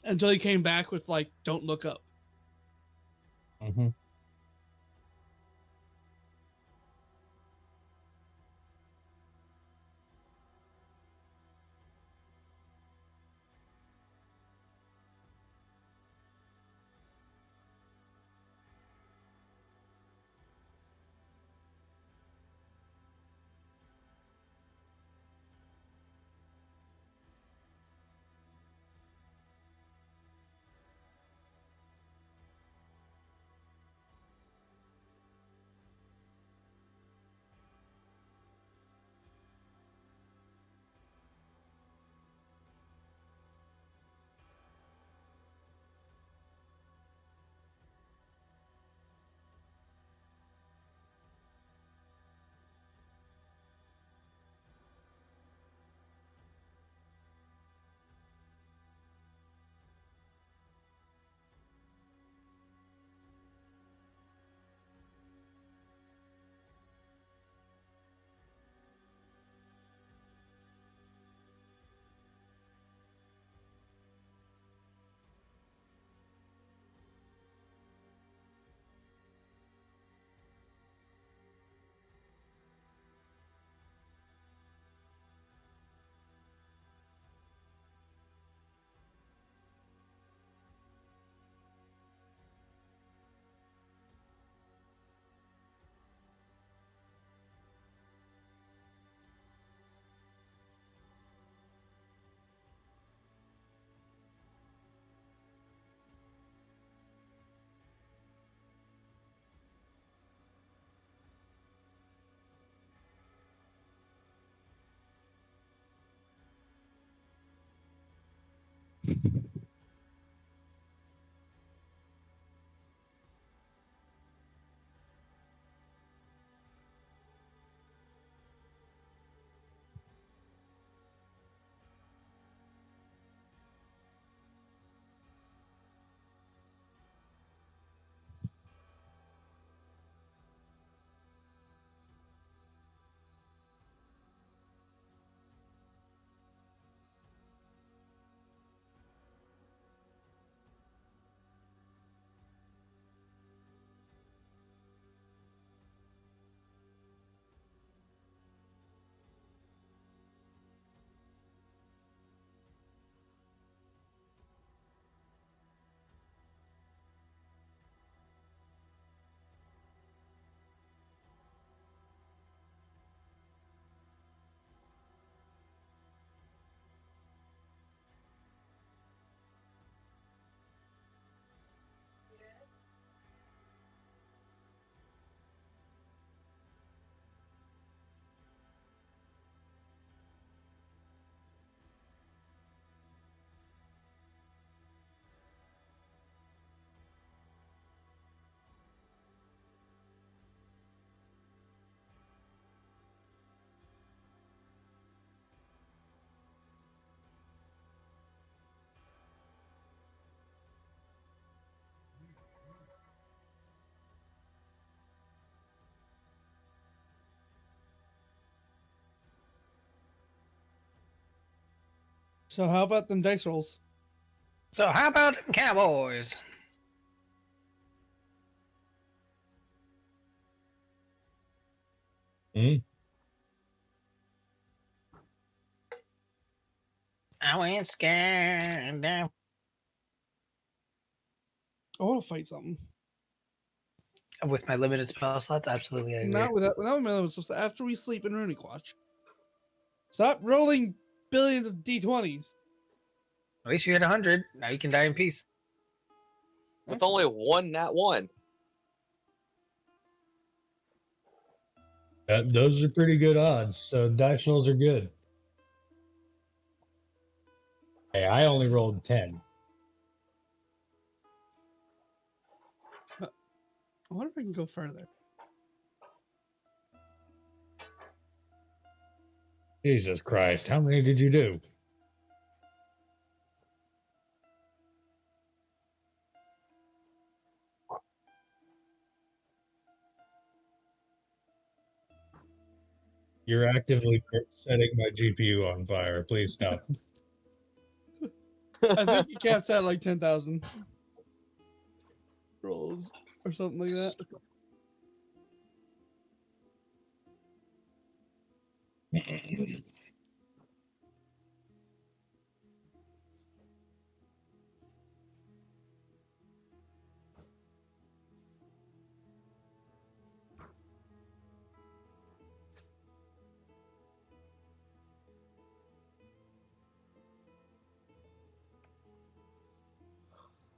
Until he came back with like Don't Look Up.
Mm-hmm.
So how about them dice rolls?
So how about them Cowboys?
Hmm?
I went scared.
I want to fight something.
With my limited spell slots, absolutely I agree.
Not without my limits. After we sleep in Runic Watch. Stop rolling billions of d20s.
At least you hit 100. Now you can die in peace.
With only one nat one.
Those are pretty good odds. So dice rolls are good. Hey, I only rolled 10.
I wonder if I can go further.
Jesus Christ, how many did you do? You're actively setting my GPU on fire. Please stop.
I think you caps out like 10,000 rolls or something like that.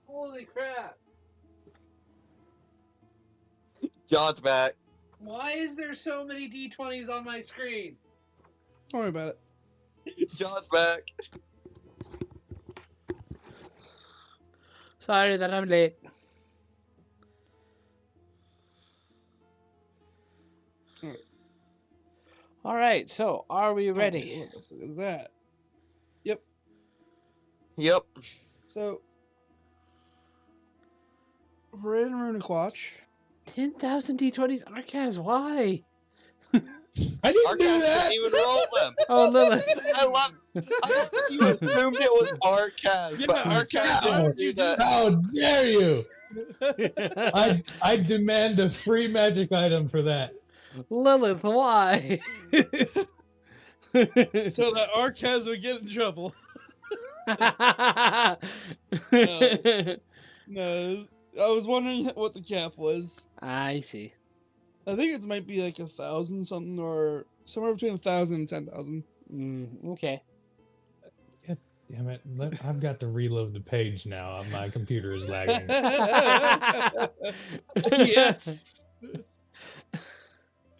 Holy crap!
John's back.
Why is there so many d20s on my screen?
Don't worry about it.
John's back.
Sorry that I'm late. All right, so are we ready?
Okay, what the fuck is that? Yep.
Yep.
So we're in Runic Watch.
10,000 d20s, Arcaz. Why?
I didn't
Our
do
guys
that.
didn't even roll them.
Oh, Lilith.
I you assumed it was Arcaz,
Yeah,
but
Arcaz,
Arcaz
why
didn't
would you
do that.
How dare you? I demand a free magic item for that.
Lilith, why?
So that Arcaz would get in trouble. No, I was wondering what the cap was.
I see.
I think it might be like 1,000 something, or somewhere between 1,000 and 10,000.
Okay.
Damn it. I've got to reload the page now. My computer is lagging.
Yes.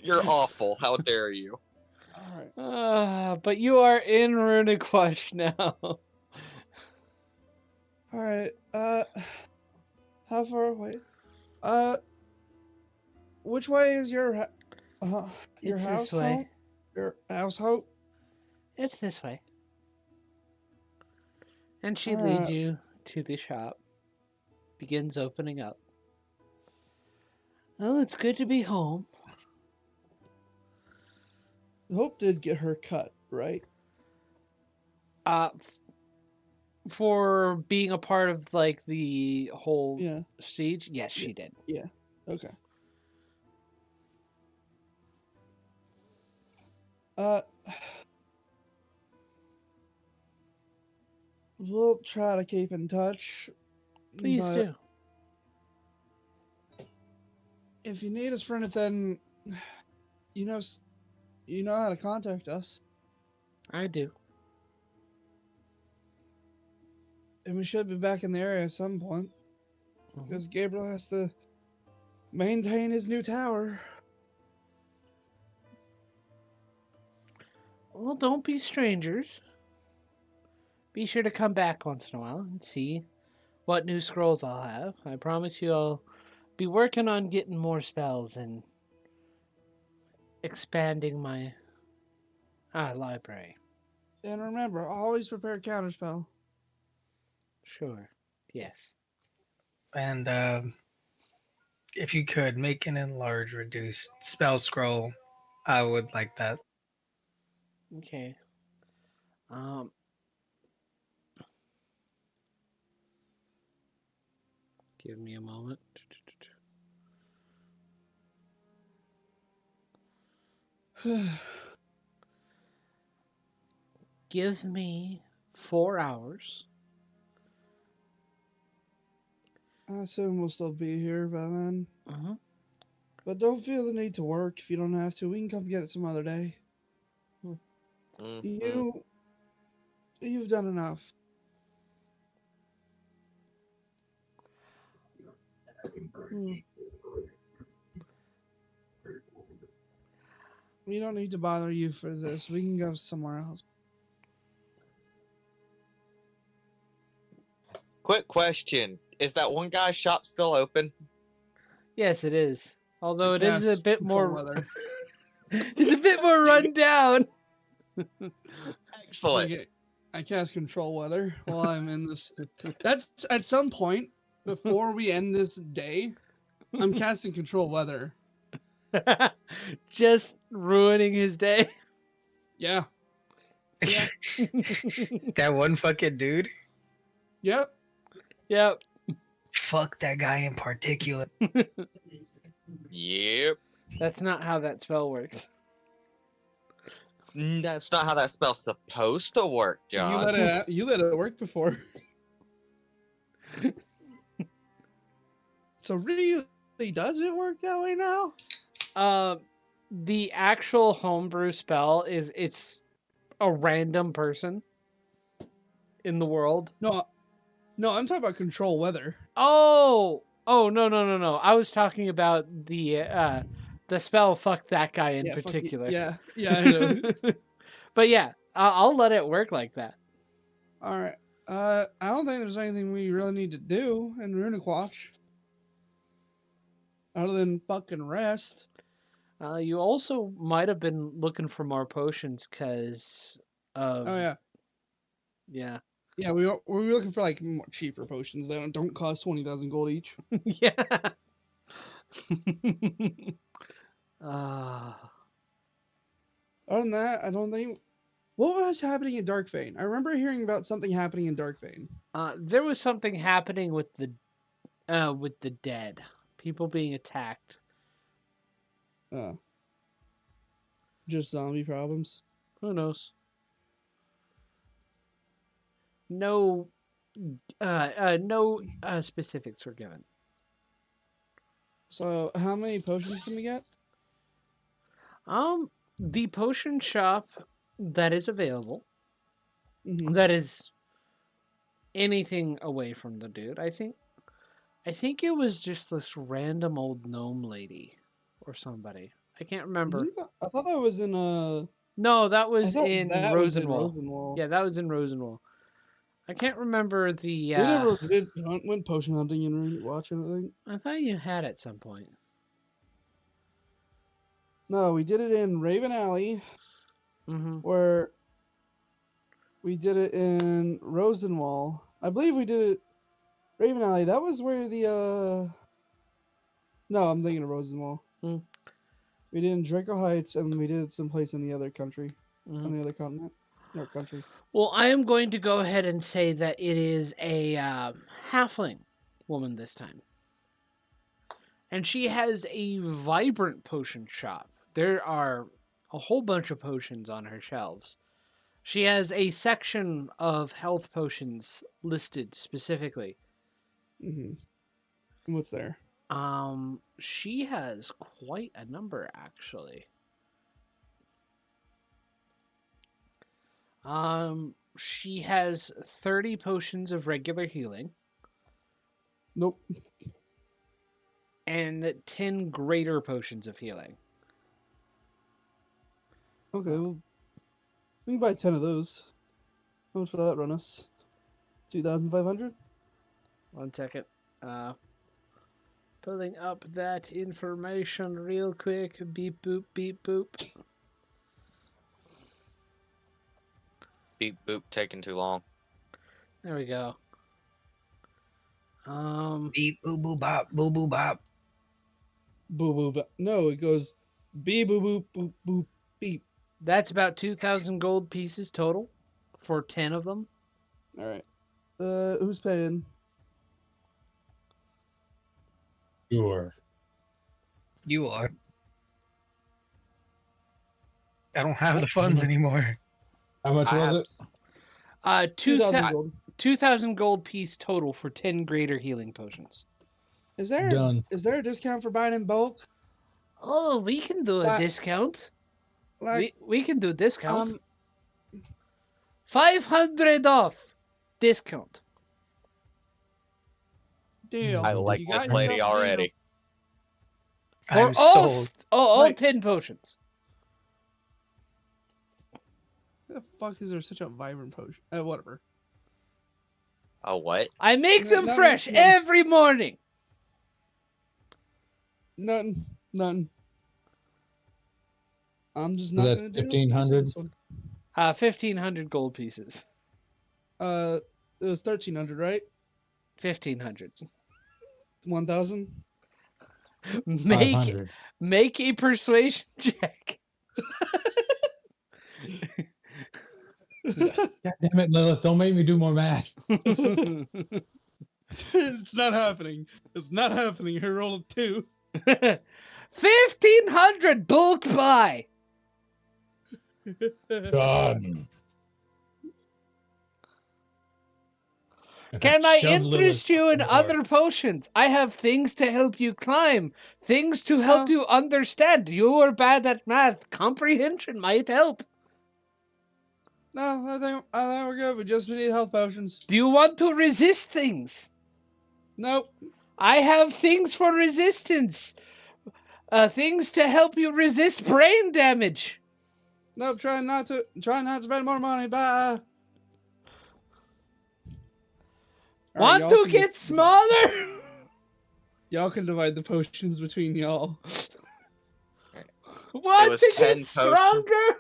You're awful. How dare you?
All right.
But you are in Runic Watch now.
All right. How far away? Which way is your
It's
house
this way.
home? Your house home?
It's this way. And she
All
leads
right.
you to the shop. Begins opening up. Oh, it's good to be home.
Hope did get her cut, right?
For being a part of like the whole
Yeah.
siege, yes, she did.
Yeah. Okay. We'll try to keep in touch.
Please
but
do.
if you need us for anything, you know how to contact us.
I do.
And we should be back in the area at some point. Because Gabriel has to maintain his new tower.
Well, don't be strangers. Be sure to come back once in a while and see what new scrolls I'll have. I promise you I'll be working on getting more spells and expanding my library.
And remember, always prepare counterspell.
Sure. Yes.
And if you could make an enlarge reduce spell scroll, I would like that.
Okay. Give me a moment. Give me 4 hours.
I assume we'll still be here by then.
Uh-huh.
But don't feel the need to work if you don't have to. We can come get it some other day.
Mhm.
You've done enough. We don't need to bother you for this. We can go somewhere else.
Quick question: is that one guy's shop still open?
Yes, it is. Although
I
it is a
cast
bit
control
more.
weather.
It's a bit more run down.
Excellent.
I cast control weather while I'm in this. That's at some point before we end this day. I'm casting control weather.
Just ruining his day.
Yeah. Yeah.
That one fucking dude.
Yep.
Yep.
Fuck that guy in particular.
Yep.
That's not how that spell works.
That's not how that spell's supposed to work, John.
You let it work before. So really, does it work that way now?
The actual homebrew spell it's a random person in the world.
No, I'm talking about control weather.
Oh, no. I was talking about the spell. Fuck that guy in
Yeah,
particular.
yeah, I know.
But yeah, I'll let it work like that.
All right. I don't think there's anything we really need to do in Runic Watch other than fucking rest.
You also might have been looking for more potions because of
Oh yeah,
yeah.
yeah. We were looking for like more cheaper potions that don't cost 20,000 gold each.
Yeah. Ah.
Other than that, I don't think. What was happening in Darkfane? I remember hearing about something happening in Darkfane.
There was something happening with the dead, people being attacked.
Just zombie problems.
Who knows? No, no specifics were given.
So, how many potions can we get?
The potion shop that is available,
Mm-hmm.
that is anything away from the dude. I think it was just this random old gnome lady or somebody. I can't remember.
I thought that was in
No, that
I
was
thought
in
that was in
Rosenwall.
Rosenwall.
Yeah, that was in Rosenwall. I can't remember the.
We never went potion hunting in Runic Watch, I don't think.
I thought you had at some point.
No, we did it in Raven Alley,
Mm-hmm.
where we did it in Rosenwall. I believe we did it Raven Alley. That was where the No, I'm thinking of Rosenwall.
Mm.
We did it in Draco Heights, and we did it someplace in the other country,
Mm-hmm.
on the other continent, or country.
Well, I am going to go ahead and say that it is a halfling woman this time. And she has a vibrant potion shop. There are a whole bunch of potions on her shelves. She has a section of health potions listed specifically.
Mm-hmm. What's there?
She has quite a number, actually. She has 30 potions of regular healing
Nope.
and 10 greater potions of healing.
Okay, well, we can buy 10 of those. How much will that run us? 2,500?
1 second. Pulling up that information real quick. Beep boop, beep boop.
Beep boop, taking too long.
There we go.
Beep boo boo bop boo boo bop.
Boo boo bop. No, it goes beep boo boop boop boop beep.
That's about 2,000 gold pieces total for 10 of them.
Alright. Who's paying?
Sure.
You are. I don't have the funds anymore.
How much
I
was
have-
it?
2,000 gold.
2,000 gold piece total for 10 greater healing potions.
Is there
Done.
a discount for buying in bulk?
Oh, we can do a
Like-
discount.
Like,
We can do discount.
'em
500 off discount.
deal.
I like
You got
this lady
yourself a deal.
already.
For
I'm
all,
sold.
all
Wait.
10 potions.
Why the fuck is there such a vibrant potion? Whatever.
Oh, what?
I make
No,
them
no,
fresh
no.
every morning.
None. I'm just
So
not
that's
gonna do
1,500?
this one.
1,500 gold pieces.
It was 1,300, right?
1,500.
1,000.
Make
500.
make a persuasion check.
God damn it, Lilith! Don't make me do more math.
It's not happening. It's not happening. Her roll of 2.
1,500 bulk buy.
Done.
Can I
Shove
interest
Lilith
you in
in the dark.
other potions? I have things to help you climb, things to help
No.
you understand. You are bad at math. Comprehension might help.
No, I think we're good. We just need health potions.
Do you want to resist things?
Nope.
I have things for resistance. Things to help you resist brain damage.
Nope. Try not to spend more money. Bye.
Want to get smaller?
Y'all can divide the potions between y'all.
Want
was
to
10
get
potions.
stronger?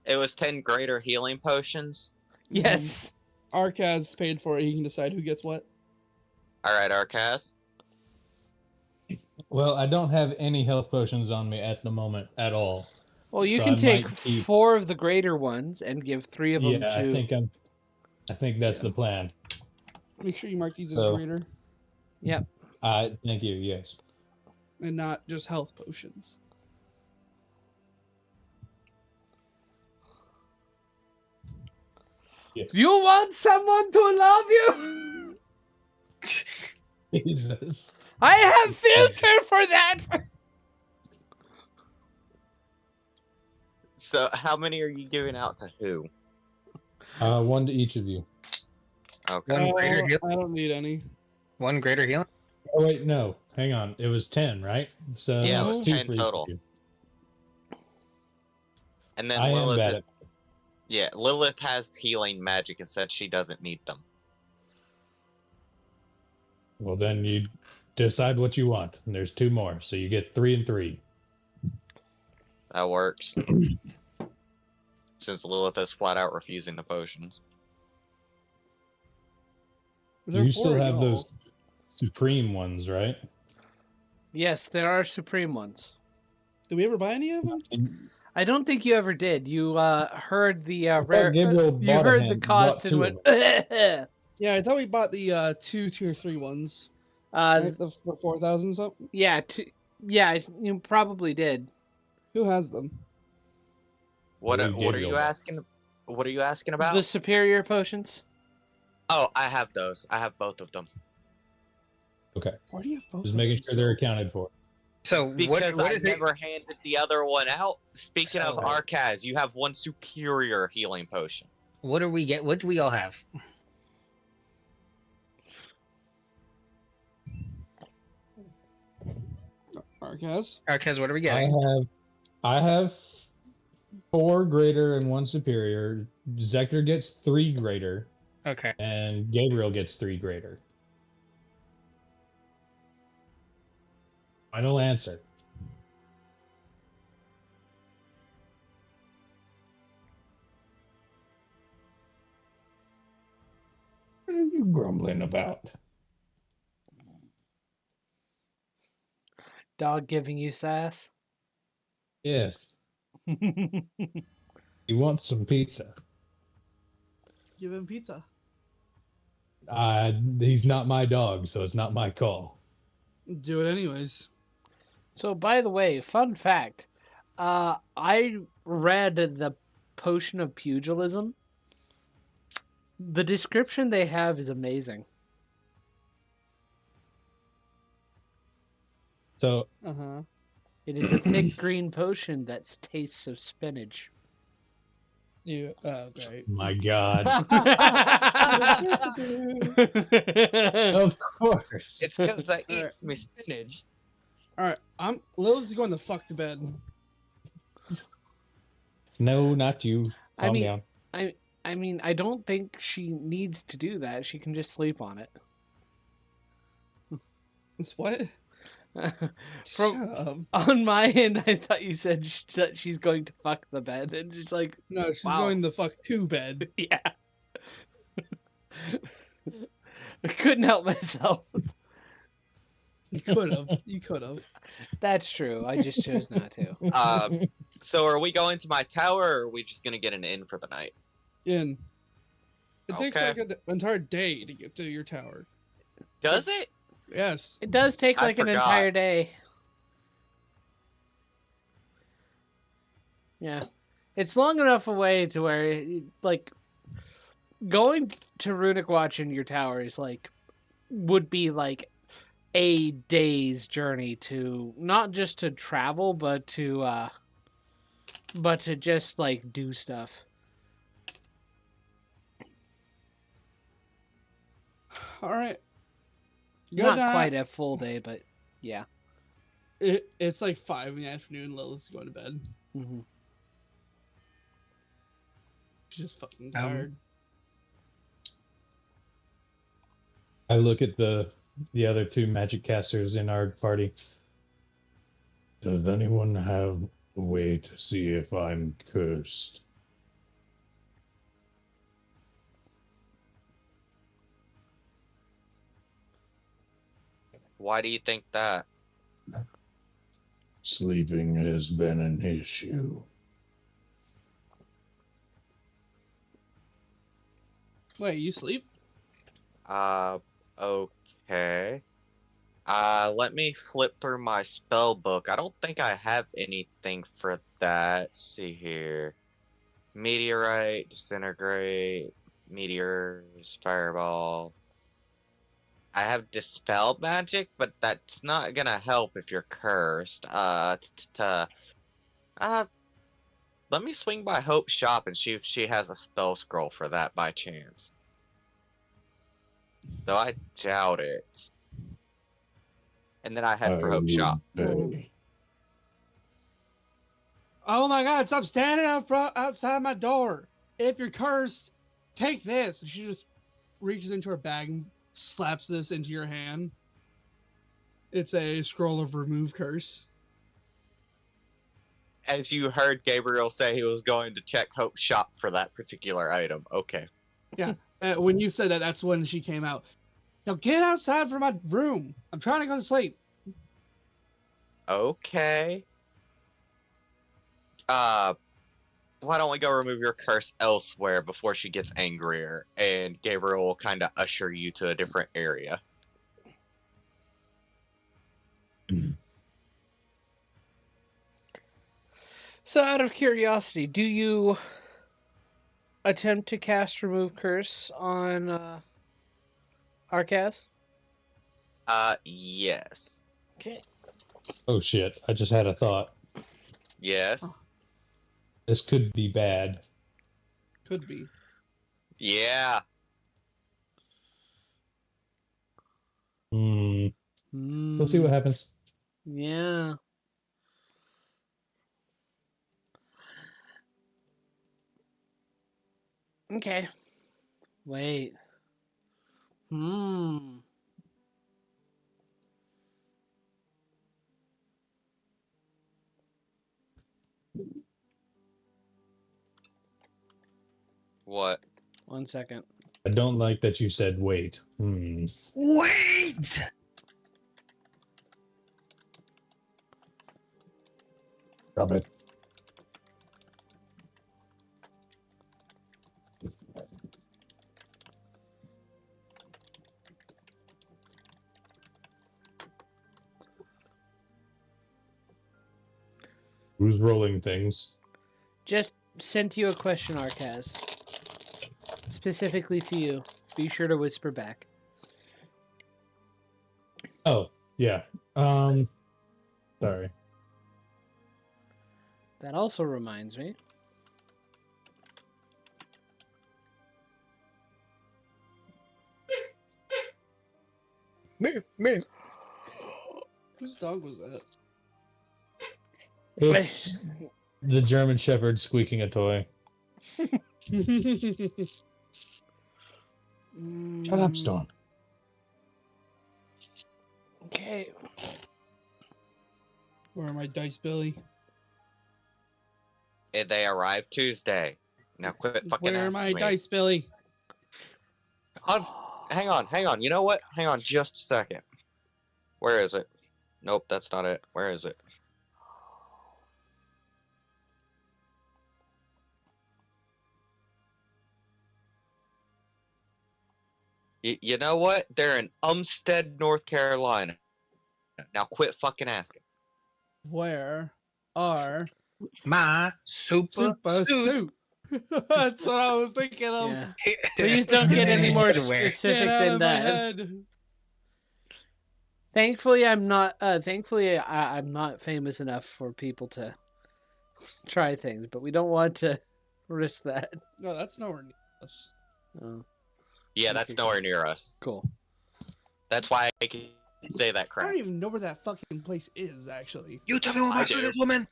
It was 10 greater healing potions.
Yes.
Arcaz paid for it. He can decide who gets what.
All right, Arcaz.
Well, I don't have any health potions on me at the moment at all.
Well, you
So
can
I
take
might keep-
4 of the greater ones and give 3 of them
Yeah,
to.
I think that's the plan.
Make sure you mark these as
So-
greater
Thank you. Yes.
and not just health potions.
Yes.
You want someone to love you?
Jesus.
I have filter for that.
So, how many are you giving out to who?
One to each of you.
Okay.
One greater heal.
I don't need any.
One greater healing.
Oh wait, no. Hang on. It was 10, right? So
Yeah, it was
it's 2
10
for each of
total.
you.
And then
I am
Lilith
bad
is,
at
yeah, Lilith has healing magic and said she doesn't need them.
Well, then you decide what you want. And there's 2 more, so you get 3 and 3.
That works. Since Lilith is flat out refusing the potions.
There are
You
4
still
of
have
y'all.
those supreme ones, right?
Yes, there are supreme ones.
Did we ever buy any of them?
I don't think you ever did. You heard the
thought
rare.
Gabriel
You
bought a
heard
hand
the
and
cost
bought
and
2 of
went.
Yeah, I thought we bought the 2 tier 3 ones. Right? The for 4,000 something.
Yeah, you probably did.
Who has them?
What
Believe
are
Gabriel
you
does.
asking? What are you asking about?
The superior potions.
Oh, I have those. I have both of them.
Why do you have both?
Just
of
making
them
sure they're
still?
accounted for.
So
Because
what
I
is it?
never handed the other one out. Speaking of
So-
Arcaz, you have one superior healing potion.
What do we get? What do we all have?
Arcaz.
Arcaz, what are we getting?
I have 4 greater and 1 superior. Zector gets 3 greater,
Okay.
and Gabriel gets 3 greater. Final answer. What are you grumbling about?
Dog giving you sass.
Yes, he wants some pizza.
Give him pizza.
He's not my dog, so it's not my call.
Do it anyways.
So, by the way, fun fact. I read the potion of pugilism. The description they have is amazing.
So
Uh-huh.
It is a thick green potion that tastes of spinach.
You great.
my God.
Oh,
Of course.
It's because I
Alright.
eats me spinach.
Alright, Lilith's going to fuck to bed.
No, not you.
I
Calm
mean-
down.
I mean, I don't think she needs to do that. She can just sleep on it.
It's what?
From
Shut up.
on my end, I thought you said that she's going to fuck the bed, and just like,
No, she's
Wow.
going the fuck to bed.
yeah. I couldn't help myself.
You could have. You could have.
That's true. I just chose not to.
So are we going to my tower, or are we just gonna get an inn for the night?
In. It takes
Okay.
like an entire day to get to your tower.
Does it?
Yes.
It does take
I
like an
forgot.
entire day. Yeah. It's long enough away to where, like, going to Runic Watch in your tower is like, would be like a day's journey to, not just to travel, but to just like do stuff.
Alright. Good
Not
night.
quite a full day, but yeah.
It's like 5 in the afternoon. Lilith's going to bed.
Hmm.
She's just fucking tired.
I look at the other two magic casters in our party. Does anyone have a way to see if I'm cursed?
Why do you think that?
Sleeping has been an issue.
Wait, you sleep?
Okay. Let me flip through my spell book. I don't think I have anything for that. Let's see here. Meteorite, disintegrate, meteors, fireball. I have dispel magic, but that's not gonna help if you're cursed. Let me swing by Hope's shop and see if she has a spell scroll for that by chance. Though I doubt it. And then I head for Hope's shop.
Pay.
Oh my god, stop standing out front outside my door. If you're cursed, take this. And she just reaches into her bag and slaps this into your hand. It's a scroll of remove curse.
As you heard Gabriel say he was going to check Hope's shop for that particular item. Okay.
When you said that, that's when she came out. Now get outside from my room. I'm trying to go to sleep.
Okay. Why don't we go remove your curse elsewhere before she gets angrier, and Gabriel will kind of usher you to a different area.
So, out of curiosity, do you attempt to cast Remove Curse on Arcas?
Yes.
Okay.
Oh shit! I just had a thought.
Yes.
This could be bad.
Could be.
Yeah.
We'll see what happens.
Yeah. Okay. Wait.
What?
1 second.
I don't like that you said wait.
Wait!
Stop it. Who's rolling things?
Just sent you a question, Arcaz. Specifically to you. Be sure to whisper back.
Oh, yeah. Sorry.
That also reminds me.
Whose dog was that?
It's the German Shepherd squeaking a toy. Shut up, Storm.
Okay.
Where are my dice, Billy?
They arrived Tuesday. Now quit fucking
Where are
asking
my
me.
dice, Billy?
Hang on. You know what? Hang on just a second. Where is it? Nope, that's not it. Where is it? You know what? They're in Umstead, North Carolina. Now quit fucking asking.
Where are
My super suit.
suit? That's what I was thinking of.
Yeah. Please don't get any more
Should wear.
specific
Get out
than
of my
that.
head.
Thankfully, I'm not. I'm not famous enough for people to try things, but we don't want to risk that.
No, that's nowhere near us.
Oh,
Yeah, that's
Okay.
nowhere near us.
cool.
That's why I can say that
I
crap.
don't even know where that fucking place is, actually.
You tell me what
I
my
do.
suit is, woman.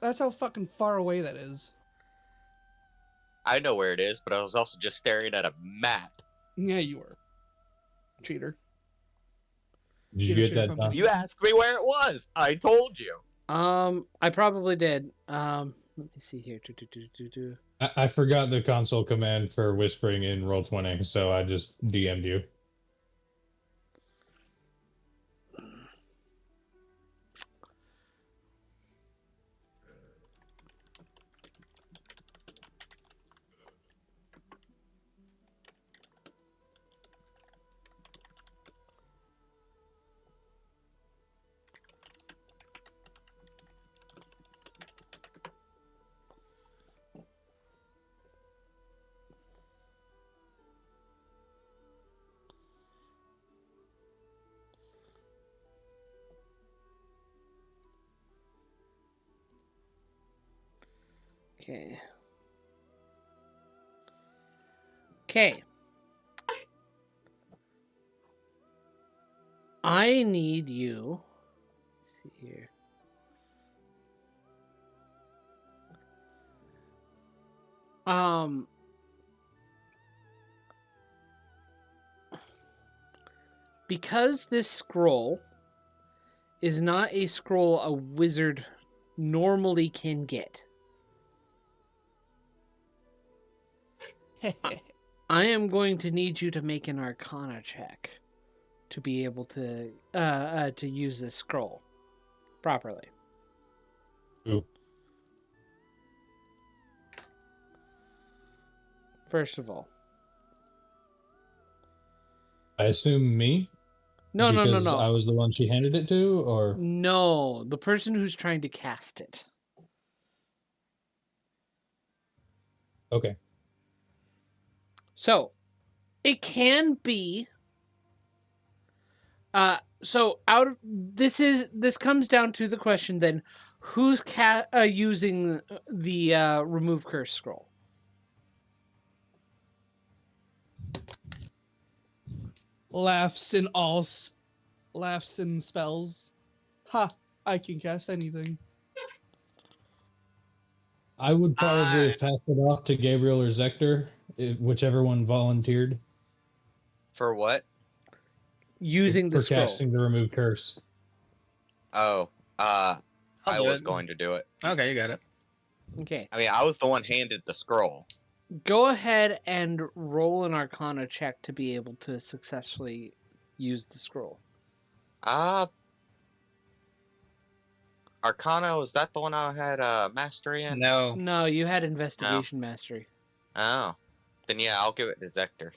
That's how fucking far away that is.
I know where it is, but I was also just staring at a map.
Yeah, you were. Cheater.
Did you get that done?
You asked me where it was. I told you.
I probably did. Let me see here.
I forgot the console command for whispering in Roll20, so I just DM'd you.
Okay. Okay. I need you. Let's see here. Because this scroll is not a scroll a wizard normally can get, I am going to need you to make an Arcana check to be able to use this scroll properly.
Ooh.
First of all,
I assume me?
no.
Because I was the one she handed it to, or?
No, the person who's trying to cast it.
Okay.
So, it can be. This comes down to the question then: who's using the remove curse scroll?
Laughs and spells. Ha! I can cast anything.
I would probably pass it off to Gabriel or Zector, whichever one volunteered.
For what?
Using the
for
scroll.
casting the remove curse.
Oh, I
do
was
it.
going to do it.
Okay, you got it.
Okay.
I mean, I was the one handed the scroll.
Go ahead and roll an Arcana check to be able to successfully use the scroll.
Arcana, was that the one I had mastery in?
No.
No, you had investigation mastery.
Oh. Then yeah, I'll give it to Zector.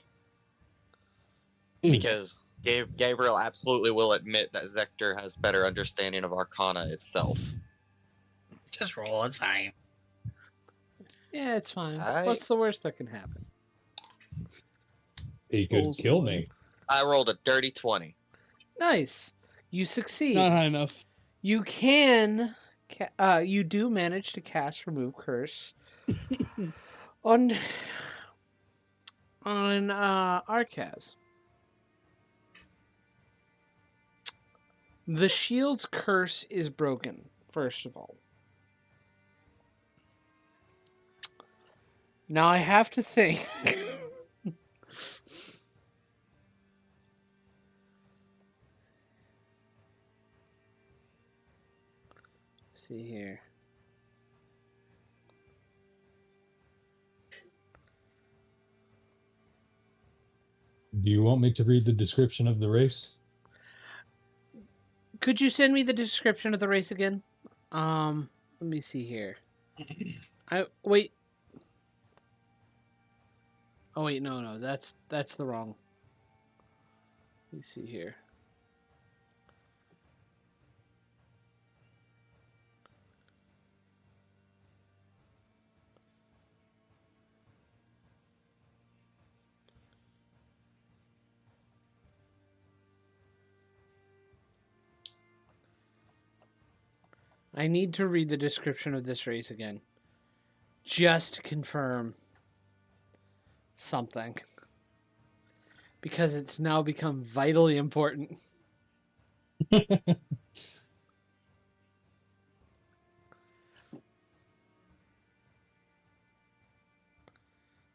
Ooh.
Because Gabriel absolutely will admit that Zector has better understanding of Arcana itself.
Just roll. It's fine.
Yeah, it's fine.
Alright.
What's the worst that can happen?
He could
Rolls
kill
one.
me.
I rolled a dirty 20.
Nice. You succeed.
Not high enough.
You you do manage to cast Remove Curse on Arcaz. The shield's curse is broken, first of all. Now I have to think. See here.
Do you want me to read the description of the race?
Could you send me the description of the race again? Let me see here. Wait. Oh wait, no, that's the wrong. Let me see here. I need to read the description of this race again. Just to confirm something. Because it's now become vitally important.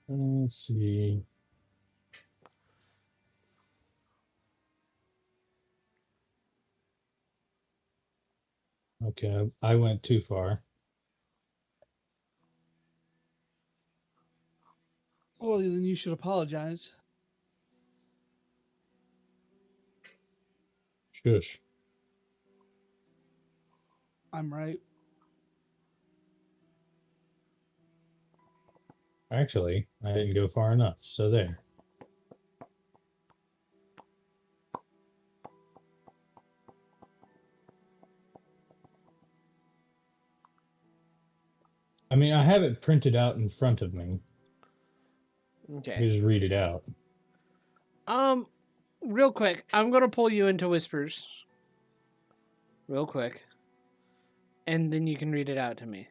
Let's see. Okay, I went too far.
Well, then you should apologize.
Shush.
I'm right.
Actually, I didn't go far enough, so there. I mean, I have it printed out in front of me.
Okay.
You just read it out.
Real quick, I'm gonna pull you into Whispers. Real quick. And then you can read it out to me.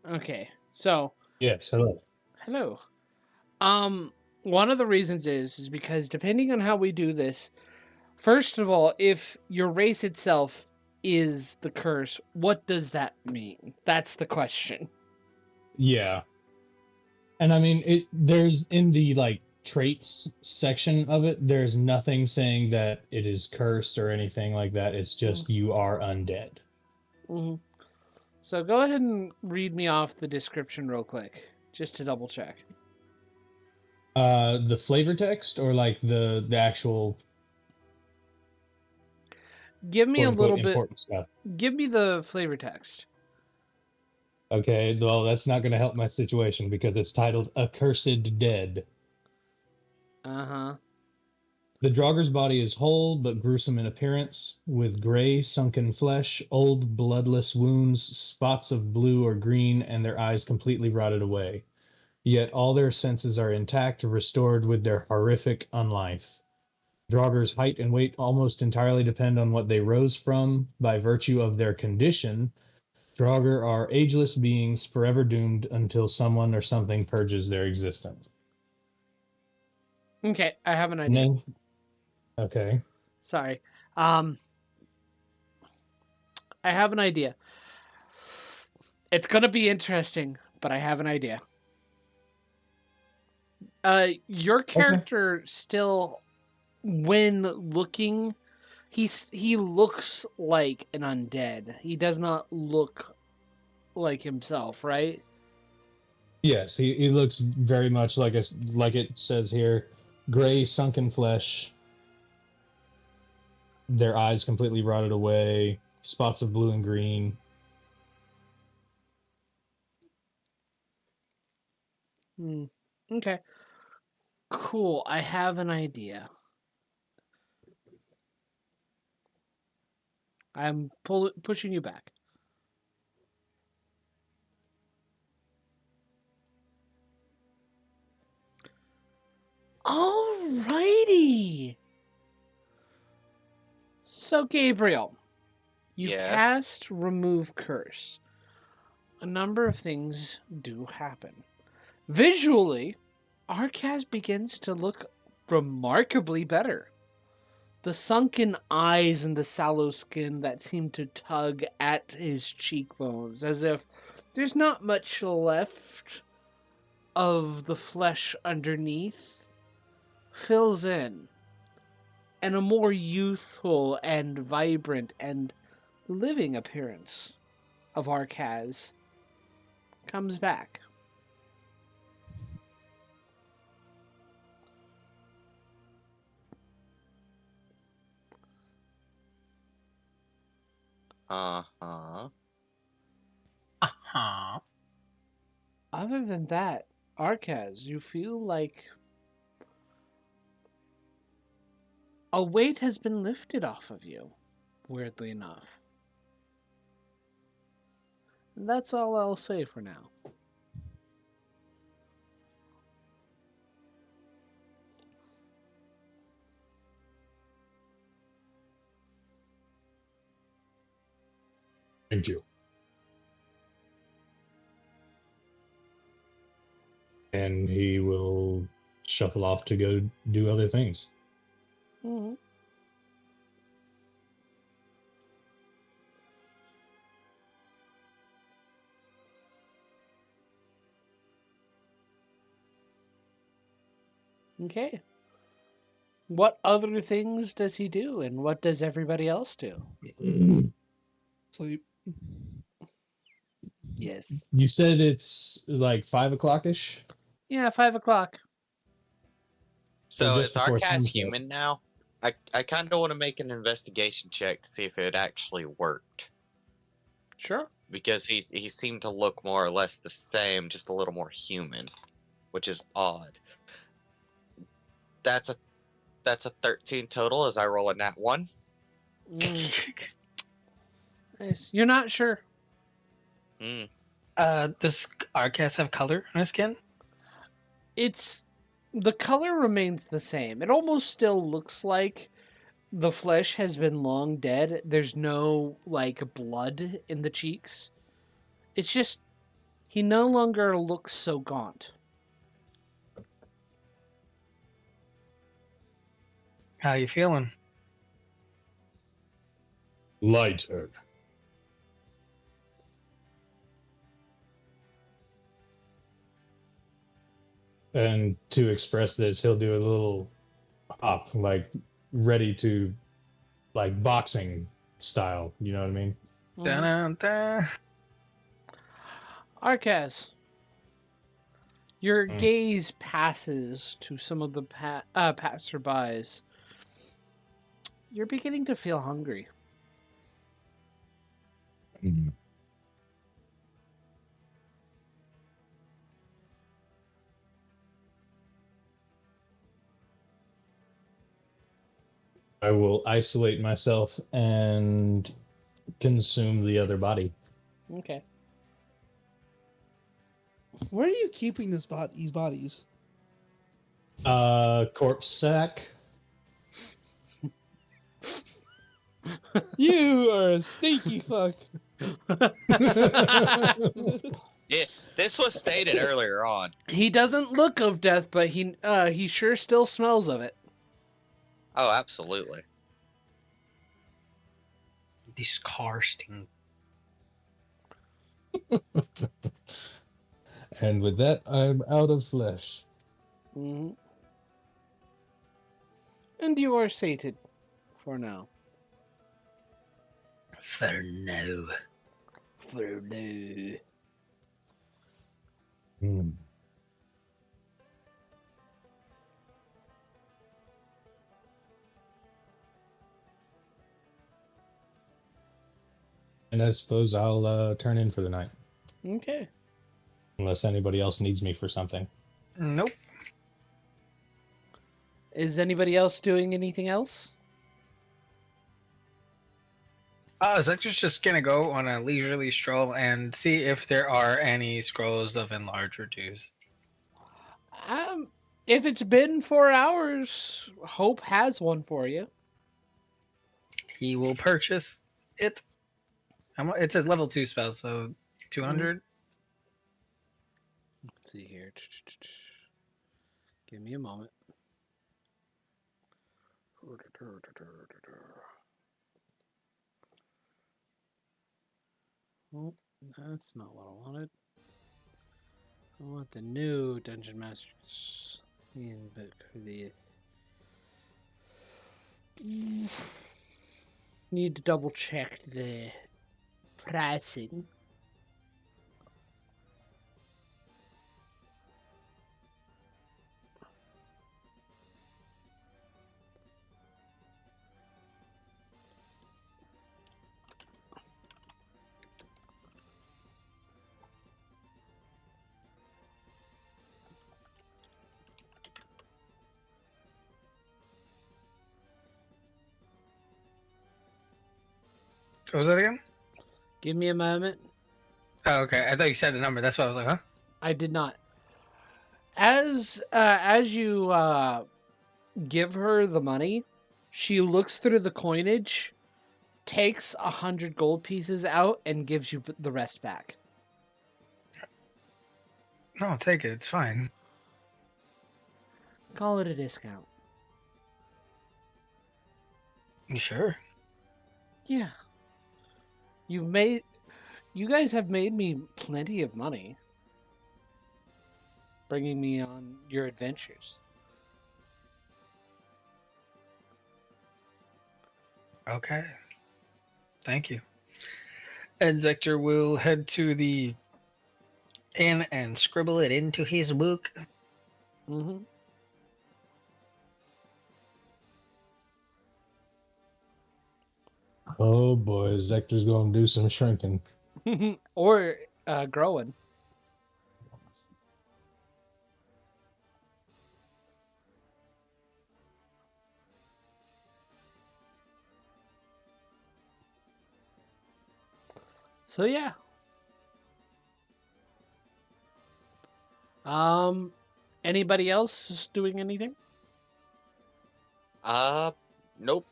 Okay, so
Yes, hello.
hello. One of the reasons is because depending on how we do this, first of all, if your race itself is the curse, what does that mean? That's the question.
Yeah. And I mean, there's in the like traits section of it, there's nothing saying that it is cursed or anything like that. It's just you are undead.
Mm-hmm. So go ahead and read me off the description real quick, just to double check.
The flavor text or like the actual
Give me
quote
a
unquote
little bit.
important stuff.
Give me the flavor text.
Okay, well that's not going to help my situation because it's titled Accursed Dead.
Uh-huh.
The Draugr's body is whole but gruesome in appearance, with gray, sunken flesh, old, bloodless wounds, spots of blue or green, and their eyes completely rotted away. Yet all their senses are intact, restored with their horrific unlife. Draugr's height and weight almost entirely depend on what they rose from. By virtue of their condition, Draugr are ageless beings forever doomed until someone or something purges their existence.
Okay, I have an idea.
Name. Okay.
Sorry. I have an idea. It's gonna be interesting, but I have an idea. Your character still, when looking, he looks like an undead. He does not look like himself, right?
Yes, he looks very much like like it says here, gray, sunken flesh. Their eyes completely rotted away, spots of blue and green.
Okay. Cool. I have an idea. I'm pushing you back. Alrighty. So, Gabriel, you
Yes.
cast Remove Curse. A number of things do happen. Visually, Arcaz begins to look remarkably better. The sunken eyes and the sallow skin that seem to tug at his cheekbones, as if there's not much left of the flesh underneath, fills in, and a more youthful and vibrant and living appearance of Arcaz comes back.
Uh-huh.
Uh-huh.
Other than that, Arcaz, you feel like a weight has been lifted off of you, weirdly enough. And that's all I'll say for now.
Thank you. And he will shuffle off to go do other things.
Mm-hmm. Okay. What other things does he do, and what does everybody else do?
Sleep.
Yes.
You said it's like 5 o'clock-ish?
Yeah, 5 o'clock.
So
just
is
before
Arcaz
sunset.
human now? I kind of want to make an investigation check to see if it actually worked.
Sure.
Because he seemed to look more or less the same, just a little more human, which is odd. That's a 13 total as I roll a nat 1.
Nice. You're not sure.
Hmm.
Does Arcas have color on his skin?
The color remains the same. It almost still looks like the flesh has been long dead. There's no like blood in the cheeks. It's just he no longer looks so gaunt.
How you feeling?
Lighter. And to express this, he'll do a little hop, like ready to, like boxing style. You know what I mean?
Dun-dun-dun.
Arcaz, your
Mm.
gaze passes to some of the passerbys. You're beginning to feel hungry.
Mhm. I will isolate myself and consume the other body.
Okay.
Where are you keeping these bodies?
Corpse sack.
You are a sneaky fuck.
Yeah, this was stated earlier on.
He doesn't look of death, but he sure still smells of it.
Oh, absolutely.
Disgusting.
And with that, I'm out of flesh.
Mm-hmm. And you are sated for now.
For now.
For now.
Hmm. And I suppose I'll turn in for the night.
Okay.
Unless anybody else needs me for something.
Nope.
Is anybody else doing anything else?
Zector's just gonna go on a leisurely stroll and see if there are any scrolls of enlarge reduce.
If it's been 4 hours, Hope has one for you.
He will purchase it. It's a level 2 spell, so 200.
Let's see here. Give me a moment. Oh, that's not what I wanted. I want the new Dungeon Master's Handbook for this. Need to double check the pricing.
What was that again?
Give me a moment.
Oh, okay. I thought you said the number. That's why I was like, huh?
I did not. As you give her the money, she looks through the coinage, takes 100 gold pieces out, and gives you the rest back.
No, take it. It's fine.
Call it a discount.
You sure?
Yeah. You guys have made me plenty of money, bringing me on your adventures.
Okay. Thank you. And Zector will head to the inn and scribble it into his book.
Mm-hmm.
Oh boy, Zector's going to do some shrinking.
Or growing. So yeah. Anybody else doing anything?
Nope.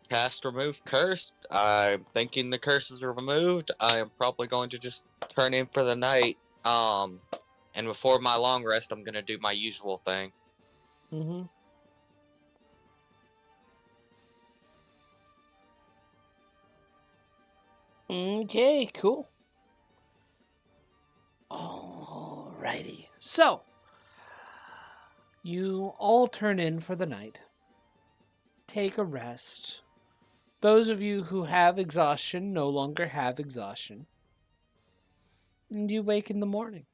Cast remove curse. I'm thinking the curses are removed. I am probably going to just turn in for the night. And before my long rest, I'm gonna do my usual thing.
Mm-hmm. Okay, cool. Alrighty. So, you all turn in for the night. Take a rest. Those of you who have exhaustion no longer have exhaustion. And you wake in the morning.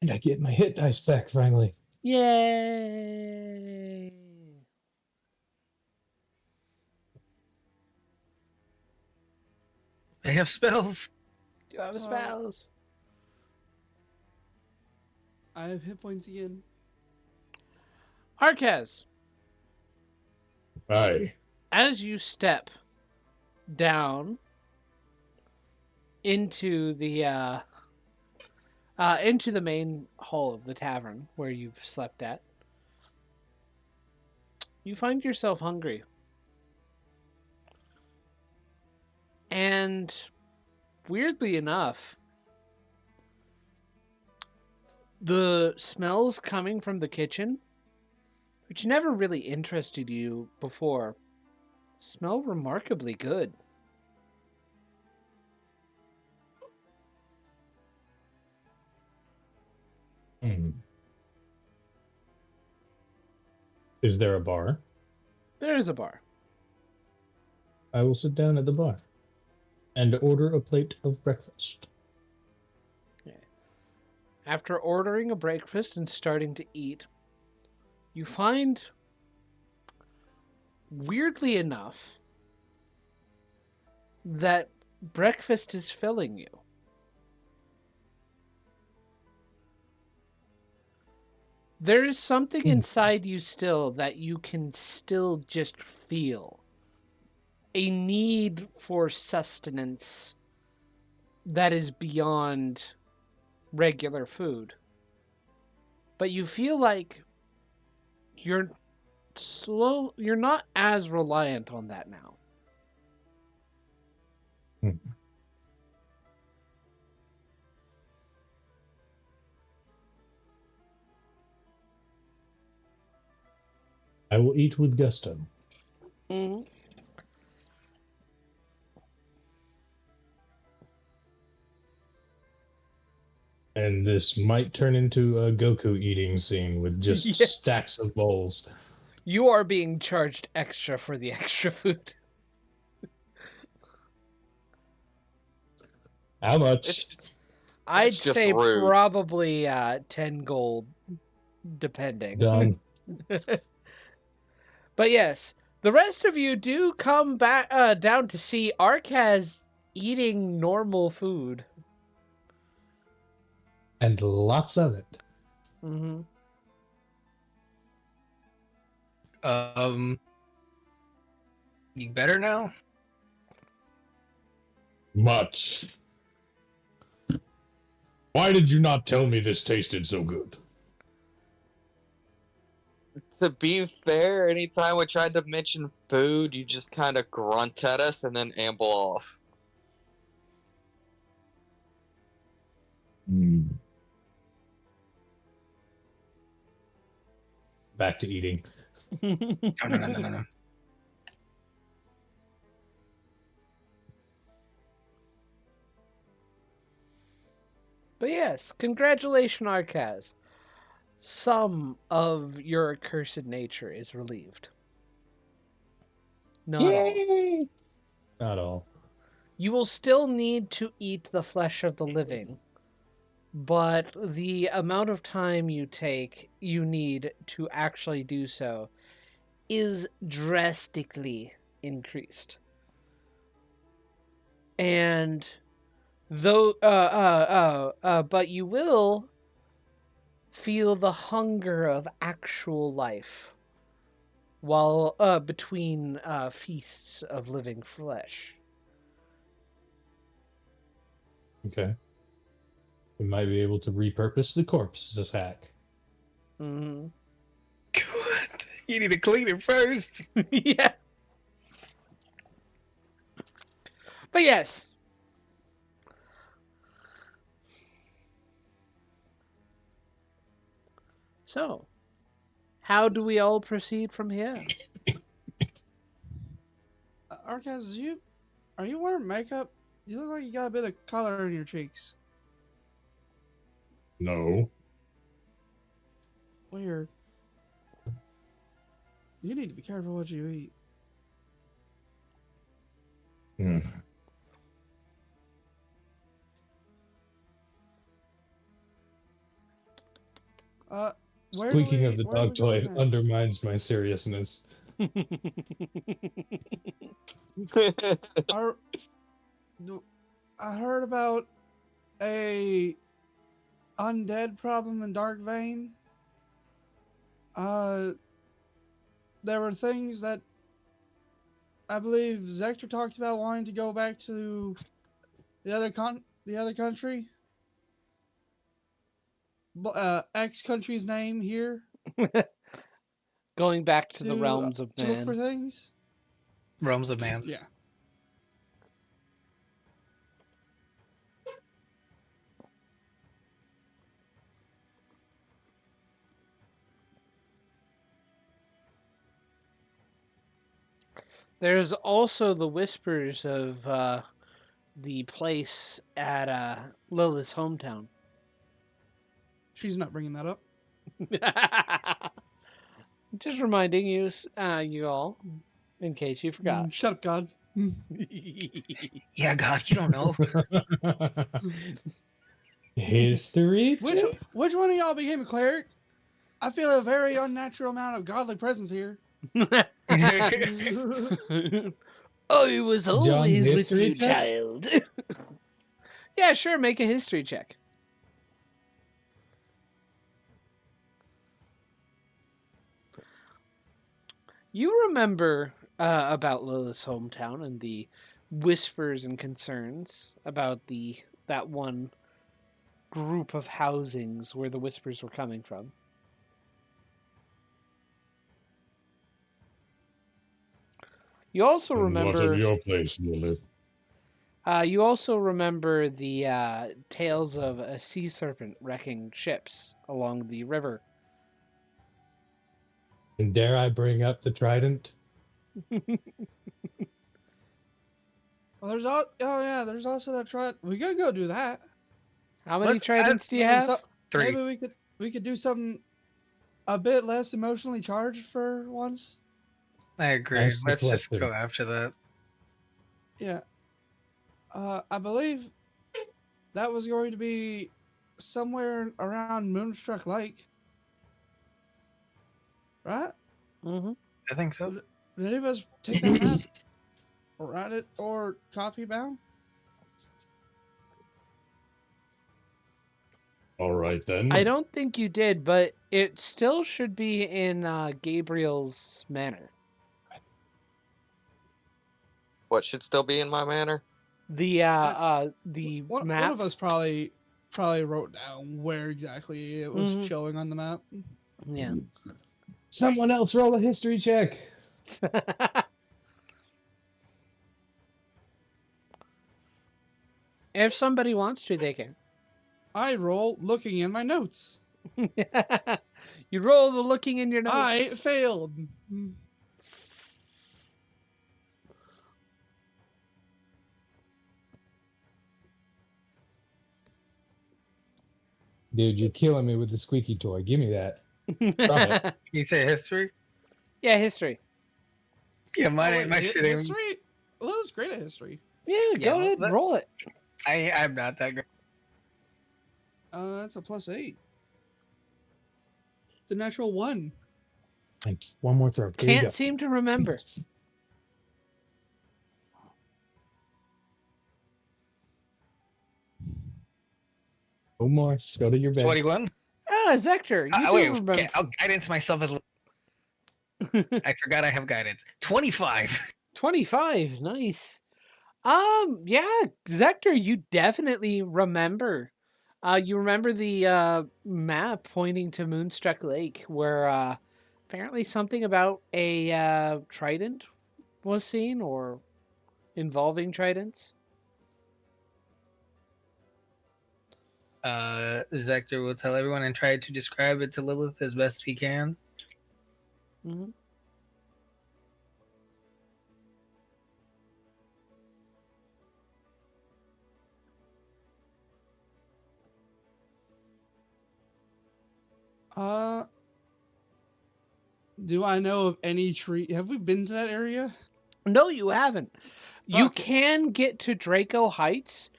And I get my hit dice back finally.
Yay!
They have spells.
Do you have a
So-
spells?
I have hit points again.
Arquez,
Aye.
as you step down into the main hall of the tavern where you've slept at, you find yourself hungry. And weirdly enough, the smells coming from the kitchen, which never really interested you before, smell remarkably good.
Hmm. Is there a bar?
There is a bar.
I will sit down at the bar and order a plate of breakfast.
After ordering a breakfast and starting to eat, you find, weirdly enough, that breakfast is filling you. There is something inside you still that you can still just feel. a need for sustenance that is beyond regular food. But you feel like you're not as reliant on that now.
I will eat with gusto.
Mm-hmm.
And this might turn into a Goku eating scene with just
Yeah.
stacks of bowls.
You are being charged extra for the extra food.
How much?
It's
I'd
just
say
rude.
probably 10 gold, depending.
Done.
But yes, the rest of you do come back down to see Arcaz eating normal food.
And lots of it.
Mm-hmm.
You better now?
Much. Why did you not tell me this tasted so good?
To be fair, anytime we tried to mention food, you just kind of grunt at us and then amble off.
Back to eating.
No.
But yes, congratulations, Arcaz. Some of your accursed nature is relieved. Not all.
Not all.
You will still need to eat the flesh of the living, but the amount of time you need to actually do so is drastically increased. And but you will feel the hunger of actual life while between feasts of living flesh.
Okay. We might be able to repurpose the corpse as hack.
Mm-hmm.
What? You need to clean it first.
Yeah. But yes. So, how do we all proceed from here?
Arcaz, are you wearing makeup? You look like you got a bit of color in your cheeks.
No.
Weird. You need to be careful what you eat.
Squeaking of the
where do
dog
we go
toy
next?
undermines my seriousness.
I heard about a undead problem in Dark Vein. There were things that I believe Zector talked about wanting to go back to the other country. X country's name here
Going back to the
to
realms of
look for
man.
things.
Realms of man.
Yeah.
There's also the whispers of the place at Lilith's hometown.
She's not bringing that up.
Just reminding you, you all, in case you forgot.
Shut up, God.
Yeah, God, you don't know.
History?
Which one of y'all became a cleric? I feel a very unnatural amount of godly presence here.
I was always with
history
you,
check?
child. Yeah, sure, make a history check. You remember about Lilith's hometown and the whispers and concerns about that one group of housings where the whispers were coming from. You also
And what of
remember.
your place, Lilith?
You also remember the tales of a sea serpent wrecking ships along the river.
And dare I bring up the trident?
Well, there's also that trident. We could go do that.
How many
Let's-
tridents do you
Maybe
have?
3.
Maybe we could do something a bit less emotionally charged for once.
I agree.
Nice
Let's just
deflected.
go after that.
Yeah. I believe that was going to be somewhere around Moonstruck Lake. Right?
Mm-hmm.
I think so.
Did any of us take that map? Or write it? Or copy bound?
All right, then.
I don't think you did, but it still should be in Gabriel's manor.
What should still be in my manor?
The
One
map.
of us probably wrote down where exactly it was
Mhm.
showing on the map.
Yeah.
Someone else roll a history check.
If somebody wants to, they can.
I roll looking in my notes.
You roll the looking in your notes.
I failed.
Dude, you're killing me with the squeaky toy. Give me that. Stop it.
You say history?
Yeah, history.
Yeah, mine ain't my
Wait,
shit.
history? Lila's great at history.
Yeah,
Yeah,
go ahead,
let-
roll it.
I'm not that great.
That's a +8. The natural 1.
And one more throw. Here you go.
Can't seem to remember.
No more. Go to your bed.
21?
Ah, Zector, you do
Wait,
remember.
okay, I'll guidance myself as well. I forgot I have guidance. 25.
25, nice. Yeah, Zector, you definitely remember. You remember the map pointing to Moonstruck Lake, where apparently something about a trident was seen, or involving tridents.
Zector will tell everyone and try to describe it to Lilith as best he can.
Mm-hmm.
Do I know of any tree? Have we been to that area?
No, you haven't. You
Fuck.
can get to Draco Heights,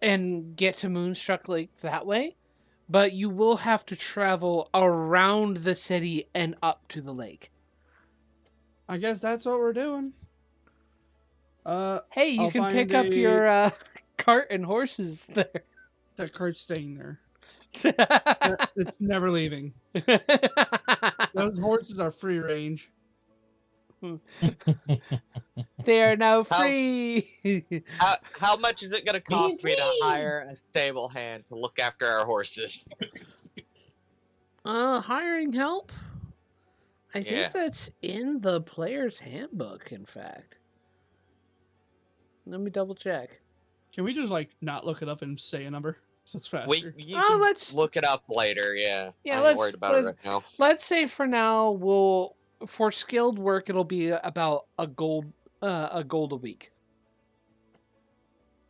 and get to Moonstruck Lake that way, but you will have to travel around the city and up to the lake.
I guess that's what we're doing.
Hey, you
I'll
can
find
pick up your cart and horses there.
that cart's staying there. It's never leaving. Those horses are free range.
They are now
How-
free.
How much is it going to cost me to hire a stable hand to look after our horses?
Hiring help? I
Yeah.
think that's in the player's handbook, in fact. Let me double check.
Can we just not look it up and say a number? So it's faster.
You
Oh,
can
let's-
look it up later, yeah.
Yeah,
I ain't worried about it right now.
Let's say for now, for skilled work, it'll be about a gold a week.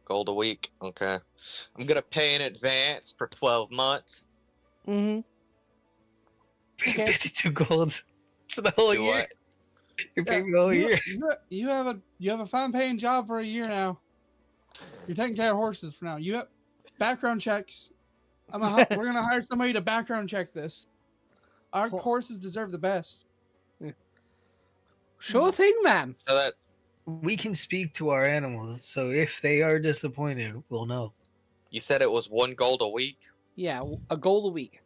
Gold a week, okay. I'm going to pay in advance for 12 months.
Mm-hmm. Okay.
52 gold for the whole
Do
year.
what?
You're paying the whole year.
You have a fine paying job for a year now. You're taking care of horses for now. You have background checks. We're gonna hire somebody to background check this. Our horses deserve the best.
Sure thing, ma'am.
So that's
We can speak to our animals, so if they are disappointed, we'll know.
you said it was 1 gold a week?
Yeah, a gold a week.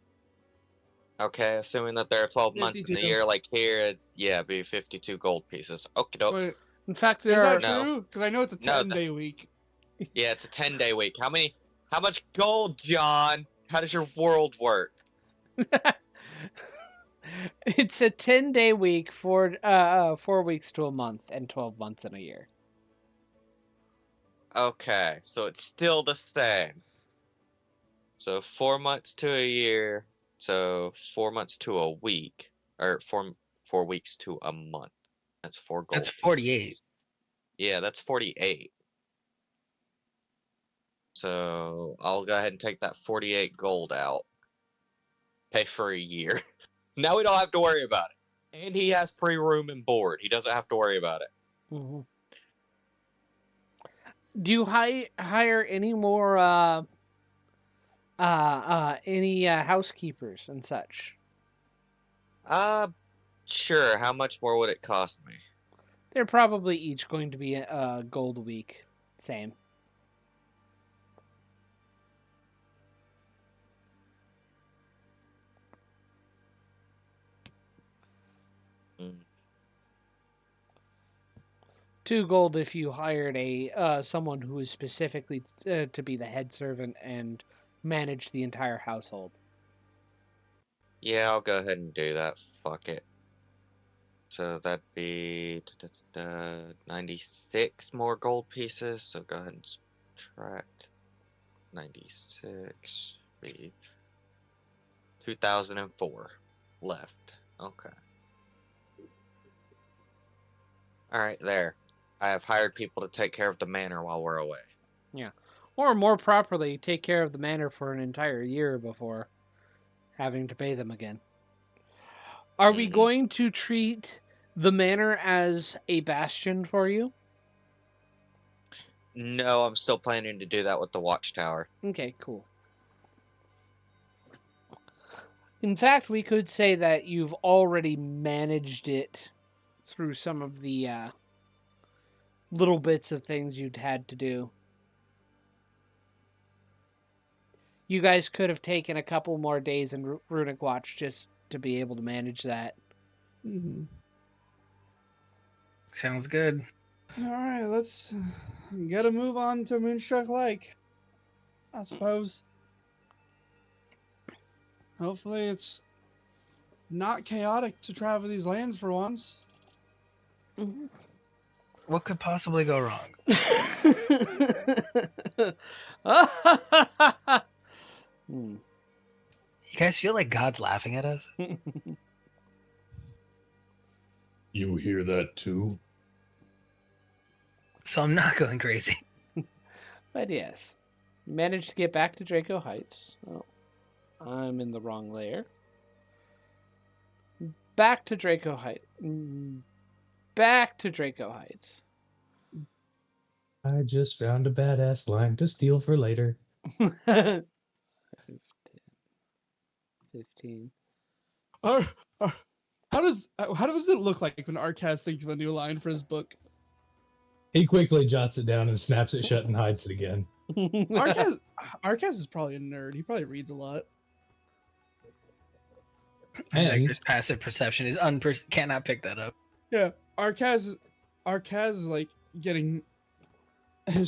Okay, assuming that there are 12 months in the
52.
year, like here, yeah, it'd be 52 gold pieces. Okie doke.
Wait,
In fact,
is
there
that
are
No.
true? Because I know it's a
No,
10-day week.
Yeah, it's a 10-day week. How much gold, John? How does your world work?
it's a 10-day week, 4 weeks to a month, and 12 months in a year.
Okay, so it's still the same. So 4 months to a year. So 4 months to a week, or 4 weeks to a month. That's 4 gold.
That's 48.
pieces. Yeah, that's 48. So I'll go ahead and take that 48 gold out. Pay for a year. Now we don't have to worry about it. And he has free room and board. He doesn't have to worry about it.
Mm-hmm. Do you hire any more any housekeepers and such?
Sure. How much more would it cost me?
They're probably each going to be a gold a week. Same.
Mm.
2 gold if you hired a someone who is specifically to be the head servant and manage the entire household.
Yeah, I'll go ahead and do that. Fuck it. So that'd be 96 more gold pieces. So go ahead and subtract 96. Be 2004 left. Okay. All right, there. I have hired people to take care of the manor while we're away.
Or more properly, take care of the manor for an entire year before having to pay them again. Are we
Mhm.
going to treat the manor as a bastion for you?
No, I'm still planning to do that with the watchtower.
Okay, cool. In fact, we could say that you've already managed it through some of the little bits of things you'd had to do. You guys could have taken a couple more days in Runic Watch just to be able to manage that.
Mm-hmm.
Sounds good.
All right, let's gotta move on to Moonstruck Lake, I suppose. Hopefully, it's not chaotic to travel these lands for once.
What could possibly go wrong?
Hmm.
You guys feel like God's laughing at us?
You hear that too?
So I'm not going crazy.
But yes, managed to get back to Draco Heights. Oh, I'm in the wrong layer. Back to Draco Heights. Back to Draco Heights.
I just found a badass line to steal for later.
15.
Or, how does it look like when Arcas thinks of a new line for his book?
He quickly jots it down and snaps it shut and hides it again.
Arcas is probably a nerd. He probably reads a lot.
And
His passive perception is cannot pick that up.
Yeah, Arcas is like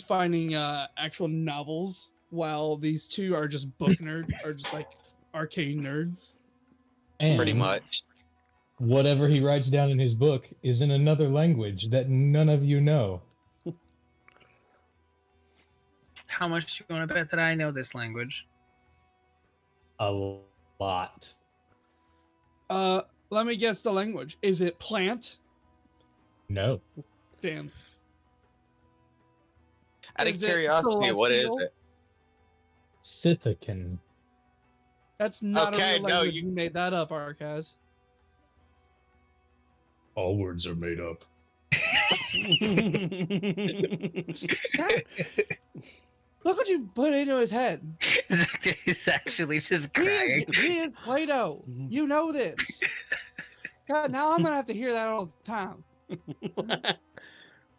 finding actual novels, while these two are just book nerds, are just like arcane nerds.
Pretty
and
much.
whatever he writes down in his book is in another language that none of you know.
How much do you want to bet that I know this language?
A lot.
Let me guess the language. Is it plant?
No.
Damn.
Out of
Is it
curiosity, what is
celestial?
it?
Scythican.
That's not
Okay,
a real
no,
language.
you-
You made that up, Arcas.
All words are made up.
Look what you put into his head.
Zector is actually just
He
crying.
is Plato. You know this. God, now I'm gonna have to hear that all the time.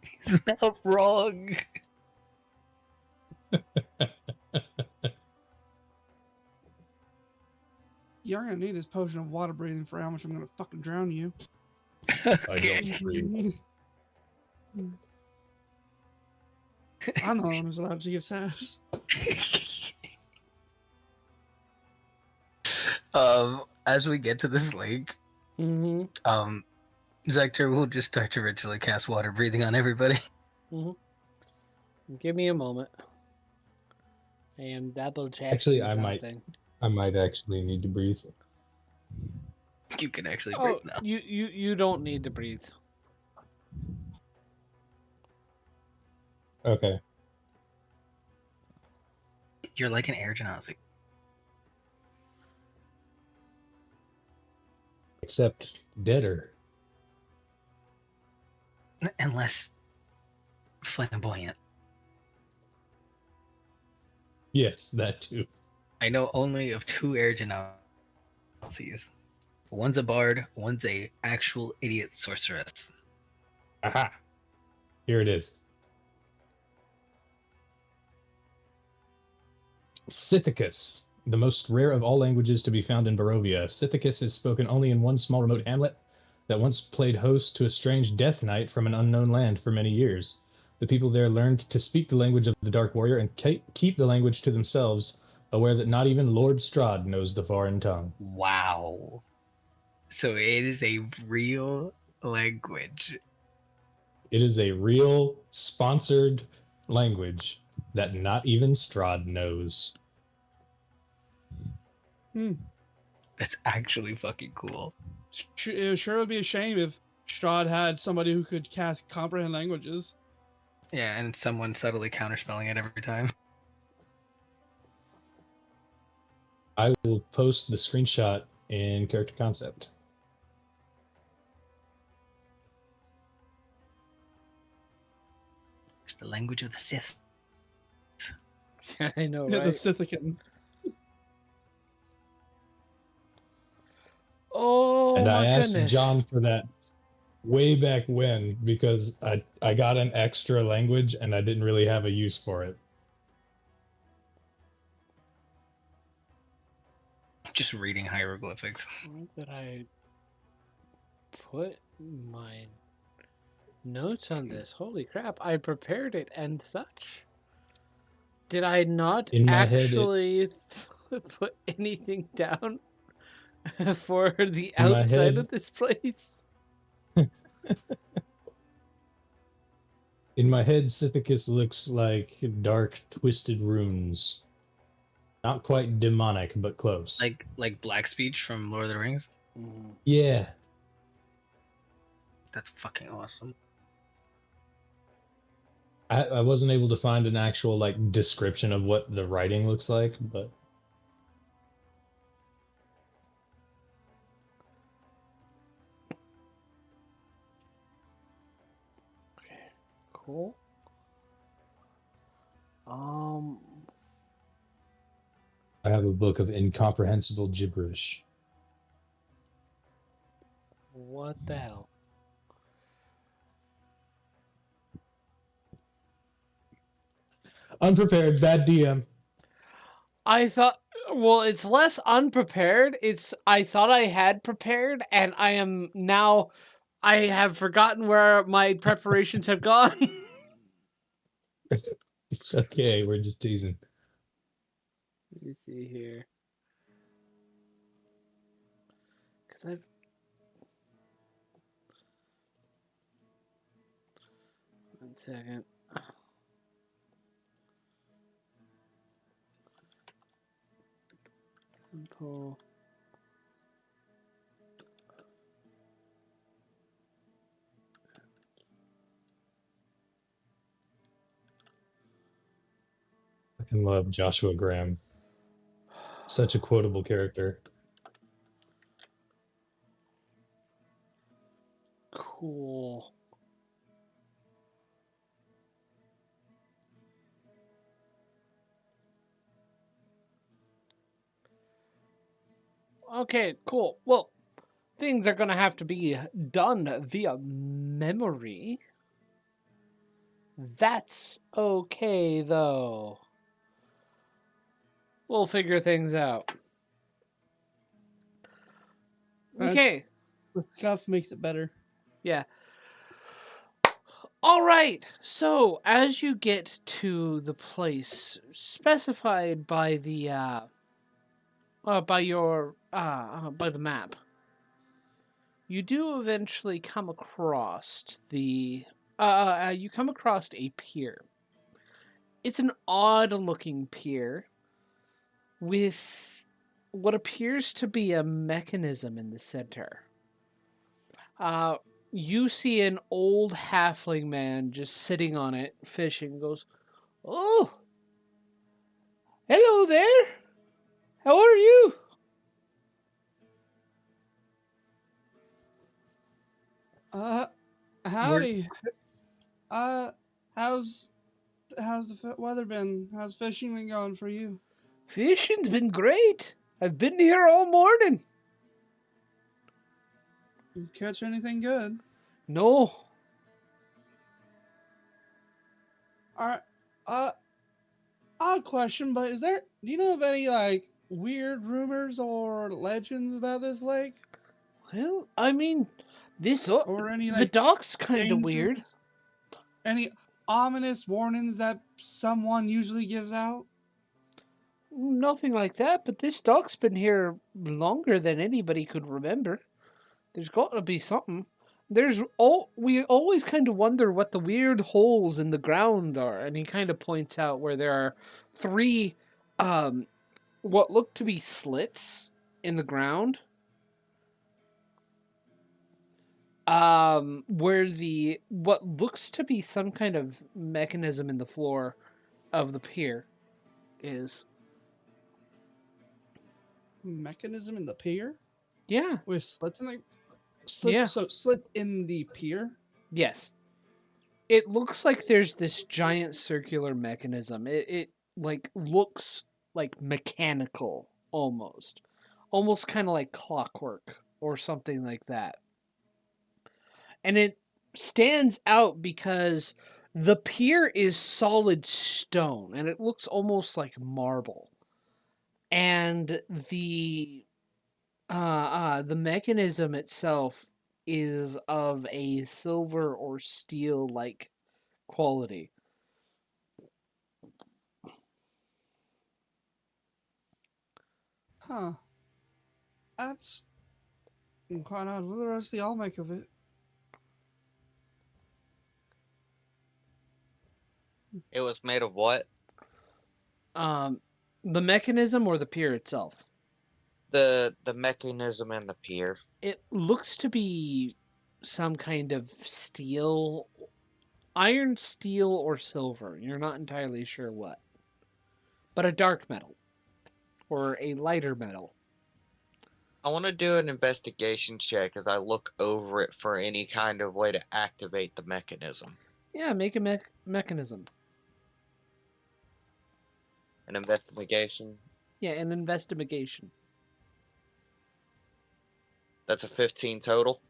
He's not wrong.
You're gonna need this potion of water breathing for how much I'm gonna fucking drown you.
I don't breathe.
I'm the one who's allowed to give sass.
As we get to this lake,
Mm-hmm.
Zector will just start to ritually cast water breathing on everybody.
Mm-hmm. Give me a moment. I am double checking
Actually,
something.
I might actually need to breathe.
You can actually
Oh,
breathe now.
you don't need to breathe.
Okay.
You're like an air genasi.
Except deader.
And less flamboyant.
Yes, that too.
I know only of 2 air genasi's. One's a bard, one's a actual idiot sorceress.
Aha! Here it is. Scythicus, the most rare of all languages to be found in Barovia. Scythicus is spoken only in one small remote hamlet that once played host to a strange death knight from an unknown land for many years. The people there learned to speak the language of the Dark Warrior and keep the language to themselves, aware that not even Lord Strahd knows the foreign tongue.
Wow. So it is a real language.
It is a real, sponsored language that not even Strahd knows.
That's actually fucking cool.
It sure would be a shame if Strahd had somebody who could cast comprehend languages.
Yeah, and someone subtly counterspelling it every time.
I will post the screenshot in character concept.
It's the language of the Sith.
I know,
Yeah,
right?
the Scythican.
Oh
And I
my
asked
goodness.
John for that way back when because I got an extra language and I didn't really have a use for it.
Just reading hieroglyphics.
Where did I put my notes on this? Holy crap, I prepared it and such. Did I not
In my head,
actually put anything down for the
In my
outside
head-
of this place?
In my head, Scythicus looks like dark, twisted runes. Not quite demonic, but close.
Like Black Speech from Lord of the Rings.
Yeah.
That's fucking awesome.
I wasn't able to find an actual like description of what the writing looks like, but
Okay, cool.
I have a book of incomprehensible gibberish.
What the hell?
Unprepared, bad DM.
I thought, well, it's less unprepared. I thought I had prepared, and I am now, I have forgotten where my preparations have gone.
It's okay, we're just teasing.
Let me see here. Because I've. One second. Pull.
I can love Joshua Graham. Such a quotable character.
Cool. Okay, cool. Well, things are going to have to be done via memory. That's okay, though. We'll figure things out. Okay.
The scuff makes it better.
Yeah. All right. So as you get to the place specified by the by the map, you do eventually come across you come across a pier. It's an odd looking pier with what appears to be a mechanism in the center. You see an old halfling man just sitting on it fishing. Goes, "Oh, hello there. How are you?"
Howdy. How's the weather been? How's fishing been going for you?
Fishing's been great. I've been here all morning.
You catch anything good?
No,
Alright. Odd question, but do you know of any like weird rumors or legends about this lake?
well, I mean, this
Or any
the
like
dock's kind of weird.
dangers? Any ominous warnings that someone usually gives out?
Nothing like that, but this dock's been here longer than anybody could remember. There's got to be something. We always kind of wonder what the weird holes in the ground are, and he kind of points out where there are three, what look to be slits in the ground. Where what looks to be some kind of mechanism in the floor of the pier is.
Mechanism in the pier?
Yeah.
With slits in the
Yeah.
So slits in the pier?
Yes. It looks like there's this giant circular mechanism. It like looks like mechanical almost. Almost kind of like clockwork or something like that. And it stands out because the pier is solid stone and it looks almost like marble. And the mechanism itself is of a silver or steel like quality.
Huh. That's quite odd. What do the rest of y'all make of it?
It was made of what?
The mechanism or the pier itself?
The mechanism and the pier.
It looks to be some kind of steel, iron, steel, or silver. You're not entirely sure what. But a dark metal. Or a lighter metal.
I want to do an investigation check as I look over it for any kind of way to activate the mechanism.
Yeah, make a mechanism.
An investigation.
Yeah, an investigation.
That's a 15 total.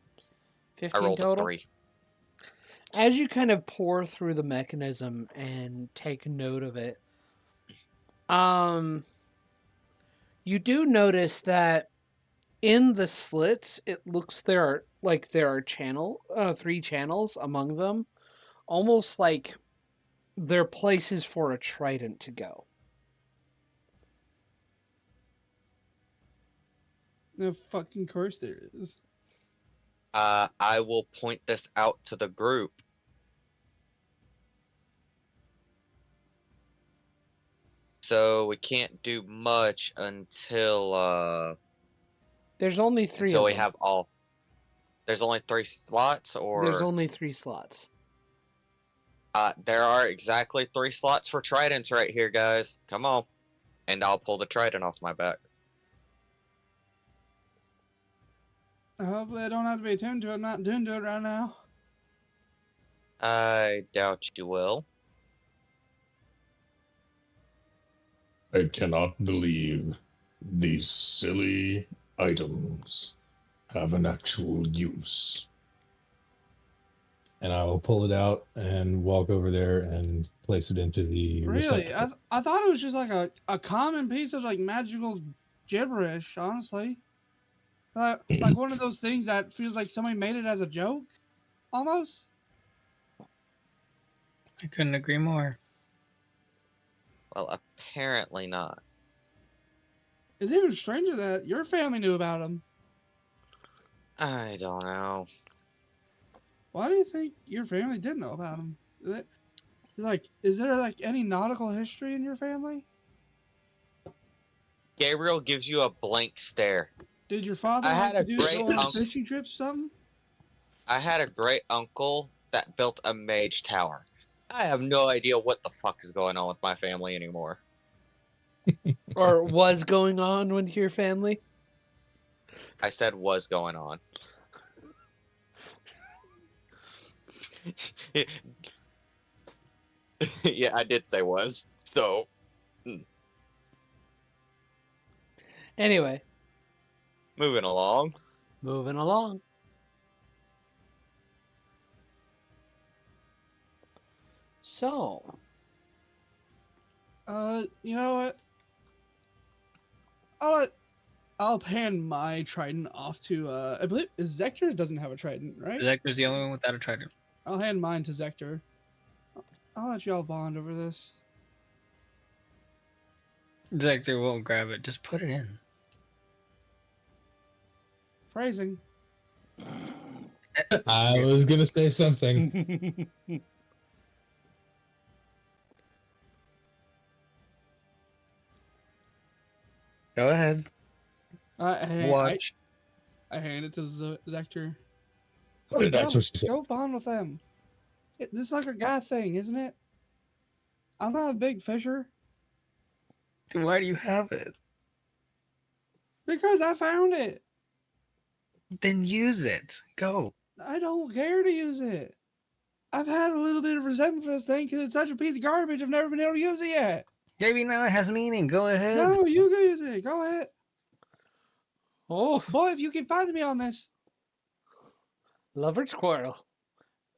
15
I rolled
total?
a 3.
As you kind of pour through the mechanism and take note of it, you do notice that in the slits, it looks there are 3 channels among them, almost like they're places for a trident to go.
Of fucking course there is.
I will point this out to the group. So we can't do much until
There's only 3
until
of
we
them.
have all. There's only 3 slots, or
There's only 3 slots.
there are exactly 3 slots for tridents right here, guys. Come on, and I'll pull the trident off my back.
Hopefully I don't have to be attuned to it. I'm not attuned to it right now.
I doubt you will.
I cannot believe these silly items have an actual use. And I will pull it out and walk over there and place it into the
Really?
receptacle.
I thought it was just like a common piece of like magical gibberish, honestly. Like one of those things that feels like somebody made it as a joke, almost.
I couldn't agree more.
Well, apparently not.
It's even stranger that your family knew about him.
I don't know.
Why do you think your family did know about him? Is there like any nautical history in your family?
Gabriel gives you a blank stare.
Did your father
I
like
had
to
a great
go on
uncle.
fishing trips or something?
I had a great uncle that built a mage tower. I have no idea what the fuck is going on with my family anymore.
Or was going on with your family?
I said was going on. Yeah, I did say was. So,
Anyway,
moving along.
moving along. So,
You know what? I'll hand my trident off to I believe Zector doesn't have a trident, right?
Zector's the only one without a trident.
I'll hand mine to Zector. I'll let y'all bond over this.
Zector won't grab it. Just put it in.
Phrasing.
I was gonna say something.
Go ahead.
Watch. I hand it to Zector.
That's what she said.
Go bond with them. This is like a guy thing, isn't it? I'm not a big fisher.
Then why do you have it?
Because I found it.
Then use it. Go.
I don't care to use it. I've had a little bit of resentment for this thing because it's such a piece of garbage. I've never been able to use it yet.
Maybe now it has meaning. Go ahead.
No, you go use it. Go ahead.
oh,
Boy, if you can find me on this.
lover's quarrel.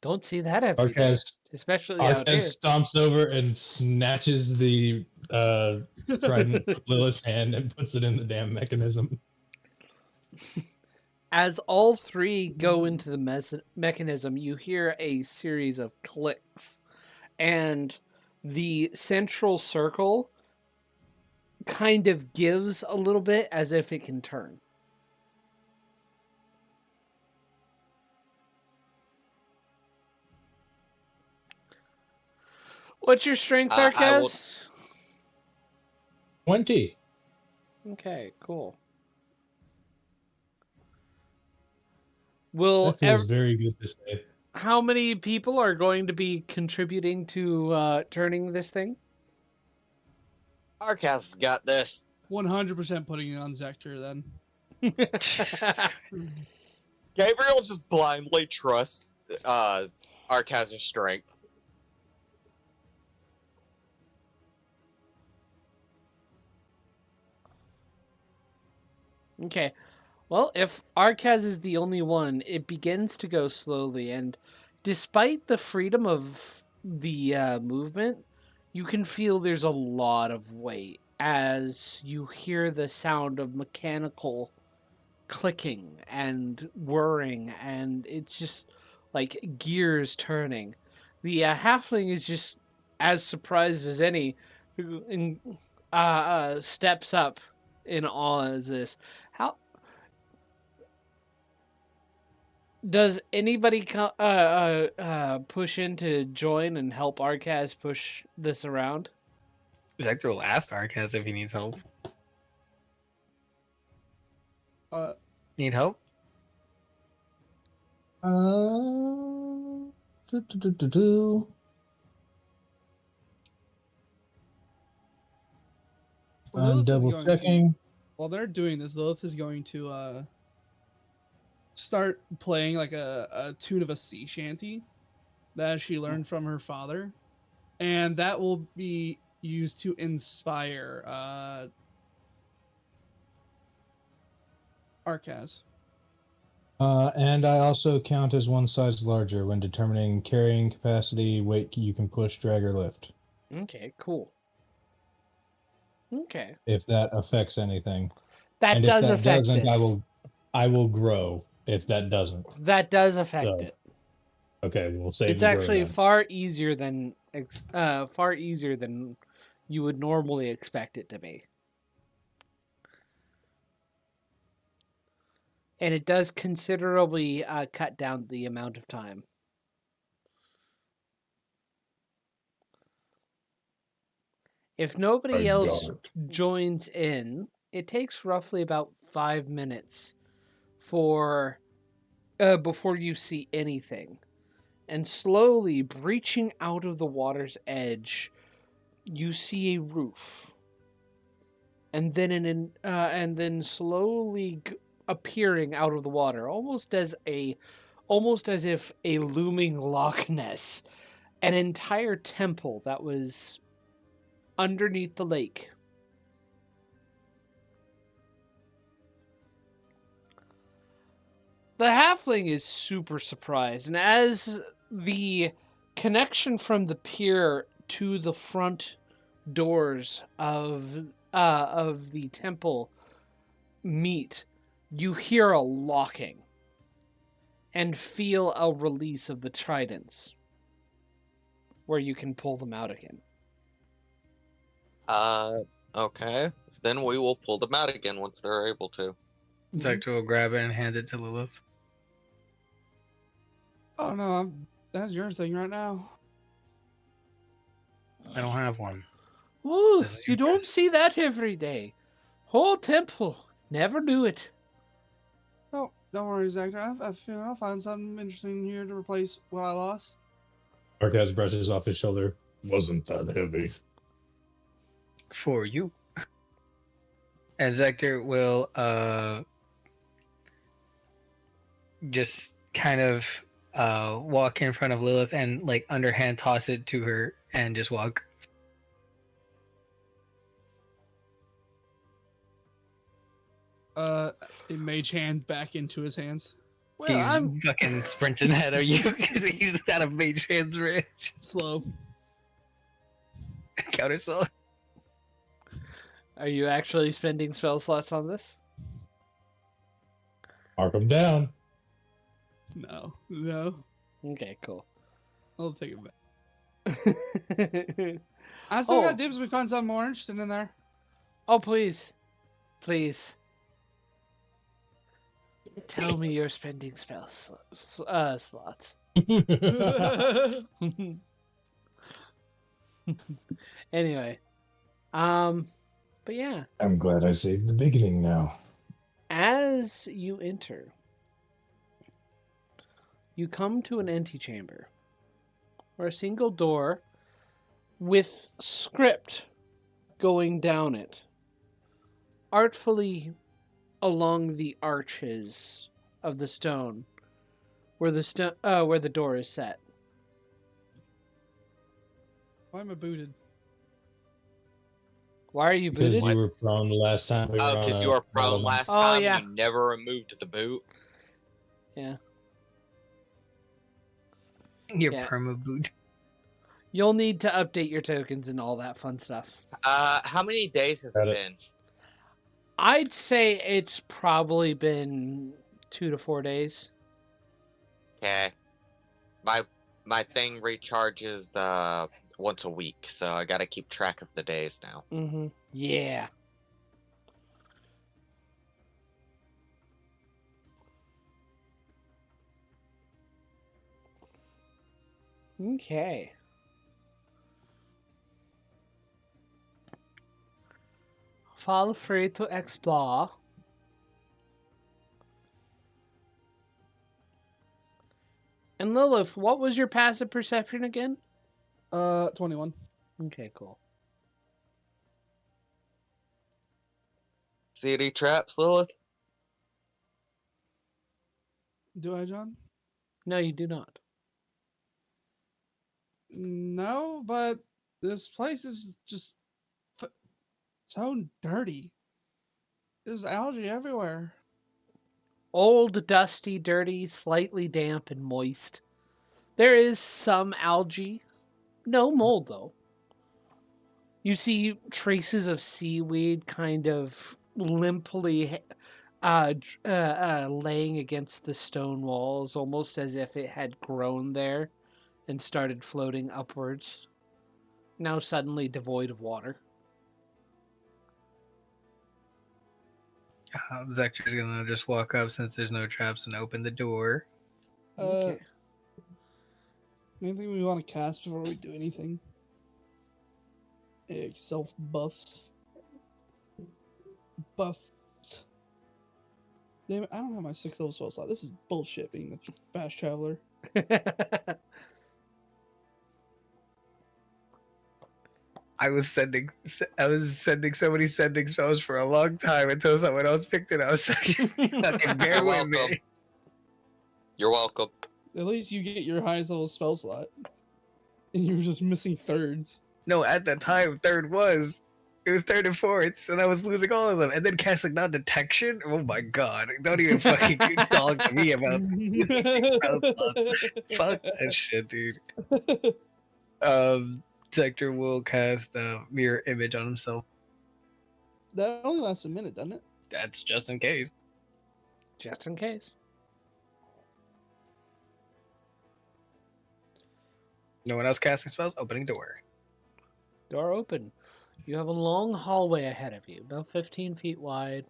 Don't see that every day,
Arcas
especially out here.
stomps over and snatches the trident from Lila's hand and puts it in the damn mechanism.
As all three go into the mechanism, you hear a series of clicks, and the central circle kind of gives a little bit as if it can turn. What's your strength,
I will-
Arcaz?
20.
Okay, cool. Will
That feels very good to say.
how many people are going to be contributing to turning this thing?
Arcas got this.
100% putting it on Zector then.
Gabriel just blindly trusts Arcaz's strength.
Okay. Well, if Arcaz is the only one, it begins to go slowly, and despite the freedom of the movement, you can feel there's a lot of weight as you hear the sound of mechanical clicking and whirring, and it's just like gears turning. The halfling is just as surprised as any, who steps up in awe as this. How does anybody push in to join and help Arcaz push this around?
Zector will ask Arcas if he needs help. Need help?
Lilith
I'm
is
double
going to-
checking.
While they're doing this, Lilith is going to start playing like a tune of a sea shanty that she learned from her father, and that will be used to inspire Arcaz.
And I also count as one size larger when determining carrying capacity, weight you can push, drag, or lift.
Okay, cool. Okay.
If that affects anything.
That
And
does
if that
affect
doesn't,
this.
I will I will grow if that doesn't.
That does affect
So,
it.
okay, we'll save
It's
the grow
actually
then.
far easier than you would normally expect it to be. And it does considerably cut down the amount of time. If nobody else joins in, it takes roughly about 5 minutes for before you see anything. And slowly breaching out of the water's edge, you see a roof. And then slowly appearing out of the water, almost as if a looming Loch Ness, an entire temple that was underneath the lake. The halfling is super surprised, and as the connection from the pier to the front doors of the temple meet, you hear a locking and feel a release of the tridents, where you can pull them out again.
Okay. Then we will pull them out again once they're able to.
Zector will grab it and hand it to Lilith.
Oh no, that's your thing right now.
I don't have one.
Ooh,
This is
you don't
yours.
see that every day. Whole temple, never knew it.
Oh, don't worry, Zector. I feel I'll find something interesting here to replace what I lost.
Arcaz brushes off his shoulder. Wasn't that heavy?
For you. And Zector will just kind of walk in front of Lilith and like underhand toss it to her and just walk.
A mage hand back into his hands.
Well,
He's
I'm
fucking sprinting ahead of you because he's got a mage hands rich.
Slow.
Counter spell.
Are you actually spending spell slots on this?
Mark him down.
No.
Okay, cool.
I'll take it back. I still
Oh.
got dibs. We find something more interesting in there.
Oh, please. Please. Tell me you're spending spell slots. Anyway. But yeah.
I'm glad I saved the beginning now.
As you enter, you come to an antechamber or a single door with script going down it, artfully along the arches of the stone where the door is set.
Why am I booted?
Why are you
Because
booted?
you were prone the last time we were on
Because
a
you were prone
battle.
last
Oh,
time
yeah.
and you never removed the boot.
Yeah.
Your
Yeah.
perma boot.
You'll need to update your tokens and all that fun stuff.
How many days has it
Got it.
been?
I'd say it's probably been 2 to 4 days.
Okay. My thing recharges once a week, so I gotta keep track of the days now.
Mm-hmm. Yeah. Okay. Feel free to explore. And Lilith, what was your passive perception again?
21.
Okay, cool.
See any traps, Lilith?
Do I, John?
No, you do not.
No, but this place is just so dirty. There's algae everywhere.
Old, dusty, dirty, slightly damp, and moist. There is some algae. No mold, though. You see traces of seaweed kind of limply laying against the stone walls, almost as if it had grown there and started floating upwards. Now suddenly devoid of water.
Zector's gonna just walk up since there's no traps and open the door.
Okay.
Anything we want to cast before we do anything? Self buffs. Buffs. Damn it, I don't have my 6th level spell slot. This is bullshit being a fast traveler.
I was sending so many sending spells for a long time until someone else picked it. I was like, okay, bear
You're
with me.
welcome. You're welcome.
At least you get your highest level spell slot. And you were just missing thirds.
No, at that time, third was 3rd and 4th, and I was losing all of them. And then casting non-detection. Oh my god! Don't even fucking talk to me about fuck that shit, dude. Sector will cast a mirror image on himself.
That only lasts a minute, doesn't it?
That's just in case.
Just in case.
No one else casting spells. Opening door.
Door open. You have a long hallway ahead of you, about 15 feet wide.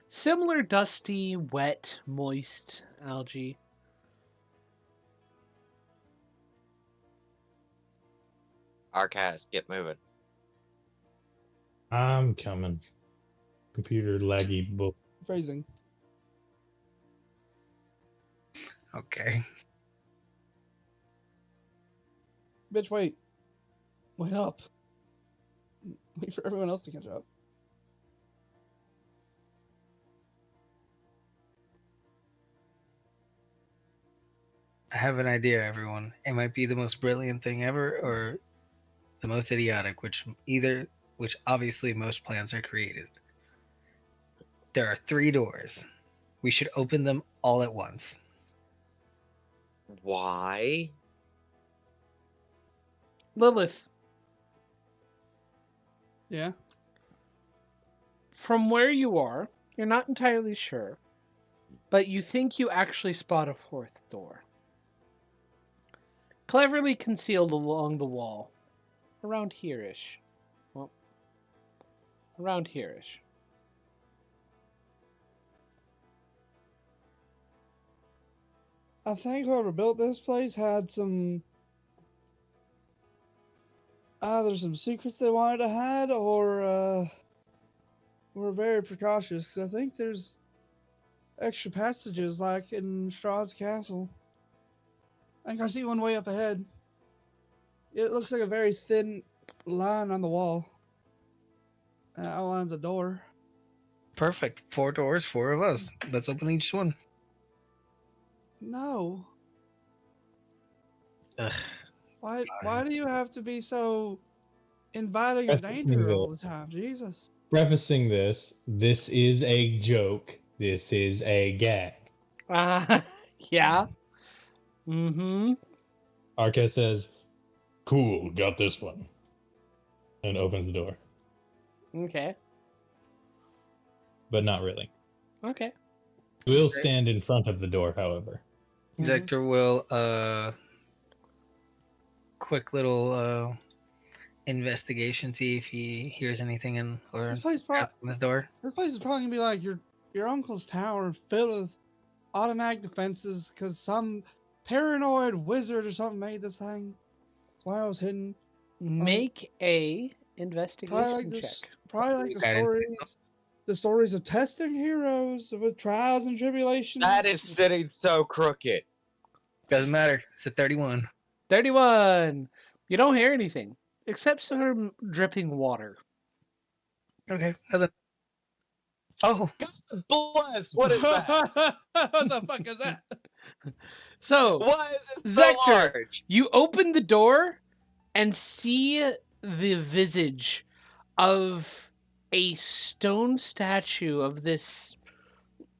Similar dusty, wet, moist algae.
Arcast, get moving.
I'm coming. Computer laggy book.
Phrasing.
Okay.
Bitch, wait. Wait up. Wait for everyone else to catch up.
I have an idea, everyone. It might be the most brilliant thing ever, or the most idiotic, which obviously most plans are created. There are 3 doors. We should open them all at once.
Why?
Lilith,
Yeah?
from where you are, you're not entirely sure, but you think you actually spot a 4th door. Cleverly concealed along the wall. Around here-ish. Well, around here-ish.
I think whoever built this place had some... either some secrets they wanted to hide, or, were very precautious. I think there's extra passages, like in Strahd's castle. I think I see one way up ahead. It looks like a very thin line on the wall. That outlines a door.
Perfect. 4 doors, 4 of us. Let's open each one.
No.
Ugh.
Why do you have to be so inviting of danger all the time? Jesus.
Prefacing this is a joke. This is a gag.
Yeah. Mm-hmm.
Arca says, "Cool, got this one," and opens the door,
Okay.
but not really.
Okay.
We'll stand in front of the door, however.
Zector will quick little investigation, see if he hears anything in or
This place,
on this door.
this place is probably gonna be like your uncle's tower, filled with automatic defenses, because some paranoid wizard or something made this thing. That's why I was hidden.
Make a investigation
Probably like
check.
this. Probably like
Okay.
the stories of testing heroes with trials and tribulations.
That is sitting so crooked.
Doesn't matter. It's a 31.
31. You don't hear anything except some dripping water.
Okay. Nothing. Oh,
Bless, what is that?
What the fuck is that?
So,
Why is it so
Zector,
large?
you open the door and see the visage of a stone statue of this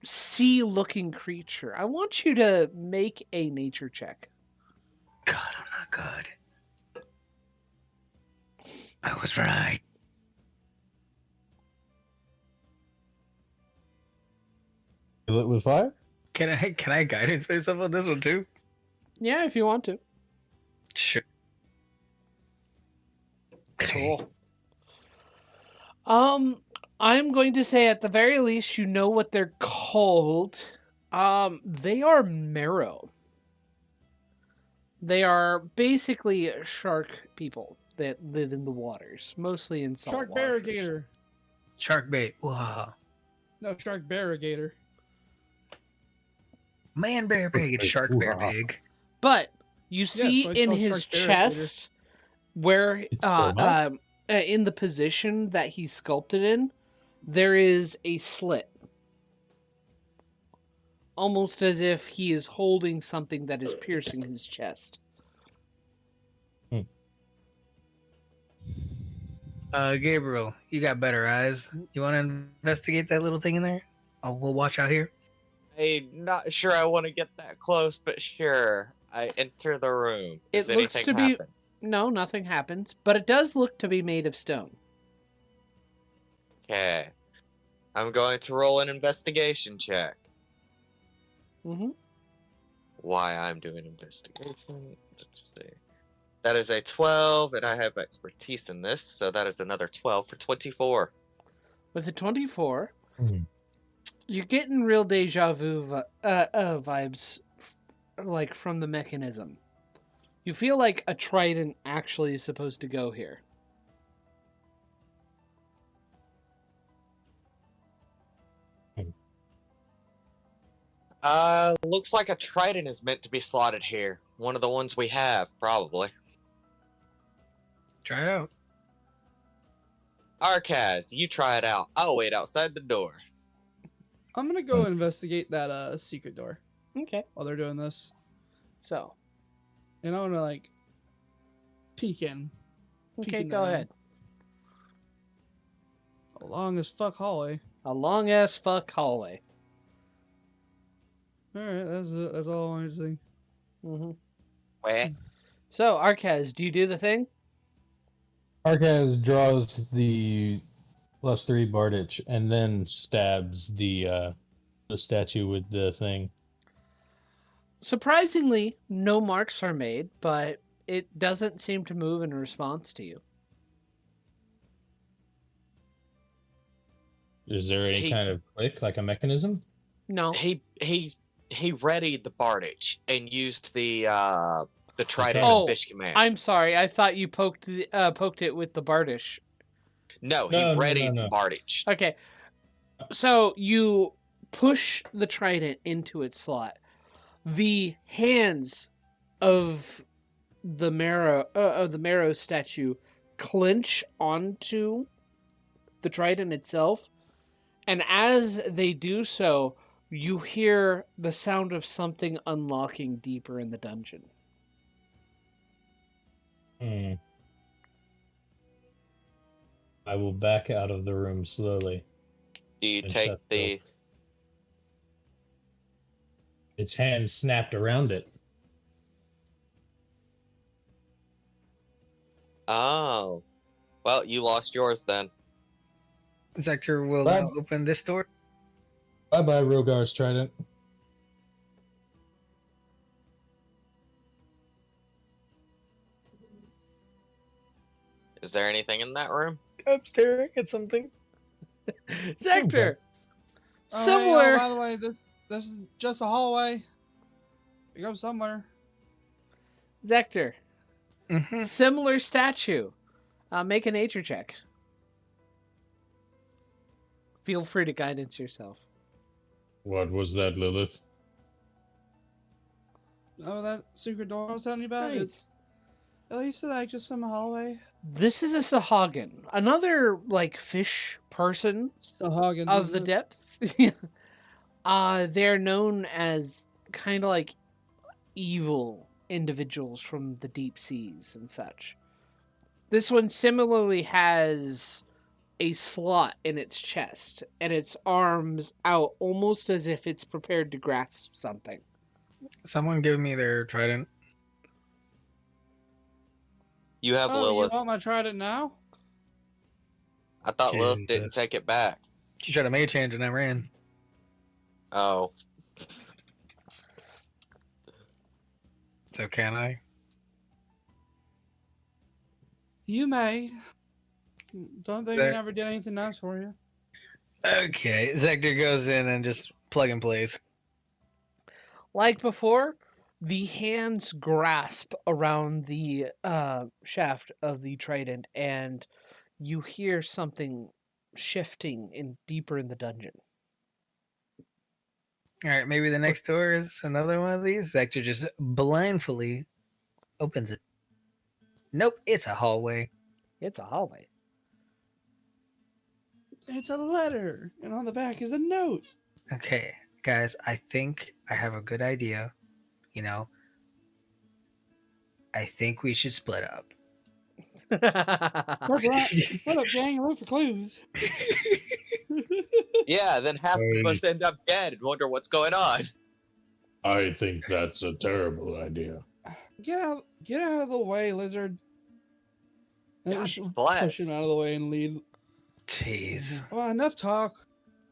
sea-looking creature. I want you to make a nature check.
God, I'm not good. I was right.
Kill it with fire?
Can I guidance myself on this one too?
Yeah, if you want to.
Sure.
Cool. I'm going to say at the very least you know what they're called. They are marrow. They are basically shark people that live in the waters, mostly in salt
Shark
waters.
barrigator.
Shark bait. Wow.
No, shark barrigator.
Man bear pig. It's shark bear pig.
But you see
so I
in
saw
his
shark barrigator.
chest where
It's still not?
in the position that he's sculpted in, there is a slit. Almost as if he is holding something that is piercing his chest.
Gabriel, you got better eyes. You want to investigate that little thing in there? We'll watch out here.
I'm not sure I want to get that close, but sure. I enter the room. Does
It looks
anything
to be
happen?
no, nothing happens, but it does look to be made of stone.
Okay. I'm going to roll an investigation check.
Mm-hmm.
Why I'm doing investigation. Let's see. That is a 12, and I have expertise in this, so that is another 12 for 24.
With a 24,
Mhm.
you're getting real deja vu vibes, like from the mechanism. You feel like a trident actually is supposed to go here.
Looks like a trident is meant to be slotted here. One of the ones we have, probably.
Try it out.
Arcaz, you try it out. I'll wait outside the door.
I'm gonna go investigate that secret door
Okay,
while they're doing this,
so
and I wanna like peek in.
okay,
in
go
the room.
ahead.
A long as fuck hallway.
A long ass fuck hallway.
All right, that's all I wanted to see.
Mm-hmm.
Wait.
So, Arcaz, do you do the thing?
Arcaz draws the +3 Bardich and then stabs the statue with the thing.
Surprisingly, no marks are made, but it doesn't seem to move in response to you.
Is there any kind of click, like a mechanism?
No.
He readied the Bardich and used the trident
Oh,
of fish command.
I'm sorry. I thought you poked it with the Bardish.
No, he
No,
readied
no.
the Bardich.
Okay. So you push the trident into its slot. The hands of the marrow statue clench onto the trident itself, and as they do so, you hear the sound of something unlocking deeper in the dungeon.
I will back out of the room slowly.
Do you
And
take
shut
the...
Its hands snapped around it.
Oh. Well, you lost yours then.
Zector will
Bye.
now open this door.
Bye-bye, Rogar's trident.
Is there anything in that room?
I'm staring at something.
Zector!
Oh, hey,
Similar.
by the way, this is just a hallway. We go somewhere.
Zector.
Mm-hmm.
Similar statue. Make a nature check. Feel free to guidance yourself.
What was that, Lilith?
Oh, that secret door I was telling you about.
Nice.
It's at least like just some hallway.
This is a Sahagin, another like fish person
Sahagin
of the depths. They're known as kind of like evil individuals from the deep seas and such. This one similarly has a slot in its chest and its arms out almost as if it's prepared to grasp something.
Someone give me their trident.
You have
Oh,
Lilith.
you want my trident now?
I thought Lilith didn't
Jesus.
take it back.
She tried a mage hand and I ran.
Oh,
So can I?
You may. Don't think I
There-
never did anything nice for you.
Okay, Zector goes in and just plug and plays.
Like before, the hands grasp around the shaft of the trident, and you hear something shifting in deeper in the dungeon.
All right, maybe the next door is another one of these. Zector just blindly opens it. Nope, it's a hallway.
It's a hallway.
It's a letter, and on the back is a note.
Okay, guys, I think I have a good idea. You know, I think we should split up.
What up, gang? Look for clues.
yeah. Then half of
Hey.
us end up dead and wonder what's going on.
I think that's a terrible idea.
Get out of the way, lizard. And
God
we should
bless.
push him out of the way and lead.
Jeez.
Well, enough talk.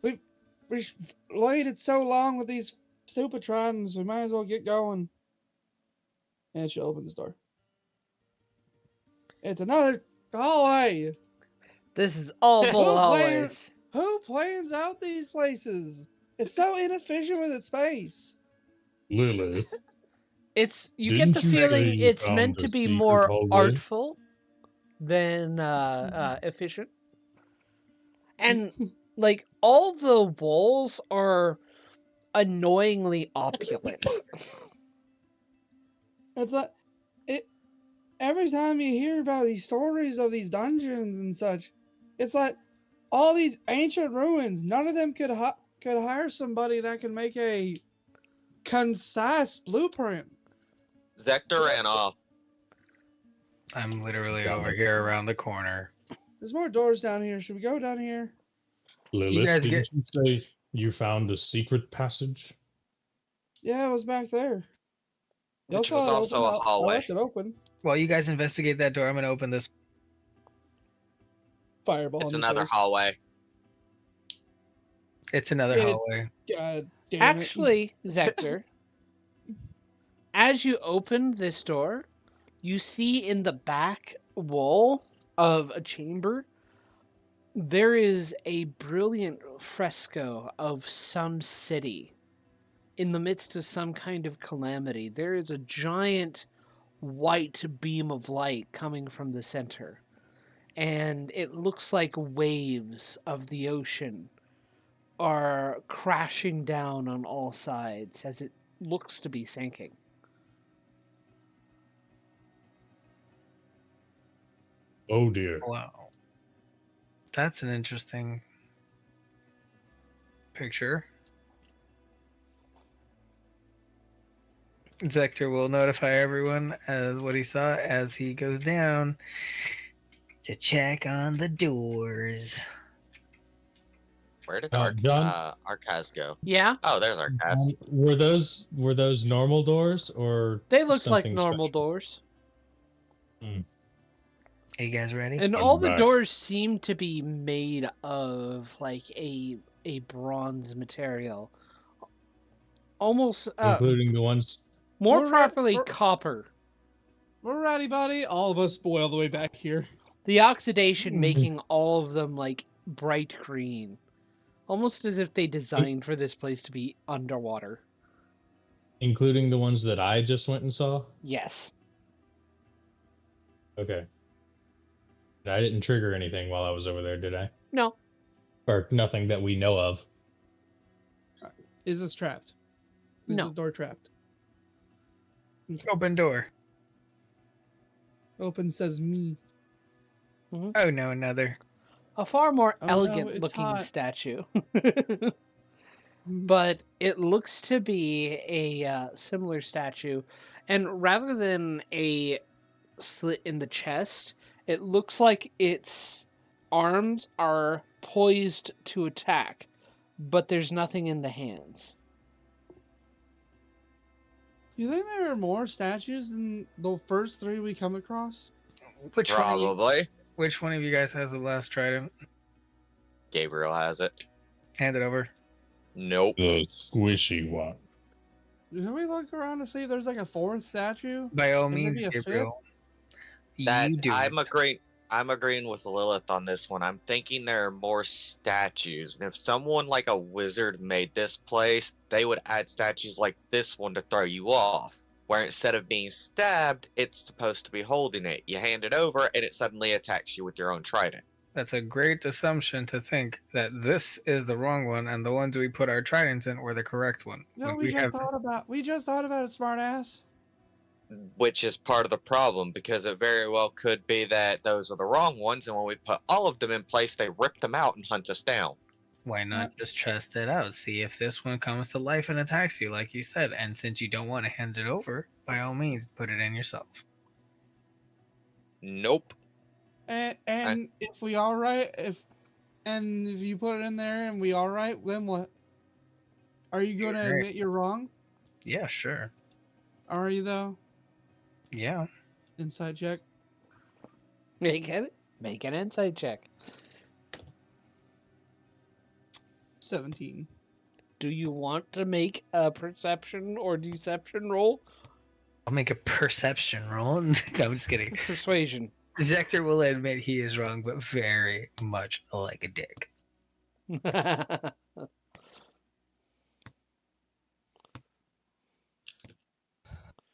We've waited so long with these stupid tridents. We might as well get going. And she'll open this door. It's another hallway.
This is all full
Who
of hallways.
Who plans out these places? It's so inefficient with its space.
Lilith,
It's you get the
Didn't you
feeling
say you
it's
found
meant
a
to be
secret
more
hallway?
artful than efficient. And like all the walls are annoyingly opulent.
It's like it. Every time you hear about these stories of these dungeons and such, it's like all these ancient ruins. None of them could hire somebody that can make a concise blueprint.
Zector ran off.
I'm literally over here around the corner.
There's more doors down here. Should we go down here?
Lilith,
guys
didn't you say you found a secret passage?
Yeah, it was back there. Y'all
Which
saw
was
it
also
open.
a
I
hallway.
left it open.
While you guys investigate that door, I'm going to open this.
Fireball.
It's
in your
another
face.
hallway.
It's another
It's-
hallway.
God damn it.
Actually, Zector, as you open this door, you see in the back wall of a chamber there is a brilliant fresco of some city in the midst of some kind of calamity. There is a giant white beam of light coming from the center, and it looks like waves of the ocean are crashing down on all sides as it looks to be sinking.
Oh dear.
Wow. That's an interesting picture. Zector will notify everyone as what he saw as he goes down to check on the doors.
Where did
John-
Arcaz go?
Yeah,
Oh, there's Arcaz.
Were those normal doors or
they looked like
something
normal
special?
doors.
Are you guys ready?
And
I'm
all the
back.
doors seem to be made of like a bronze material. Almost
Including the ones
more
We're right-
properly
we're-
copper.
We're ready, buddy. All of us boil the way back here.
The oxidation
Mhm.
making all of them like bright green. Almost as if they designed for this place to be underwater.
including the ones that I just went and saw?
Yes.
Okay. I didn't trigger anything while I was over there, did I?
No.
Or nothing that we know of.
Is this trapped? Is
No.
this door trapped?
Open door.
Open says me.
Oh no, another.
A far more
Oh, no,
elegant
it's
looking
hot.
statue. But it looks to be a similar statue. And rather than a slit in the chest, it looks like its arms are poised to attack, but there's nothing in the hands.
Do you think there are more statues than the first three we come across?
Which
Probably.
which one of you guys has the last trident?
Gabriel has it.
Hand it over.
Nope.
The squishy one.
Can we look around to see if there's like a fourth statue?
By all
And
means,
maybe a fifth?
Gabriel.
That
You do
I'm
it.
agreeing. I'm agreeing with Lilith on this one. I'm thinking there are more statues, and if someone like a wizard made this place, they would add statues like this one to throw you off. Where instead of being stabbed, it's supposed to be holding it. You hand it over, and it suddenly attacks you with your own trident.
That's a great assumption to think that this is the wrong one and the ones we put our tridents in were the correct one.
No,
When
we just thought about it, smart ass.
Which is part of the problem, because it very well could be that those are the wrong ones, and when we put all of them in place, they rip them out and hunt us down.
Why not just test it out? See if this one comes to life and attacks you, like you said. And since you don't want to hand it over, by all means, put it in yourself.
Nope.
And if we all right, if you put it in there and we all right, then what? Are you going to
You're right.
admit you're wrong?
Yeah, sure.
Are you though?
Yeah.
Inside check.
Make an insight check.
17.
Do you want to make a perception or deception roll?
I'll make a perception roll. No, I'm just kidding.
Persuasion.
Zector will admit he is wrong, but very much like a dick.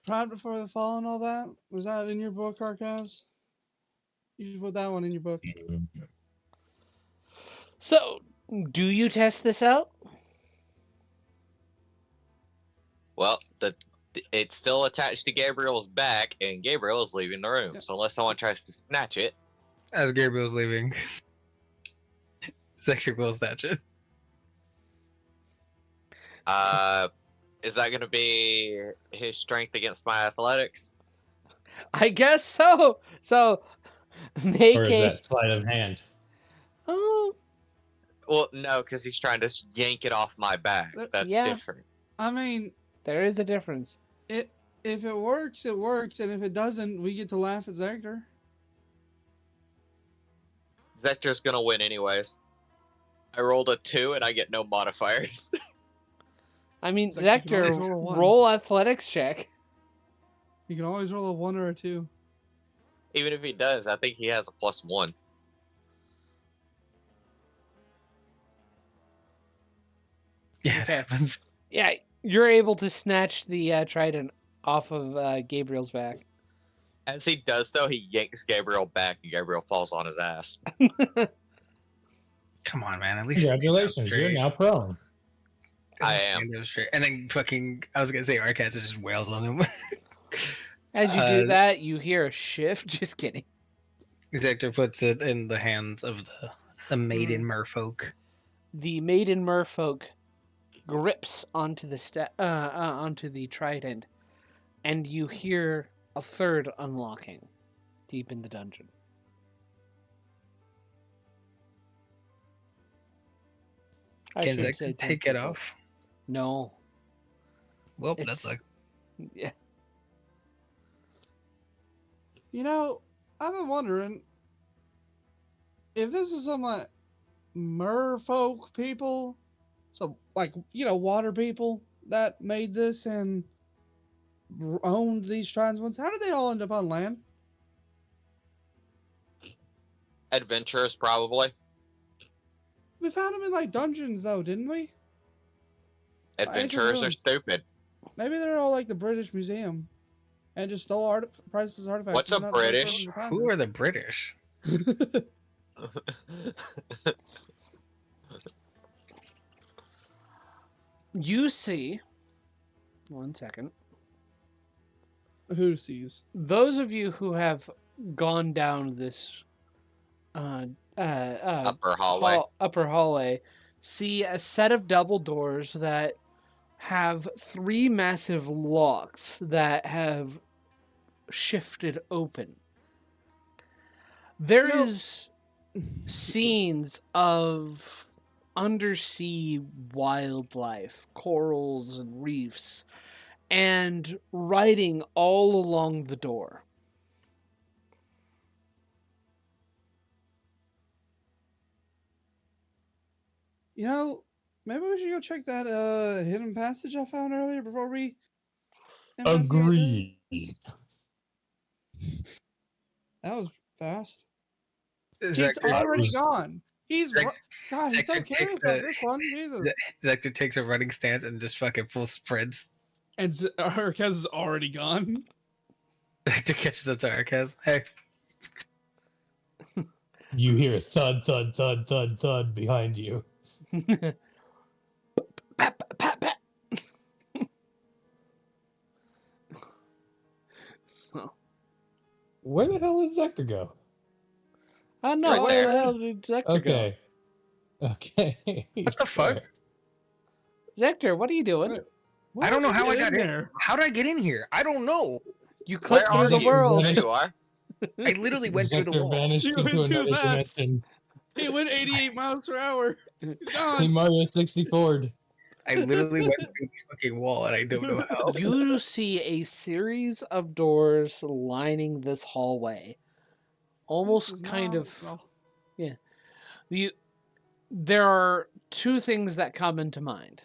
Pride Before the Fall and all that? Was that in your book, Arcaz? You should put that one in your book.
So, do you test this out?
Well, it's still attached to Gabriel's back, and Gabriel is leaving the room.
Yep.
So unless someone tries to snatch it,
As Gabriel's leaving, Zector will snatch it.
is that going to be his strength against my athletics?
I guess so. So, make
Or is
a.
that sleight of hand?
Oh,
Well, no, because he's trying to yank it off my back. That's
Yeah.
different.
I mean,
there is a difference.
if it works, it works, and if it doesn't, we get to laugh at Zector.
Vector's going to win anyways. I rolled a 2 and I get no modifiers.
I mean,
It's like you can
Zector,
always roll a 1.
roll athletics check.
You can always roll a 1 or a 2.
Even if he does, I think he has a +1.
Yeah, it
Okay.
happens.
Yeah, you're able to snatch the trident off of Gabriel's back.
As he does so, he yanks Gabriel back, and Gabriel falls on his ass.
Come on, man. At least
Congratulations, you're now prone.
I am.
Stand up straight. And then fucking, I was gonna say Arcaz just wails on him.
As you do that, you hear a shift. Just kidding.
Zector puts it in the hands of the maiden merfolk.
The maiden merfolk grips onto the trident, and you hear a third unlocking deep in the dungeon. I
Can
should say
Zector take it
10 people.
off?
No.
Well,
It's,
that's like
yeah.
You know, I've been wondering if this is some like merfolk people, so like water people that made this and owned these trans ones. How did they all end up on land?
Adventurers, probably.
We found them in like dungeons though, didn't we?
Adventurers are stupid.
Maybe they're all like the British Museum and just stole priceless artifacts.
What's a British?
who are the British?
You see, 1 second.
Who sees?
Those of you who have gone down this
Upper hallway.
upper hallway see a set of double doors that have 3 massive locks that have shifted open. There is scenes of undersea wildlife, corals and reefs, and writing all along the door.
Maybe we should go check that hidden passage I found earlier before we investigate
Agreed.
this. That was fast. He's
Zector,
already gone. He's
Zec-
God. He's so
Zector
careless
takes
about
a-
this one. Jesus.
Zector takes a running stance and just fucking full sprints.
And Arquez is already gone.
Zector catches up to Arquez. Hey,
You hear thud, thud, thud, thud, thud behind you.
Pat, pat, pat. So,
Where the hell did Zector go?
I don't know.
Right
Where the
there.
hell did Zector go?
Okay. Okay.
What the fuck?
There.
Zector, what are you doing?
Wait,
I don't know
did he
how I
get
got
in
here. How did I get in here? I don't know.
You
Where
clicked
are
through the
you?
world.
There
You are.
I literally went through the
Zector
wall.
vanished
You
into
went too
another
fast.
dimension.
He went 88 miles per hour. He's
He
gone.
Mario 64.
I literally went through this fucking wall, and I don't know how.
You see a series of doors lining this hallway.
This
Almost
is
kind
not-
of.
well,
There are two things that come into mind.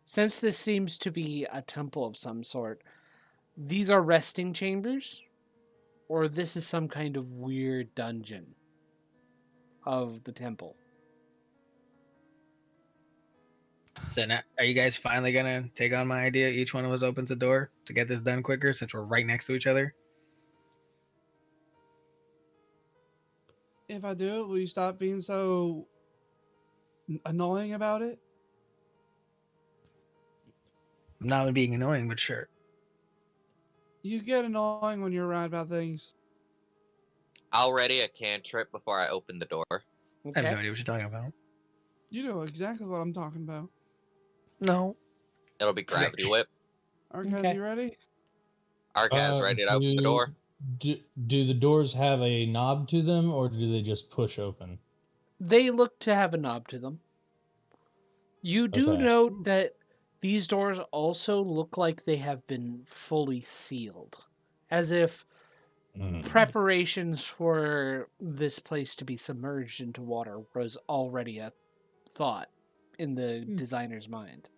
Since this seems to be a temple of some sort, these are resting chambers, or this is some kind of weird dungeon of the temple.
So now, are you guys finally gonna take on my idea? Each one of us opens a door to get this done quicker, since we're right next to each other.
If I do it, will you stop being so annoying about it?
I'm not being annoying, but sure.
You get annoying when you're right about things.
I'll ready a cantrip before I open the door.
I have
Okay.
no idea what you're talking about.
You know exactly what I'm talking about.
No.
It'll be gravity whip.
Arquez,
Okay.
you ready?
Arcaz ready to open the door.
Do the doors have a knob to them, or do they just push open?
They look to have a knob to them. You do
Okay.
note that these doors also look like they have been fully sealed, as if preparations for this place to be submerged into water was already a thought in the designer's mind.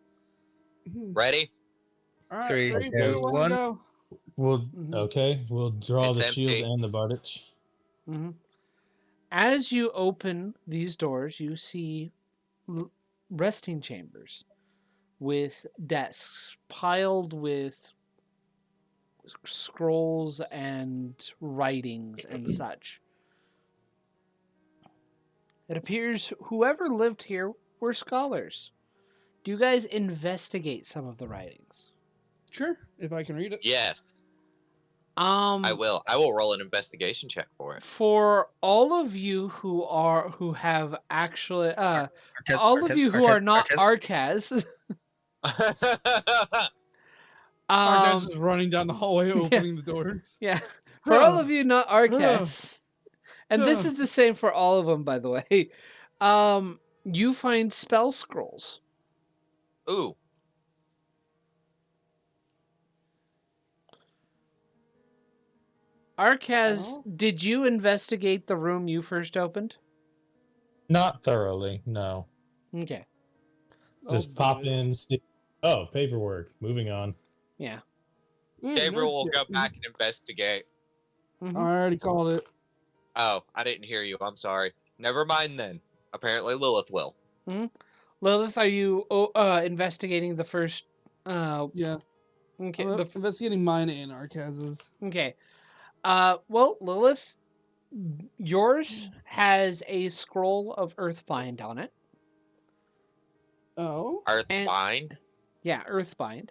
Ready?
All right,
Three,
3,
okay.
2, 1,
One.
go.
We'll
Mhm.
okay. We'll draw
It's
the shield
empty.
and the Bardich.
Mhm. As you open these doors, you see resting chambers with desks piled with scrolls and writings and such. It appears whoever lived here were scholars. Do you guys investigate some of the writings?
Sure, if I can read it.
Yes,
Um,
I will. I will roll an investigation check for it.
For all of you who have actually
Arquez,
all of
Arquez,
you who
Arquez,
are not
Arquez.
Arcas,
Arquez is running down the hallway opening the doors.
yeah. For all of you not Arcas, and this
Huh.
is the same for all of them, by the way. You find spell scrolls.
Ooh,
Arcas,
Oh.
did you investigate the room you first opened?
Not thoroughly, no.
Okay.
Just pop in. Oh, paperwork. Moving on.
Yeah.
Gabriel will go back and investigate.
Mhm.
I already called it.
Oh, I didn't hear you. I'm sorry. Never mind then. Apparently Lilith will.
Lilith, are you investigating the first?
Yeah,
Okay.
I'm investigating mine and Arquez's.
Okay. Well, Lilith, yours has a scroll of Earthbind on it.
Oh,
Earthbind.
Yeah, Earthbind.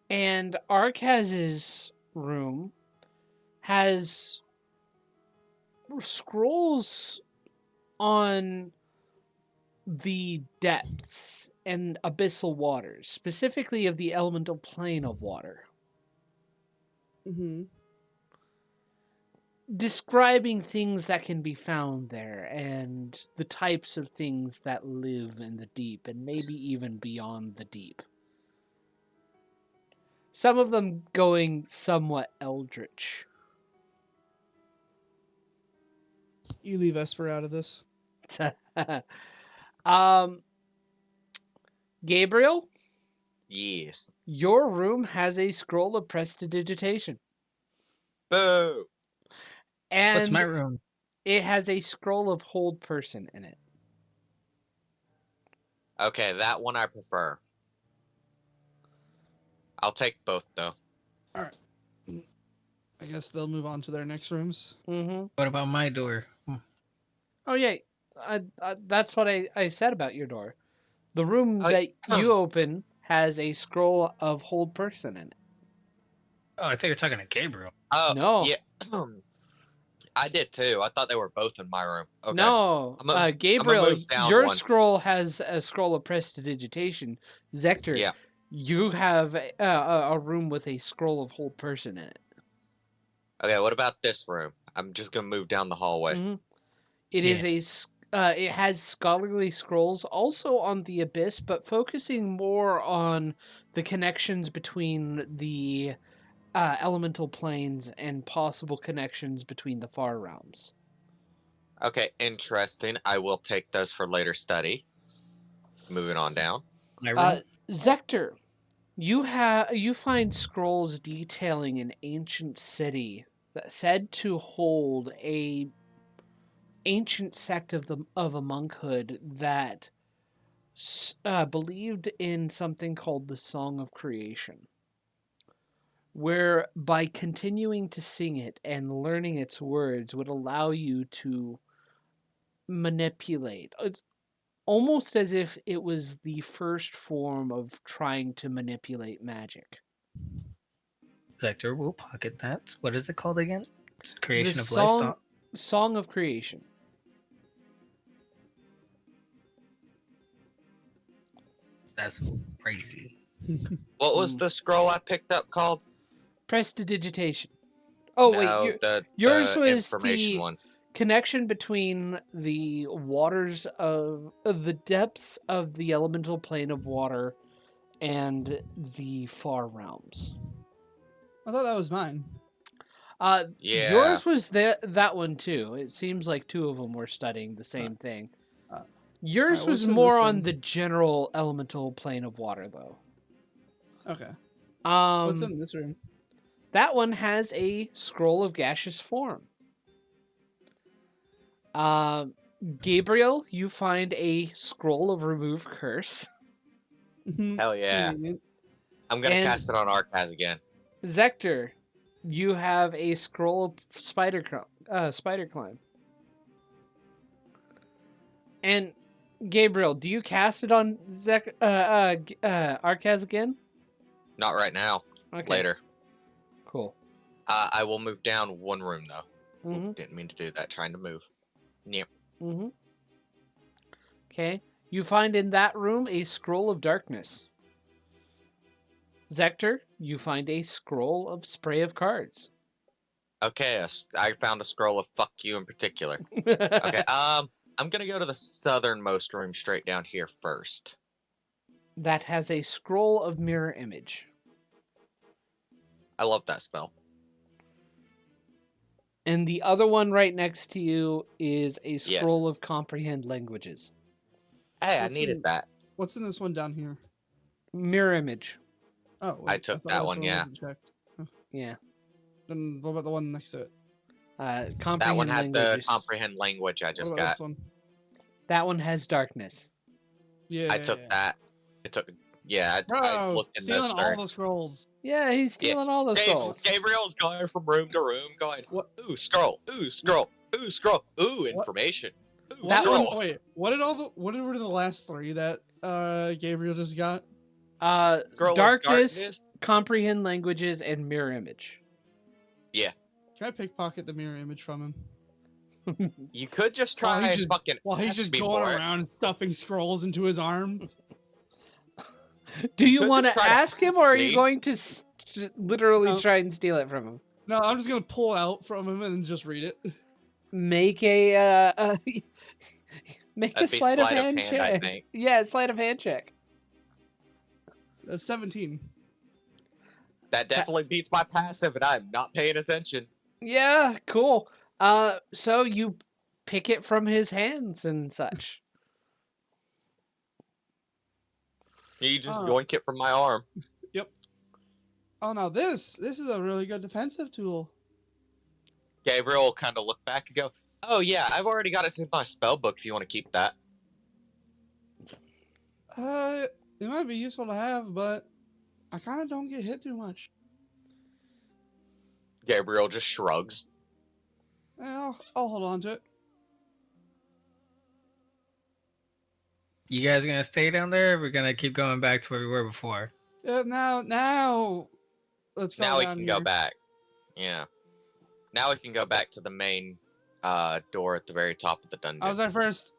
And Arcaz's room has scrolls on the depths and abyssal waters, specifically of the elemental plane of water,
mm-hmm.
describing things that can be found there and the types of things that live in the deep and maybe even beyond the deep. Some of them going somewhat eldritch.
You leave Esper out of this.
Um, Gabriel,
Yes.
your room has a scroll of prestidigitation,
Boo.
and
What's my room?
it has a scroll of hold person in it.
Okay, that one I prefer. I'll take both though.
All right. I guess they'll move on to their next rooms.
Mm-hmm.
What about my door?
Oh yeah, that's what I said about your door. The room
Oh,
that you open has a scroll of hold person in it.
Oh, I think you're talking to Gabriel.
Oh,
No.
yeah. I did too. I thought they were both in my room. Okay.
No,
I'ma
Gabriel,
move down
your
one.
scroll has a scroll of prestidigitation. Zector,
Yeah.
you have a room with a scroll of hold person in it.
Okay, what about this room? I'm just gonna move down the hallway.
Mm-hmm. It is it has scholarly scrolls also on the abyss, but focusing more on the connections between the elemental planes and possible connections between the far realms.
Okay, interesting. I will take those for later study. Moving on down.
My room?
Zector, you find scrolls detailing an ancient city that said to hold a ancient sect of a monkhood that believed in something called the Song of Creation, where by continuing to sing it and learning its words would allow you to manipulate. It's almost as if it was the first form of trying to manipulate magic.
Sector, we'll pocket that. What is it called again? It's
The
creation of life.
Song of Creation.
That's crazy.
What was the scroll I picked up called?
Prestidigitation. Oh wait,
No,
yours
the
was
information
the
one.
connection between the waters of the depths of the elemental plane of water and the far realms.
I thought that was mine.
Yeah.
Yours was that one too. It seems like two of them were studying the same thing.
uh,
Yours
alright,
was
what's in
more
this
on
room?
the general elemental plane of water, though.
Okay. What's
Um,
in this room?
that one has a scroll of gaseous form. Gabriel, you find a scroll of remove curse.
Hell yeah.
Convenient.
I'm gonna
And-
cast it on Arcaz again.
Zector, you have a scroll of spider climb. And Gabriel, do you cast it on Arcaz again?
Not right now.
Okay.
Later.
Cool.
I will move down one room though.
Mm-hmm.
Oop, didn't mean to do that. Trying to move. Yep.
Mm-hmm. Okay. You find in that room a scroll of darkness. Zector, you find a scroll of spray of cards.
Okay, I found a scroll of fuck you in particular. Okay, I'm gonna go to the southernmost room straight down here first.
That has a scroll of mirror image.
I love that spell.
And the other one right next to you is a scroll
Yes.
of comprehend languages.
Hey, I
What's
needed
in-
that.
What's in this one down here?
Mirror image.
Oh,
I
wait,
took
thought
that
this
one, yeah.
wasn't checked.
Yeah.
Then what about the one next to it?
Comprehend
That one had the
languages.
comprehend language I just
What about
got.
this one?
That one has darkness.
Yeah.
I took that. It took. Yeah, I
Bro,
looked in
stealing
those
all
three.
the scrolls.
Yeah, he's stealing all the scrolls.
Gabriel's going from room to room, going,
What?
ooh, scroll, ooh, scroll, ooh, scroll, ooh, information, ooh,
That one-
scroll.
Wait, what were the last three that Gabriel just got?
Scroll of
Darkness, comprehend languages, and mirror image.
Can I pickpocket the mirror image from him?
You could just
While
try
he's
and
just-
fucking
While he's
ask
just
me
going
for it.
around stuffing scrolls into his arm.
Do you
could
want to
just try to
ask him,
ask
or are you
me.
going to literally
No.
try and steal it from him?
No, I'm just gonna pull it out from him and just read it.
Make a make
That'd
a
be
sleight of
sleight of
hand
hand, I
check.
think.
Yeah, sleight of hand check.
17.
That definitely beats my passive, and I'm not paying attention.
Yeah, cool. So you pick it from his hands and such.
You just
Oh.
yoink it from my arm.
Yep. Oh, now this is a really good defensive tool.
Gabriel will kind of look back and go, "Oh yeah, I've already got it in my spell book. If you want to keep that."
It might be useful to have, but I kind of don't get hit too much.
Gabriel just shrugs.
I'll hold on to it.
You guys gonna stay down there? Or we're gonna keep going back to where we were before.
Yeah, now, let's go.
Now we
down
can
here.
go back. Yeah. Now we can go back to the main door at the very top of the dungeon.
I was there first.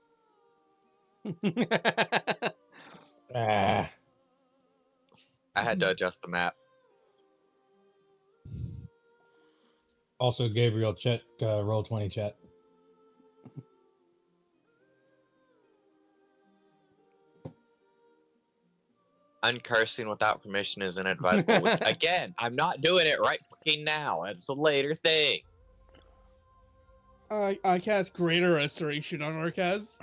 Ah,
I had to adjust the map.
also, Gabriel, check roll 20 chat.
Uncursing without permission is inadvisable. Which, again, I'm not doing it right fucking now. It's a later thing.
I cast Greater Restoration on Orcaz.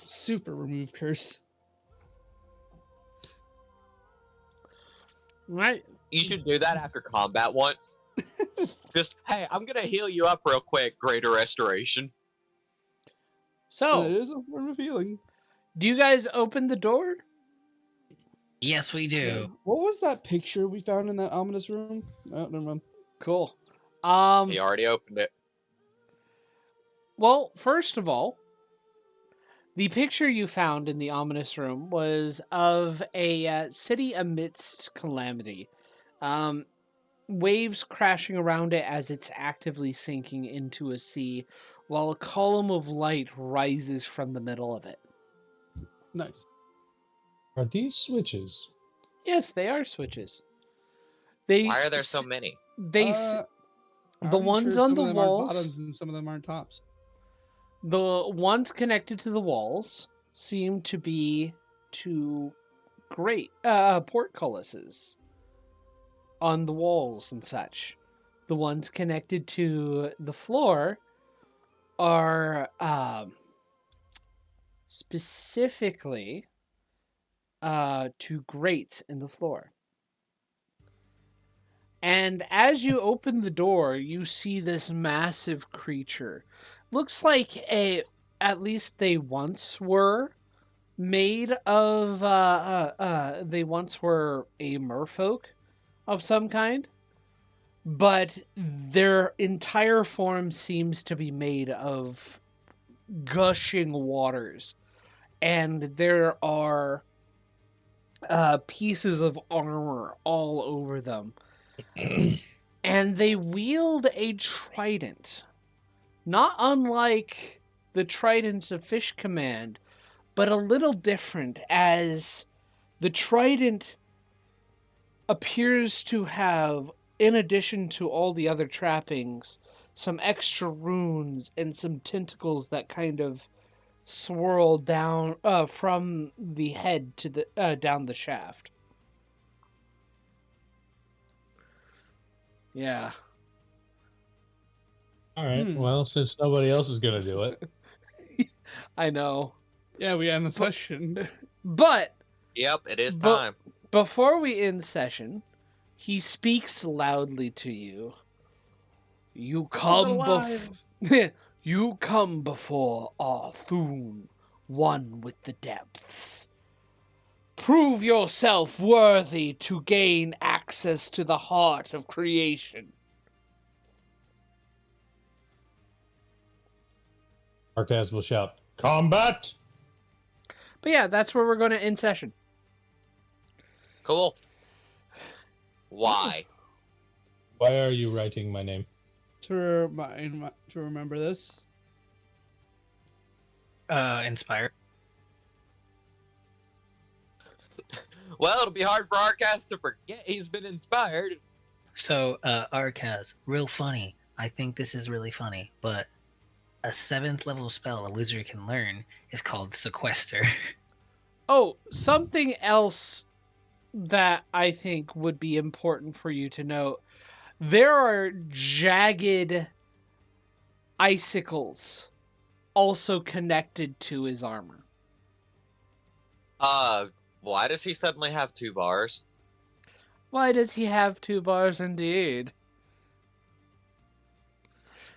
Super remove curse.
Right.
You should do that after combat once. Just, hey, I'm gonna heal you up real quick. Greater restoration.
So,
It is a form of healing.
do you guys open the door?
Yes, we do.
What was that picture we found in that ominous room? Oh, never mind.
Cool.
He already opened it.
Well, first of all, the picture you found in the ominous room was of a city amidst calamity. Waves crashing around it as it's actively sinking into a sea, while a column of light rises from the middle of it.
Nice.
Are these switches?
Yes, they are switches. They
Why are there so many?
the
I'm
ones
sure
on
some
the
of them aren't
walls.
bottoms and some of them aren't tops.
The ones connected to the walls seem to be two great portcullises on the walls and such. The ones connected to the floor are specifically to grates in the floor. And as you open the door, you see this massive creature. Looks like at least they once were made of, they once were a merfolk of some kind. But their entire form seems to be made of gushing waters. And there are pieces of armor all over them. And they wield a trident. Not unlike the tridents of Fish Command, but a little different, as the trident appears to have, in addition to all the other trappings, some extra runes and some tentacles that kind of swirl down from the head to the down the shaft. Yeah.
All right.
Hmm.
Well, since nobody else is gonna do it,
I know.
Yeah, we end the session.
But
Yep, it is
But-
time.
before we end session, he speaks loudly to you. You come
alive.
You come before Arthun, one with the depths. Prove yourself worthy to gain access to the heart of creation.
Arcaz will shout, "Combat!"
But yeah, that's where we're going to end session.
Cool. Why?
Why are you writing my name?
To remember this.
Inspired.
Well, it'll be hard for Arcas to forget he's been inspired.
So, Arcaz, real funny. I think this is really funny, but a 7th level spell a wizard can learn is called Sequester.
Oh, something else that I think would be important for you to note. There are jagged icicles also connected to his armor.
Why does he suddenly have 2 bars?
Why does he have 2 bars indeed?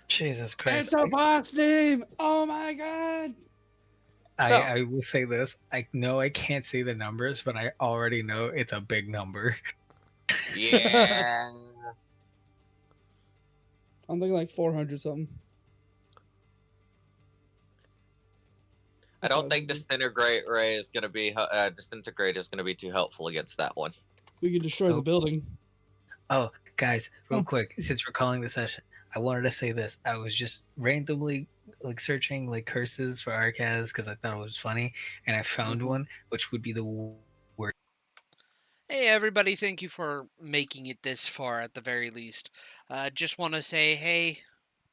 Jesus Christ.
It's a boss name. Oh my god.
So,
I will say this. I know I can't see the numbers, but I already know it's a big number.
Yeah.
I'm thinking like 400 something.
I don't think disintegrate ray is gonna be disintegrate is gonna be too helpful against that one.
We could destroy the
Nope.
building.
Oh, guys, real
Oh.
quick, since we're calling the session, I wanted to say this. I was just randomly like searching like curses for Arcaz because I thought it was funny, and I found one which would be the word.
hey everybody, thank you for making it this far at the very least. Just want to say, hey,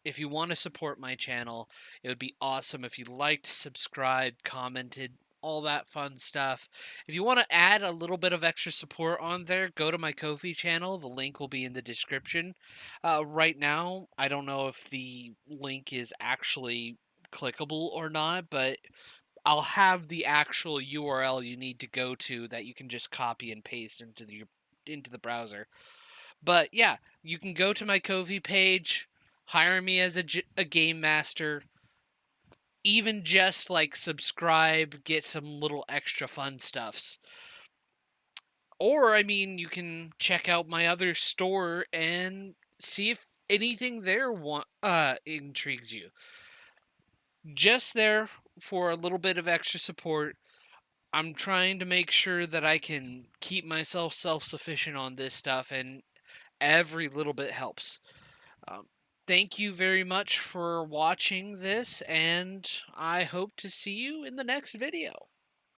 if you want to support my channel, it would be awesome if you liked, subscribed, commented, all that fun stuff. If you want to add a little bit of extra support on there, go to my Ko-fi channel. The link will be in the description. Right now, I don't know if the link is actually clickable or not, but I'll have the actual URL you need to go to that you can just copy and paste into the browser. But yeah, you can go to my Ko-fi page, hire me as a game master, even just like subscribe, get some little extra fun stuffs. Or I mean, you can check out my other store and see if anything there intrigues you. Just there for a little bit of extra support. I'm trying to make sure that I can keep myself self-sufficient on this stuff, and every little bit helps. Um, Thank you very much for watching this, and I hope to see you in the next video.